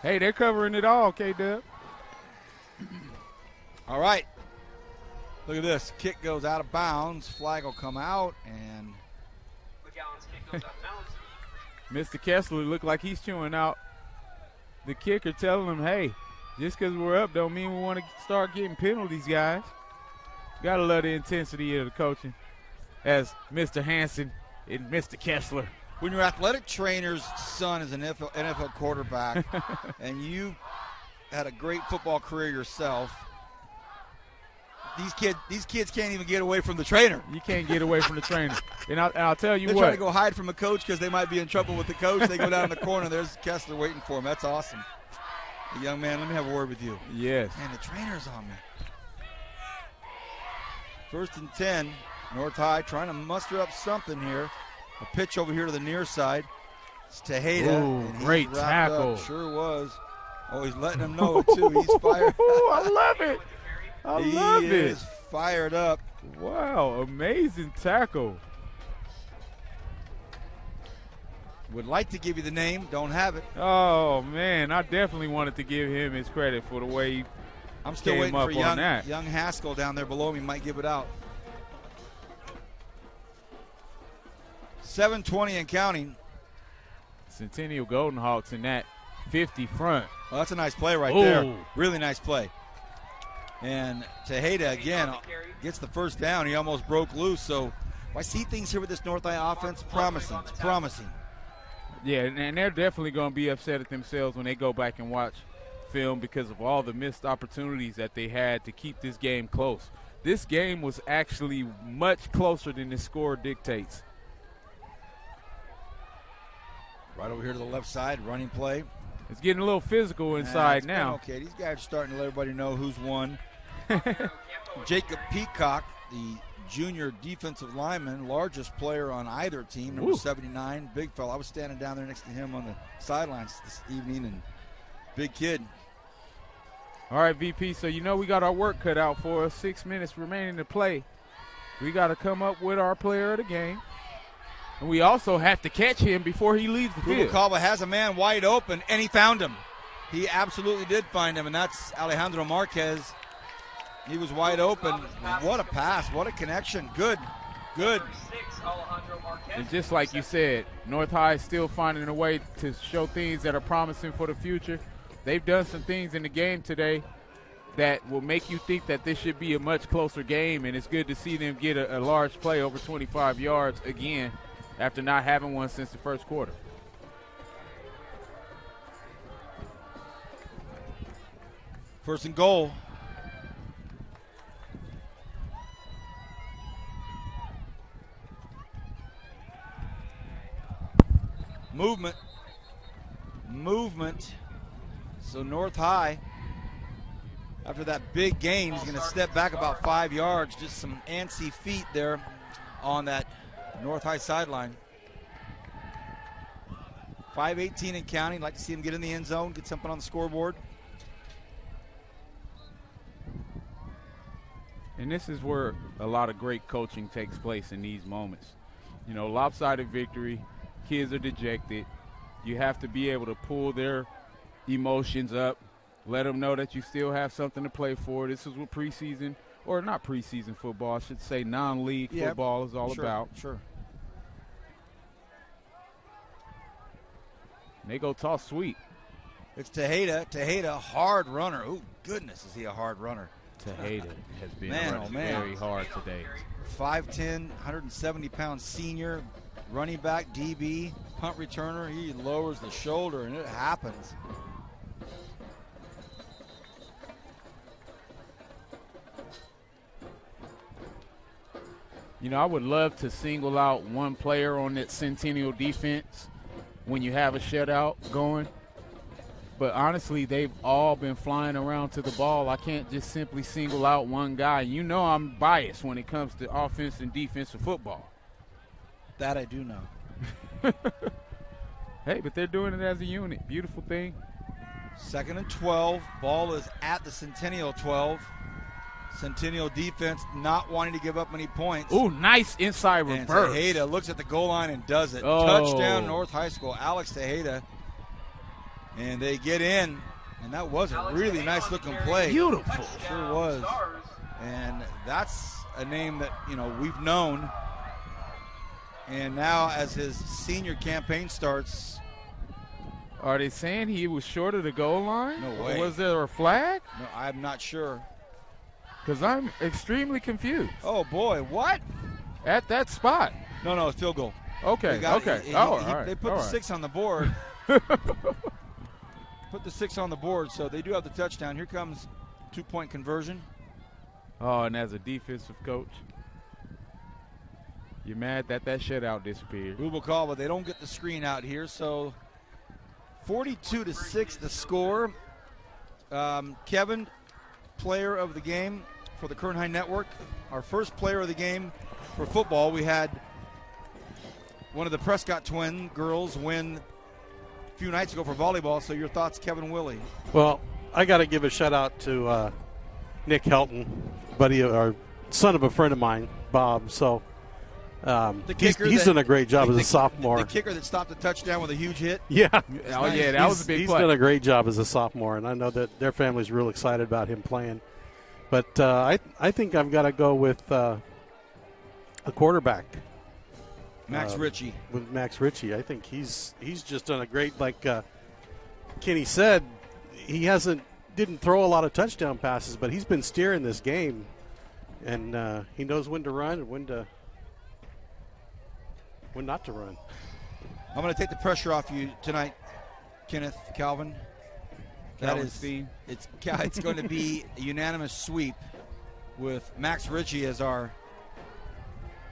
Hey, they're covering it all, K-Dub. All right. Look at this. Kick goes out of bounds. Flag will come out, and Mr. Kessler looked like he's chewing out the kicker, telling him, hey, just because we're up don't mean we want to start getting penalties, guys. Got to love the intensity of the coaching as Mr. Hansen and Mr. Kessler. When your athletic trainer's son is an NFL quarterback and you had a great football career yourself, these kids can't even get away from the trainer. You can't get away from the trainer. And I'll tell you They're what. trying to go hide from a coach because they might be in trouble with the coach. They go down in the corner. There's Kessler waiting for him. That's awesome. Hey, young man, let me have a word with you. Yes. Man, the trainer's on me. 1st and 10. North High trying to muster up something here. A pitch over here to the near side. It's Tejeda. Ooh, great tackle. Sure was. Oh, he's letting him know, too. He's fired. I love it. I love it. He is fired up. Wow, amazing tackle. Would like to give you the name, don't have it. Oh, man, I definitely wanted to give him his credit for the way he I'm still came waiting up for on that. young Haskell down there below me. Might give it out. 7:20 and counting. Centennial Golden Hawks in that 50 front. Well, that's a nice play right there. Really nice play. And Tejeda, again, gets the first down. He almost broke loose. So I see things here with this North High offense. Promising. It's promising. Yeah, and they're definitely going to be upset at themselves when they go back and watch film because of all the missed opportunities that they had to keep this game close. This game was actually much closer than the score dictates. Right over here to the left side, running play. It's getting a little physical inside it's now. Okay, these guys are starting to let everybody know who's won. Jacob Peacock, the junior defensive lineman, largest player on either team, number 79, big fella. I was standing down there next to him on the sidelines this evening, and big kid. All right, VP, so you know we got our work cut out for us. 6 minutes remaining to play. We got to come up with our player of the game. And we also have to catch him before he leaves the field. Rubalcaba has a man wide open, and he found him. He absolutely did find him, and that's Alejandro Marquez. He was wide open. What a pass. What a connection. Good. And just like you said, North High is still finding a way to show things that are promising for the future. They've done some things in the game today that will make you think that this should be a much closer game, and it's good to see them get a large play over 25 yards again after not having one since the first quarter. First and goal. Movement. So North High, after that big gain, is going to step back about 5 yards. Just some antsy feet there on that North High sideline. 5:18 and counting. Like to see him get in the end zone, get something on the scoreboard. And this is where a lot of great coaching takes place in these moments. You know, lopsided victory, kids are dejected. You have to be able to pull their emotions up Let them know that you still have something to play for. This is what preseason, or not preseason football, I should say non-league football is all about. Sure. And they go toss sweep. It's Tejeda. Tejeda, hard runner. Oh, goodness, is he a hard runner. Tejeda has been running very hard today. 5'10", 170-pound senior, running back, DB, punt returner. He lowers the shoulder, and it happens. You know, I would love to single out one player on that Centennial defense when you have a shutout going. But honestly, they've all been flying around to the ball. I can't just simply single out one guy. You know I'm biased when it comes to offense and defensive football. That I do know. Hey, but they're doing it as a unit. Beautiful thing. 2nd and 12. Ball is at the Centennial 12. Centennial defense not wanting to give up any points. Ooh, nice inside and reverse. Tejeda looks at the goal line and does it. Oh. Touchdown, North High School. Alex Tejeda. And they get in, and that was a really nice-looking play. Beautiful. Sure was. And that's a name that, you know, we've known. And now as his senior campaign starts. Are they saying he was short of the goal line? No way. Was there a flag? No, I'm not sure. Because I'm extremely confused. Oh, boy, what? At that spot. No, it's field goal. Okay, okay. All right. They put the 6 on the board. Put the 6 on the board, so they do have the touchdown. Here comes 2-point conversion. Oh, and as a defensive coach, you're mad that shutout disappeared. Rubel call, but they don't get the screen out here, so 42-6 the score. Kevin, player of the game for the Kern High Network. Our first player of the game for football. We had one of the Prescott twin girls win a few nights ago for volleyball. So your thoughts, Kevin Willie? Well, I got to give a shout out to Nick Helton, buddy, or son of a friend of mine, Bob. So he's done a great job as a sophomore. The kicker that stopped the touchdown with a huge hit. Yeah. Oh, yeah, that was a big play. He's done a great job as a sophomore, and I know that their family's real excited about him playing. But I think I've got to go with a quarterback. Max Ritchie. With Max Ritchie. I think he's just done a great, like Kenny said, he didn't throw a lot of touchdown passes, but he's been steering this game, and he knows when to run and when not to run. I'm going to take the pressure off you tonight, Kenneth, Calvin. It's going to be a unanimous sweep with Max Ritchie as our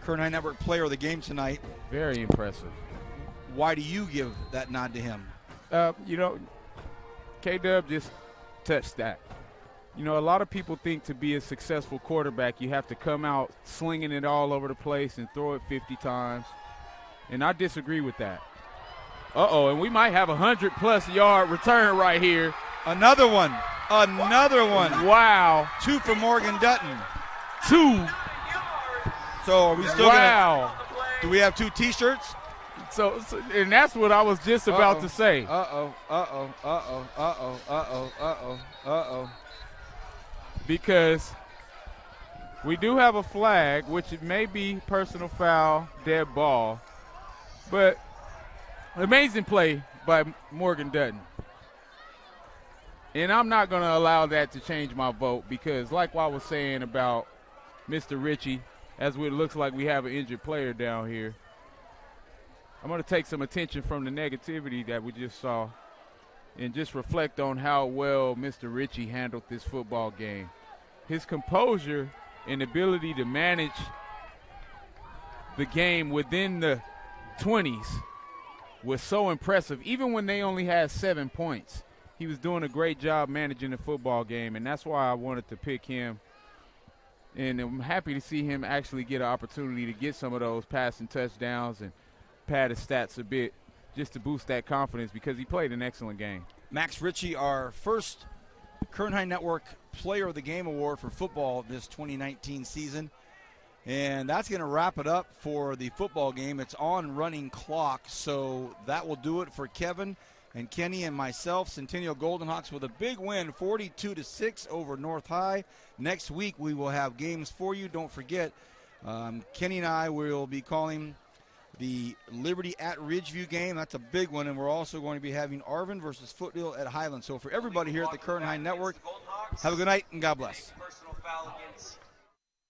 Kern High Network player of the game tonight. Very impressive. Why do you give that nod to him? K-Dub just touched that. You know, a lot of people think to be a successful quarterback, you have to come out slinging it all over the place and throw it 50 times. And I disagree with that. And we might have a 100-plus yard return right here. Another one. Wow. 2 for Morgan Dutton. 2. So are we still do we have 2 T-shirts? So and that's what I was just about to say. Because we do have a flag, which it may be personal foul, dead ball. But amazing play by Morgan Dutton. And I'm not going to allow that to change my vote because like I was saying about Mr. Ritchie, as it looks like we have an injured player down here, I'm going to take some attention from the negativity that we just saw and just reflect on how well Mr. Ritchie handled this football game. His composure and ability to manage the game within the 20s was so impressive. Even when they only had 7 points, he was doing a great job managing the football game, and that's why I wanted to pick him. And I'm happy to see him actually get an opportunity to get some of those passing touchdowns and pad his stats a bit just to boost that confidence because he played an excellent game. Max Ritchie, our first Kern High Network Player of the Game Award for football this 2019 season. And that's going to wrap it up for the football game. It's on running clock, so that will do it for Kevin. and Kenny and myself, Centennial Golden Hawks, with a big win, 42-6 over North High. Next week we will have games for you. Don't forget, Kenny and I will be calling the Liberty at Ridgeview game. That's a big one, and we're also going to be having Arvin versus Foothill at Highland. So for everybody here at the Current High Network, have a good night and God bless.